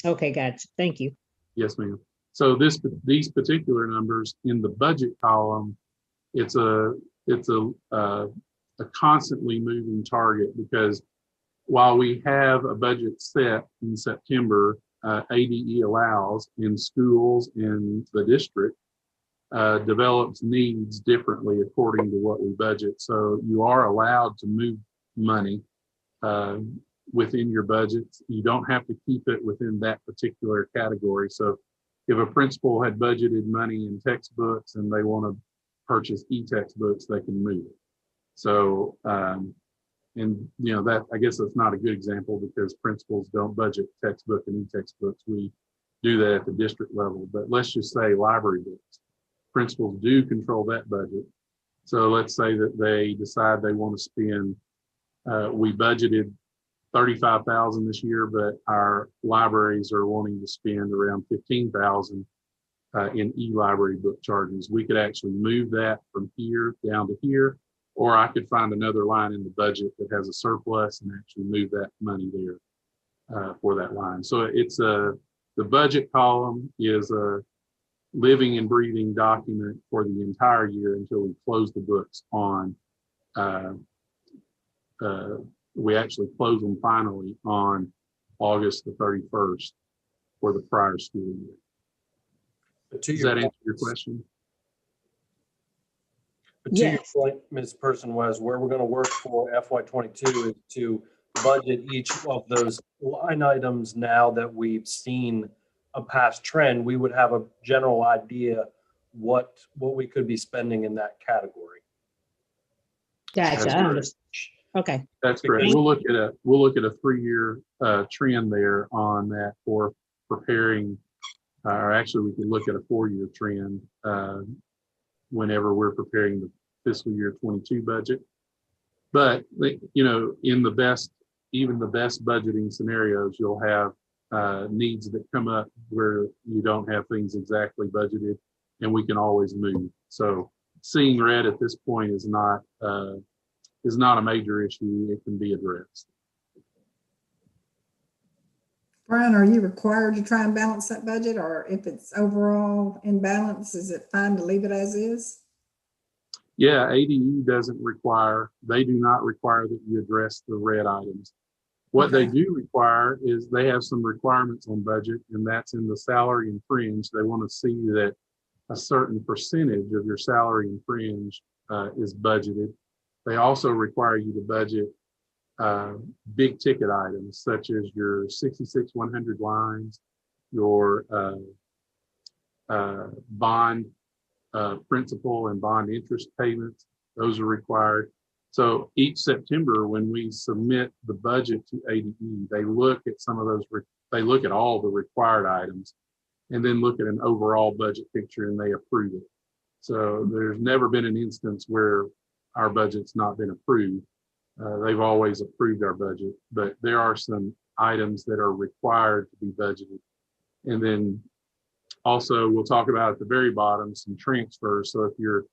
Okay, gotcha. Thank you. Yes, ma'am. So these particular numbers in the budget column, it's a constantly moving target, because while we have a budget set in September, ADE allows in schools in the district develops needs differently according to what we budget. So you are allowed to move money within your budgets. You don't have to keep it within that particular category. So if a principal had budgeted money in textbooks and they want to purchase e-textbooks, they can move it. So, that, I guess that's not a good example because principals don't budget textbook and e-textbooks. We do that at the district level, but let's just say library books. Principals do control that budget. So let's say that they decide they want to spend, we budgeted $35,000 this year, but our libraries are wanting to spend around $15,000 in e-library book charges. We could actually move that from here down to here, or I could find another line in the budget that has a surplus and actually move that money there for that line. So it's the budget column is a living and breathing document for the entire year until we close the books on we actually close them finally on August the 31st for the prior school year. Does that answer your question? But to your Yes. point, Ms. Person was where we're going to work for FY22 is to budget each of those line items. Now that we've seen a past trend, we would have a general idea what we could be spending in that category. Gotcha. That's I correct. understand. Okay. That's correct. We'll look at a 3-year trend there on that for preparing, or actually we could look at a 4-year trend whenever we're preparing the fiscal year 22 budget. But in the best budgeting scenarios, you'll have needs that come up where you don't have things exactly budgeted, and we can always move. So seeing red at this point is not a major issue. It can be addressed. Brian, are you required to try and balance that budget, or if it's overall in balance, is it fine to leave it as is? Yeah, ADU they do not require that you address the red items. What they do require is they have some requirements on budget, and that's in the salary and fringe. They want to see that a certain percentage of your salary and fringe is budgeted. They also require you to budget big ticket items such as your 66-100 lines, your bond principal and bond interest payments. Those are required. So each September, when we submit the budget to ADE, they look at some of those. They look at all the required items, and then look at an overall budget picture, and they approve it. So there's never been an instance where our budget's not been approved. They've always approved our budget, but there are some items that are required to be budgeted. And then also we'll talk about at the very bottom some transfers. So if you're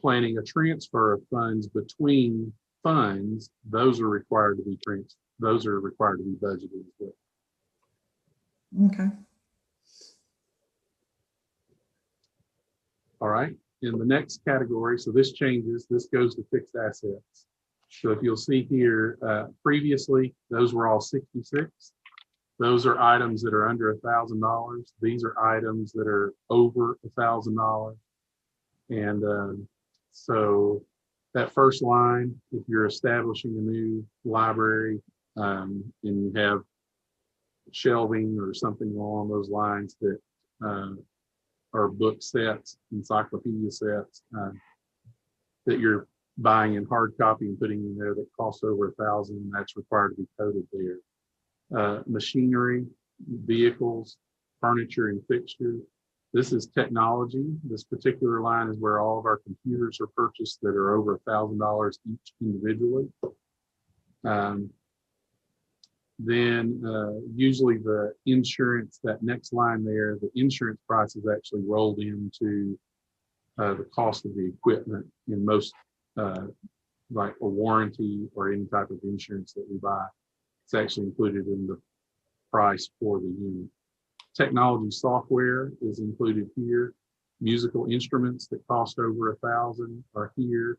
planning a transfer of funds between funds, those are required to be budgeted as well. Okay. All right. In the next category, so this changes, this goes to fixed assets. So if you'll see here, previously, those were all 66. Those are items that are under $1,000. These are items that are over $1,000. And so that first line, if you're establishing a new library and you have shelving or something along those lines that are book sets, encyclopedia sets that you're buying in hard copy and putting in there that costs over $1,000, that's required to be coded there. Machinery, vehicles, furniture, and fixtures. This is technology. This particular line is where all of our computers are purchased that are over $1,000 each individually. Then usually the insurance, that next line there, the insurance price is actually rolled into the cost of the equipment in most, like a warranty or any type of insurance that we buy. It's actually included in the price for the unit. Technology software is included here. Musical instruments that cost over $1,000 are here.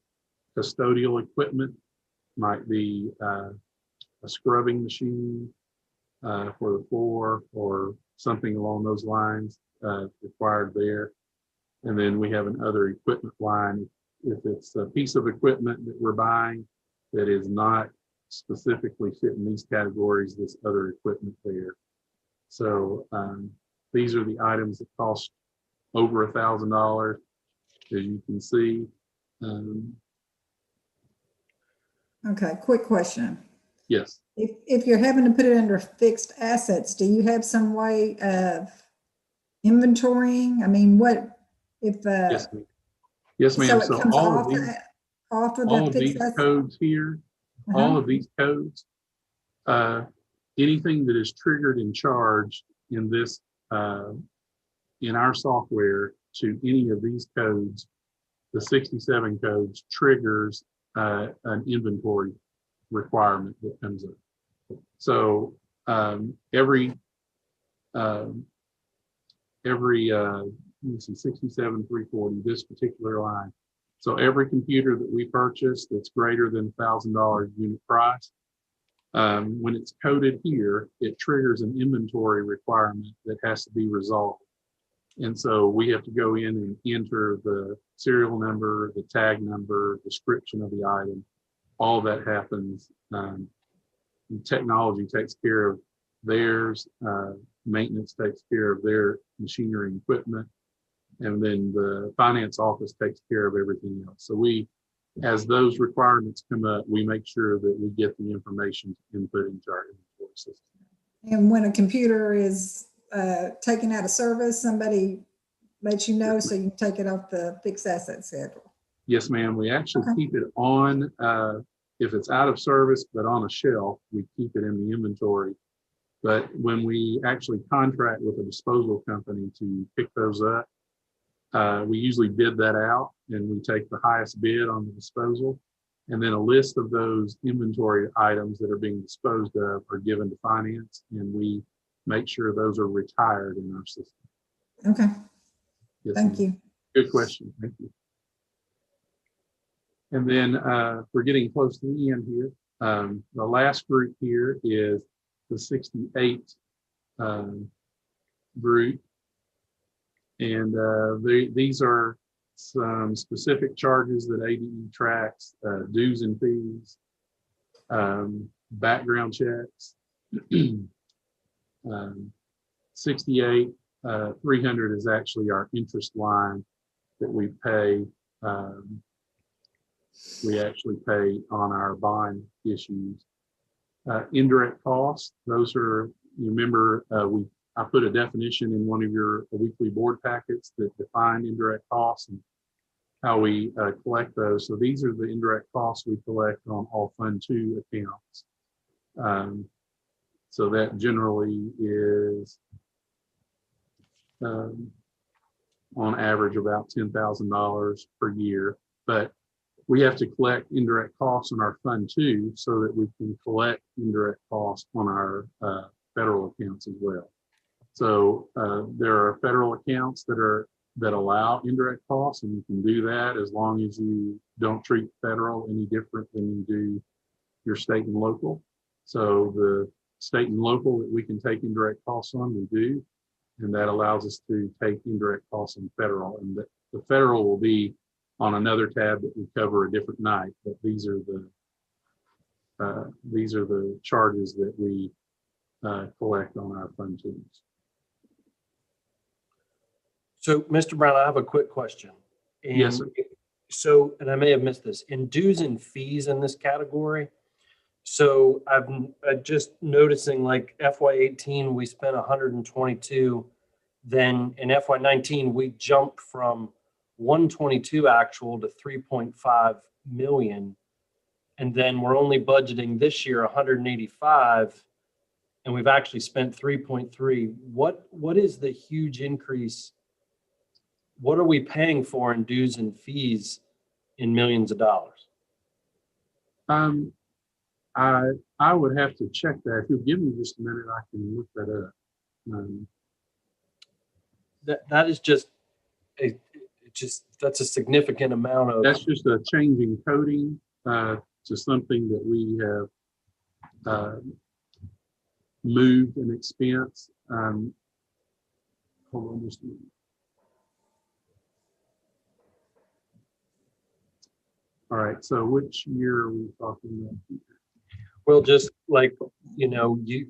Custodial equipment might be a scrubbing machine for the floor or something along those lines required there. And then we have another equipment line. If it's a piece of equipment that we're buying that is not specifically fit in these categories, this other equipment there. So these are the items that cost over $1,000, as you can see. Okay, quick question. Yes. If you're having to put it under fixed assets, do you have some way of inventorying? I mean, what if? Yes, ma'am. So it comes off of the fixed assets? Codes here, all of these codes, anything that is triggered and charged in this, in our software to any of these codes, the 67 codes triggers an inventory requirement that comes up. So every let me see, 67,340, this particular line. So every computer that we purchase that's greater than $1,000 unit price, when it's coded here, it triggers an inventory requirement that has to be resolved. And so we have to go in and enter the serial number, the tag number, description of the item. All that happens. Technology takes care of theirs. Maintenance takes care of their machinery and equipment. And then the finance office takes care of everything else. So we, as those requirements come up, we make sure that we get the information to input into our inventory system. And when a computer is taken out of service, somebody lets you know so you can take it off the fixed asset schedule. Yes, ma'am. We actually keep it on, if it's out of service, but on a shelf, we keep it in the inventory. But when we actually contract with a disposal company to pick those up, we usually bid that out and we take the highest bid on the disposal. And then a list of those inventory items that are being disposed of are given to finance, and we make sure those are retired in our system. Okay. Yes, Thank ma'am. you. Good question. Thank you. And then we're getting close to the end here. The last group here is the 68 group. And these are some specific charges that ADE tracks, dues and fees, background checks. 68, 300 is actually our interest line that we pay. We actually pay on our bond issues. Indirect costs, those are, you remember, I put a definition in one of your weekly board packets that define indirect costs and how we collect those. So these are the indirect costs we collect on all Fund 2 accounts. So that generally is on average about $10,000 per year. But we have to collect indirect costs on our Fund 2 so that we can collect indirect costs on our federal accounts as well. So there are federal accounts that allow indirect costs, and you can do that as long as you don't treat federal any different than you do your state and local. So the state and local that we can take indirect costs on, we do, and that allows us to take indirect costs on federal. And the federal will be on another tab that we cover a different night, but these are the charges that we collect on our Fund 2s. So, Mr. Brown, I have a quick question. And yes, sir. So, and I may have missed this, in dues and fees in this category. So I'm just noticing, like FY18, we spent 122. Then in FY19, we jumped from 122 actual to 3.5 million. And then we're only budgeting this year 185, and we've actually spent 3.3. What is the huge increase? What are we paying for in dues and fees in millions of dollars? I would have to check that. If you'll give me just a minute, I can look that up. That is just that's a significant amount of. That's just a change in coding to something that we have moved an expense. Hold on just a minute. All right, so which year are we talking about? Well, just like,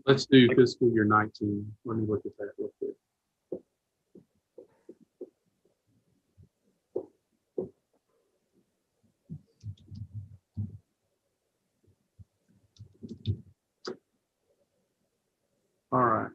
let's do fiscal year 19. Let me look at that real quick. All right.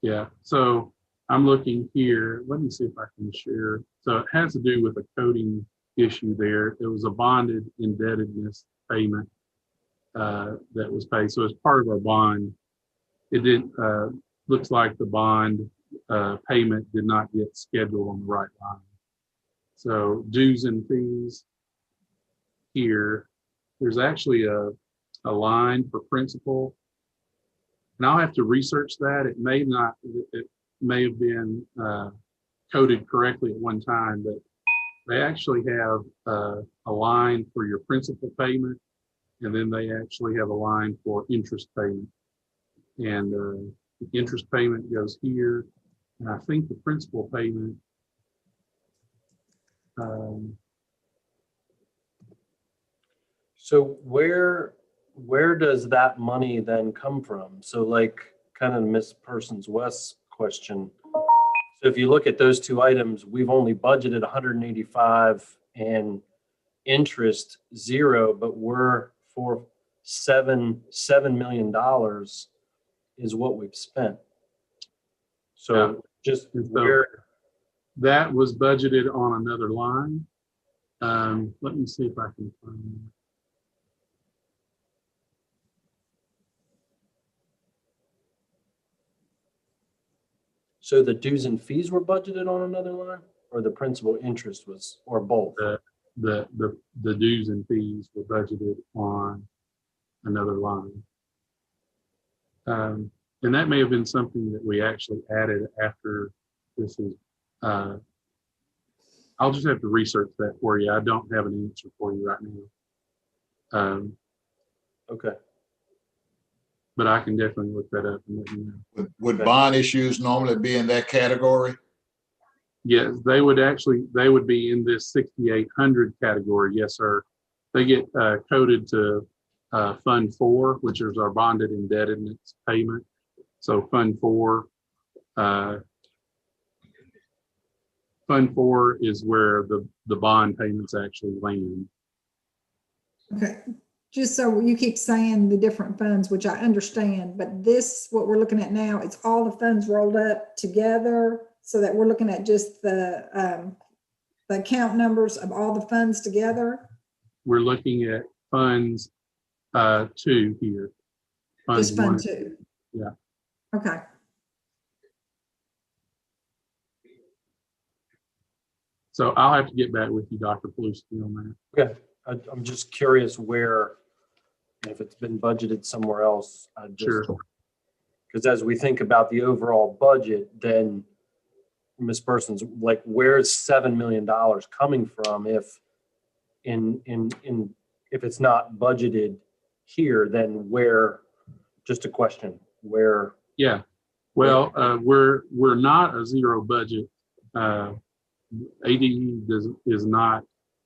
Yeah, so I'm looking here. Let me see if I can share. So it has to do with a coding issue there. It was a bonded indebtedness payment that was paid. So as part of our bond, it didn't, looks like the bond payment did not get scheduled on the right line. So dues and fees here, there's actually a line for principal. And I'll have to research that. It may not, it may have been coded correctly at one time, but they actually have a line for your principal payment And then they actually have a line for interest payment. And the interest payment goes here. And I think the principal payment, So where does that money then come from? So like kind of Miss Persons West's question. So if you look at those two items, we've only budgeted 185 and interest 0, but we're for $7 million is what we've spent. So Yeah. just So where that was budgeted on another line. Let me see if I can find it. so the dues and fees were budgeted on another line, or the principal interest was, or both? The dues and fees were budgeted on another line. And that may have been something that we actually added after this is, I'll just have to research that for you. I don't have an answer for you right now. Okay. But I can definitely look that up and let you know. Would bond issues normally be in that category? Yes, they would be in this 6,800 category. Yes, sir. They get coded to Fund 4, which is our bonded indebtedness payment. So Fund 4 is where the bond payments actually land. Okay, just so you keep saying the different funds, which I understand, but this, what we're looking at now, it's all the funds rolled up together so that we're looking at just the account numbers of all the funds together. We're looking at funds 2 here. Just Fund 1. 2. Yeah. Okay. So I'll have to get back with you, Dr. Paluski, on that. Okay. I'm just curious where, if it's been budgeted somewhere else. Sure. Because as we think about the overall budget, then Ms. Persons, like, where's $7 million coming from if if it's not budgeted here, then where, just a question, where? Yeah, well, we're not a zero budget. ADE is not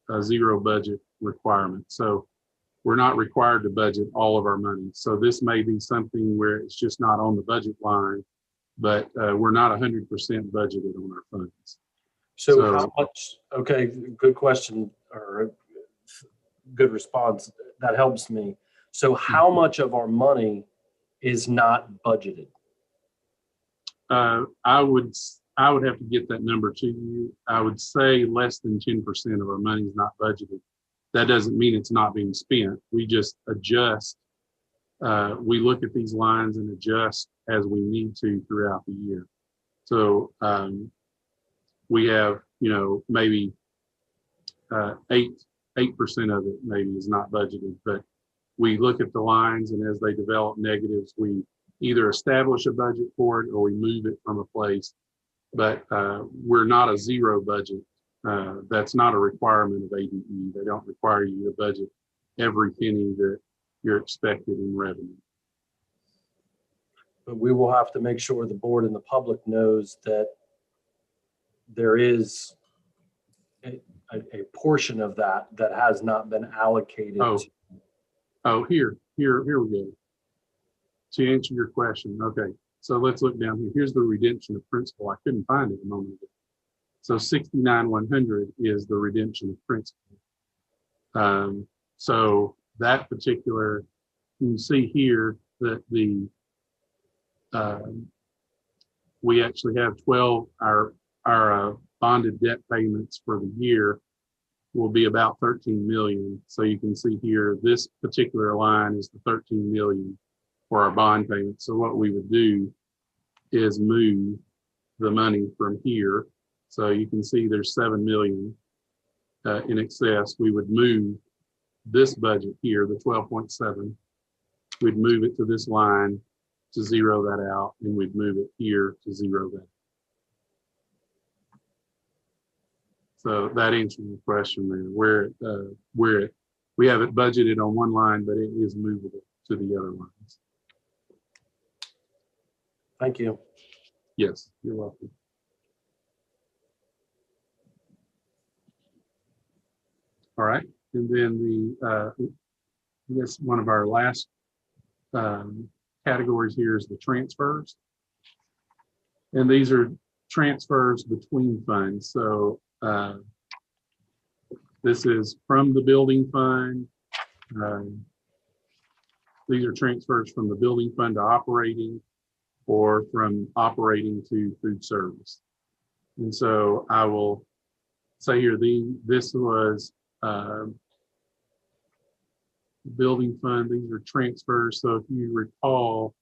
a zero budget requirement. So we're not required to budget all of our money. So this may be something where it's just not on the budget line, but we're not 100% budgeted on our funds. So how much, okay, good question, or good response. That helps me. So how much of our money is not budgeted? I would have to get that number to you. I would say less than 10% of our money is not budgeted. That doesn't mean it's not being spent. We just adjust. We look at these lines and adjust as we need to throughout the year. So we have, maybe 8% of it maybe is not budgeted, but we look at the lines, and as they develop negatives, we either establish a budget for it or we move it from a place. But we're not a zero budget. That's not a requirement of ADE. They don't require you to budget every penny that you're expected in revenue. But we will have to make sure the board and the public knows that there is a portion of that has not been allocated. Here we go. To answer your question, okay. So let's look down here. Here's the redemption of principal. I couldn't find it a moment ago. So 69,100 is the redemption of principal. So that particular, you can see here that we actually have 12, our bonded debt payments for the year will be about 13 million. So you can see here, this particular line is the 13 million for our bond payment. So what we would do is move the money from here. So you can see there's 7 million in excess. We would move this budget here, the 12.7. We'd move it to this line to zero that out, and we'd move it here to zero that. So that answers the question there. Where we have it budgeted on one line, but it is movable to the other lines. Thank you. Yes, you're welcome. All right, and then I guess one of our last categories here is the transfers. And these are transfers between funds. So this is from the building fund. These are transfers from the building fund to operating, or from operating to food service. And so I will say here, this was building fund. These are transfers. So if you recall,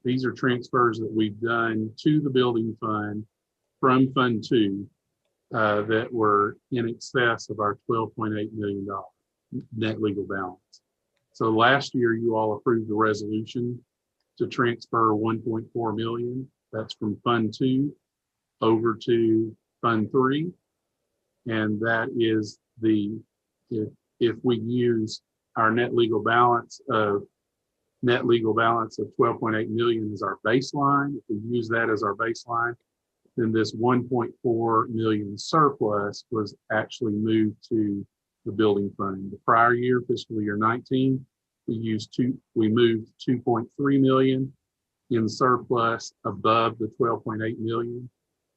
these are transfers that we've done to the building fund from Fund 2 that were in excess of our $12.8 million net legal balance. So last year, you all approved a resolution to transfer 1.4 million. That's from Fund 2 over to Fund 3. And that is if we use our net legal balance of 12.8 million as our baseline, if we use that as our baseline, then this 1.4 million surplus was actually moved to the building fund. The prior year, fiscal year 19, we moved 2.3 million in surplus above the 12.8 million.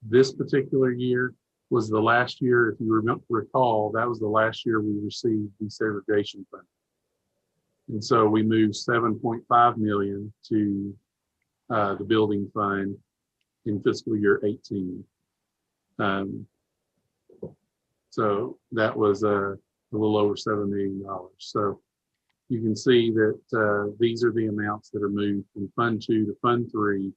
This particular year was the last year, if you recall, that was the last year we received desegregation funding. And so we moved 7.5 million to the building fund in fiscal year 18. So that was a little over $7 million. So you can see that these are the amounts that are moved from Fund 2 to Fund 3,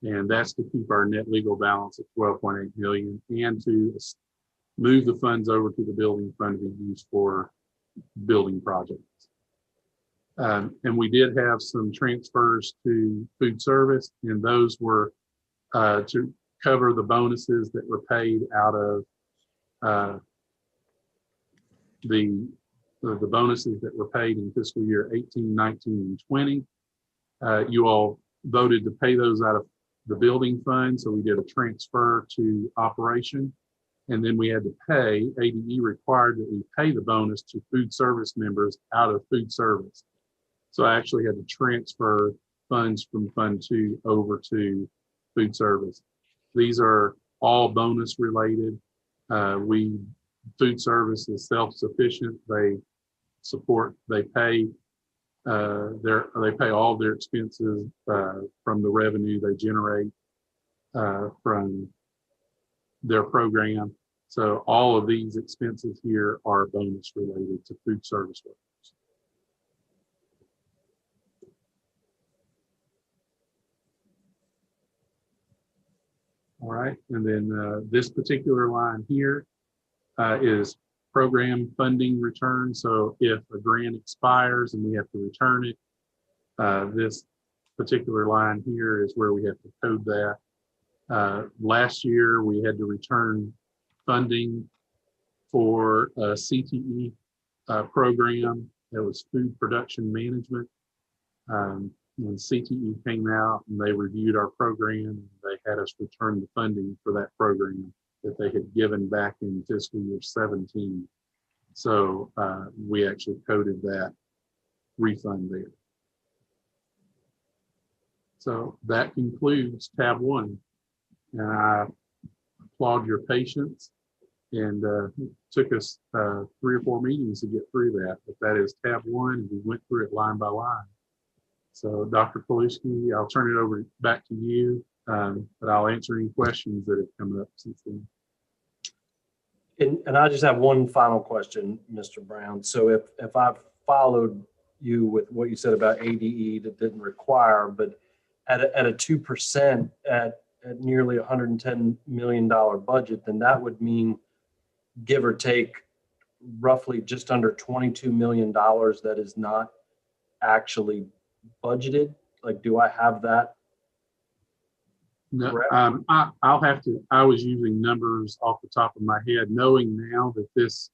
and that's to keep our net legal balance at 12.8 million and to move the funds over to the building fund to be used for building projects. And we did have some transfers to food service, and those were to cover the bonuses that were paid out of the bonuses that were paid in fiscal year 18, 19, and 20. You all voted to pay those out of the building fund, so we did a transfer to operation. And then we had to pay, ADE required that we pay the bonus to food service members out of food service. So I actually had to transfer funds from Fund 2 over to food service. These are all bonus related. Food service is self-sufficient. They pay all their expenses from the revenue they generate from their program. So all of these expenses here are bonus related to food service workers. All right, and then this particular line here is program funding return. So if a grant expires and we have to return it, this particular line here is where we have to code that. Last year, we had to return funding for a CTE program that was food production management. When CTE came out and they reviewed our program, they had us return the funding for that program that they had given back in fiscal year 17. So we actually coded that refund there. So that concludes tab 1. And I applaud your patience, and it took us 3 or 4 meetings to get through that, but that is tab 1, and we went through it line by line. So Dr. Paluski, I'll turn it over back to you, but I'll answer any questions that have come up since then. And I just have one final question, Mr. Brown. So if I've followed you with what you said about ADE that didn't require, but at a 2% at nearly $110 million budget, then that would mean, give or take, roughly just under $22 million that is not actually budgeted. Like, do I have that? No, I'll have to, I was using numbers off the top of my head, knowing now that this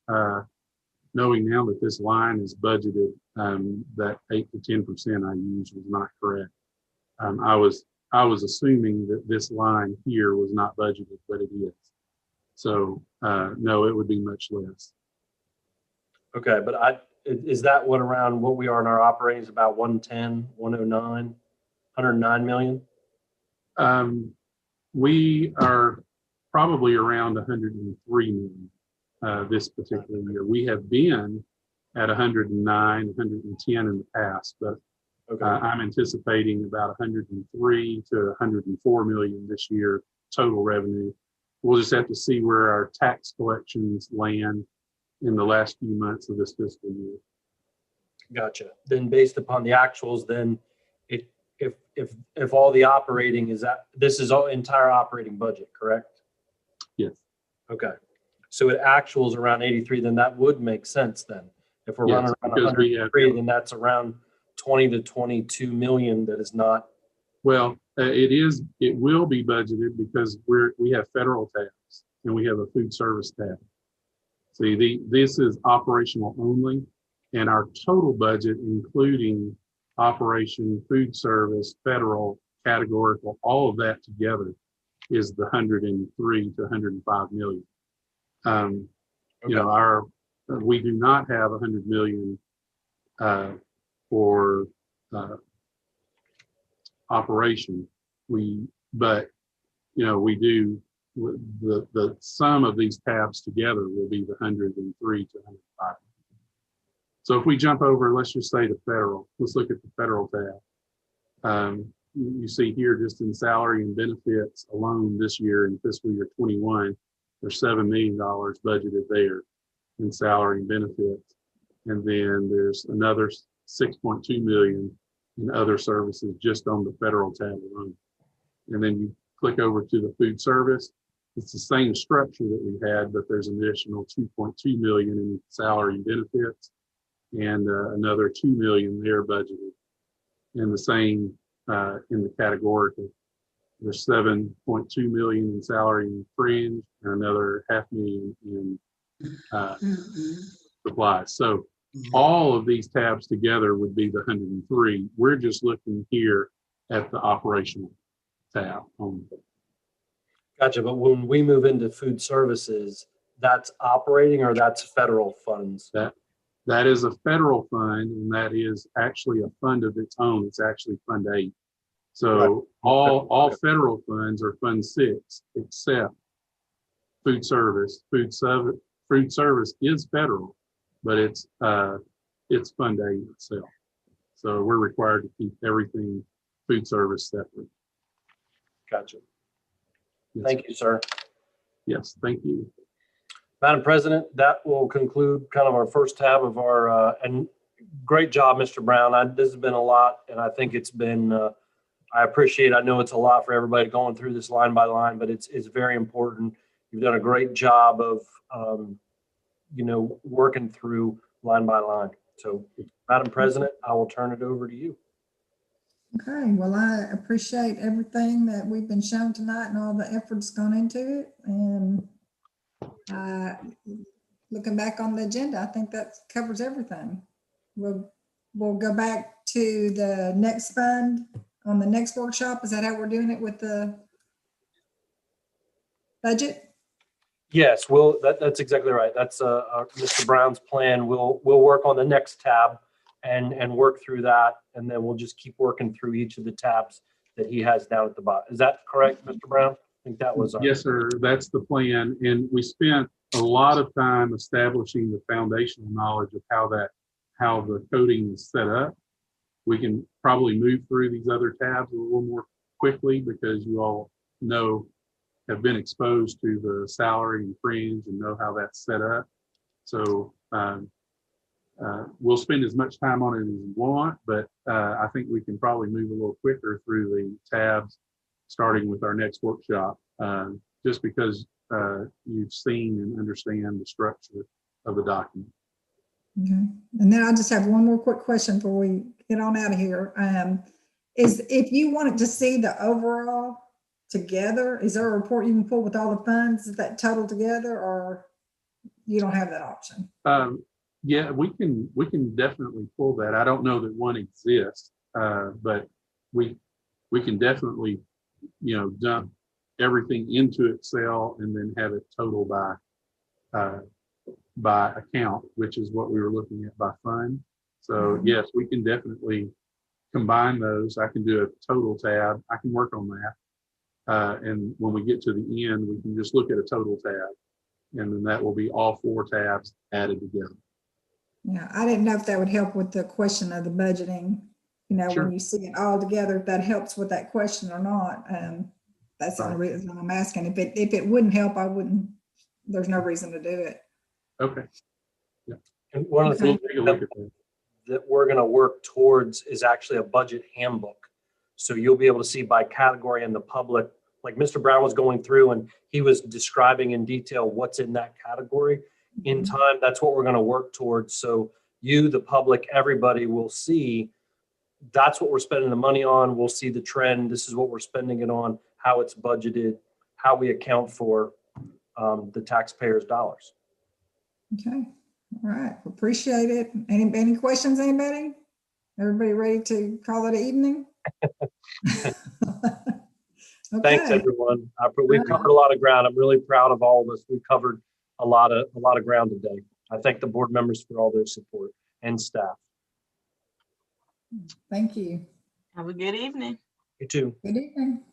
knowing now that this line is budgeted, that 8 to 10% I used was not correct. I was assuming that this line here was not budgeted, but it is. So no, it would be much less. Okay, but is that what around what we are in our operating is about 110, 109, 109 million? We are probably around 103 million this particular year. We have been at 109, 110 in the past, but I'm anticipating about 103 to 104 million this year total revenue. We'll just have to see where our tax collections land in the last few months of this fiscal year. Gotcha. Then based upon the actuals, then if all the operating is that, this is all entire operating budget, correct? Yes. Okay. So it actuals around 83, then that would make sense then. If we're running around 103, then that's around 20 to 22 million that is not. Well, it will be budgeted because we have federal tabs and we have a food service tab. See, this is operational only, and our total budget, including operation, food service, federal, categorical, all of that together is the 103 to 105 million. You know, we do not have 100 million for operation. But you know, we do. The sum of these tabs together will be the 103 to 105. So if we jump over, let's just say the federal, let's look at the federal tab. You see here just in salary and benefits alone this year in fiscal year 21, there's $7 million budgeted there in salary and benefits. And then there's another 6.2 million in other services just on the federal tab alone. And then you click over to the food service. It's the same structure that we had, but there's an additional 2.2 million in salary and benefits and another 2 million there budgeted. And the same in the categorical. There's 7.2 million in salary and fringe and another $500,000 in supplies. So all of these tabs together would be the 103. We're just looking here at the operational tab only. Gotcha. But when we move into food services, that's operating or that's federal funds? That is a federal fund, and that is actually a fund of its own. It's actually Fund 8. So all federal funds are Fund 6, except food service. Food service is federal, but it's Fund 8 itself. So we're required to keep everything food service separate. Gotcha. Yes. Thank you, sir. Yes, thank you. Madam President, that will conclude kind of our first tab of our, and great job, Mr. Brown. This has been a lot, and I think it's been, I appreciate, I know it's a lot for everybody going through this line by line, but it's very important. You've done a great job of, you know, working through line by line. So, Madam President, I will turn it over to you. Okay, well, I appreciate everything that we've been shown tonight and all the efforts gone into it. And looking back on the agenda, I think that covers everything. We'll go back to the next fund on the next workshop. Is that how we're doing it with the budget? Yes, that's exactly right. That's Mr. Brown's plan. We'll work on the next tab and work through that, and then we'll just keep working through each of the tabs that he has down at the bottom. Is that correct, Mr. Brown? I think that was yes, sir. That's the plan, and we spent a lot of time establishing the foundational knowledge of how the coding is set up. We can probably move through these other tabs a little more quickly because you all have been exposed to the salary and fringe and know how that's set up. So we'll spend as much time on it as you want, but I think we can probably move a little quicker through the tabs, starting with our next workshop, just because you've seen and understand the structure of the document. Okay, and then I just have one more quick question before we get on out of here. Is if you wanted to see the overall together, is there a report you can pull with all the funds that total together, or you don't have that option? Yeah, we can definitely pull that. I don't know that one exists, but we can definitely, dump everything into Excel and then have it total by account, which is what we were looking at by fund. So yes, we can definitely combine those. I can do a total tab. I can work on that. And when we get to the end, we can just look at a total tab, and then that will be all 4 tabs added together. Yeah, I didn't know if that would help with the question of the budgeting. Sure. When you see it all together, if that helps with that question or not. That's the only reason I'm asking. If it wouldn't help, I wouldn't. There's no reason to do it. Okay. Yeah. And one of the We'll things take a look at that. that we're going to work towards is actually a budget handbook. So you'll be able to see by category in the public, like Mr. Brown was going through and he was describing in detail what's in that category. In time, that's what we're going to work towards. So you, the public, everybody will see that's what we're spending the money on. We'll see the trend. This is what we're spending it on, how it's budgeted, how we account for the taxpayers' dollars. Okay. All right. Appreciate it. Any questions, anybody? Everybody ready to call it an evening? Okay. Thanks, everyone. We've covered a lot of ground. I'm really proud of all of us. We've covered a lot of ground today. I thank the board members for all their support and staff. Thank you. Have a good evening. You too. Good evening.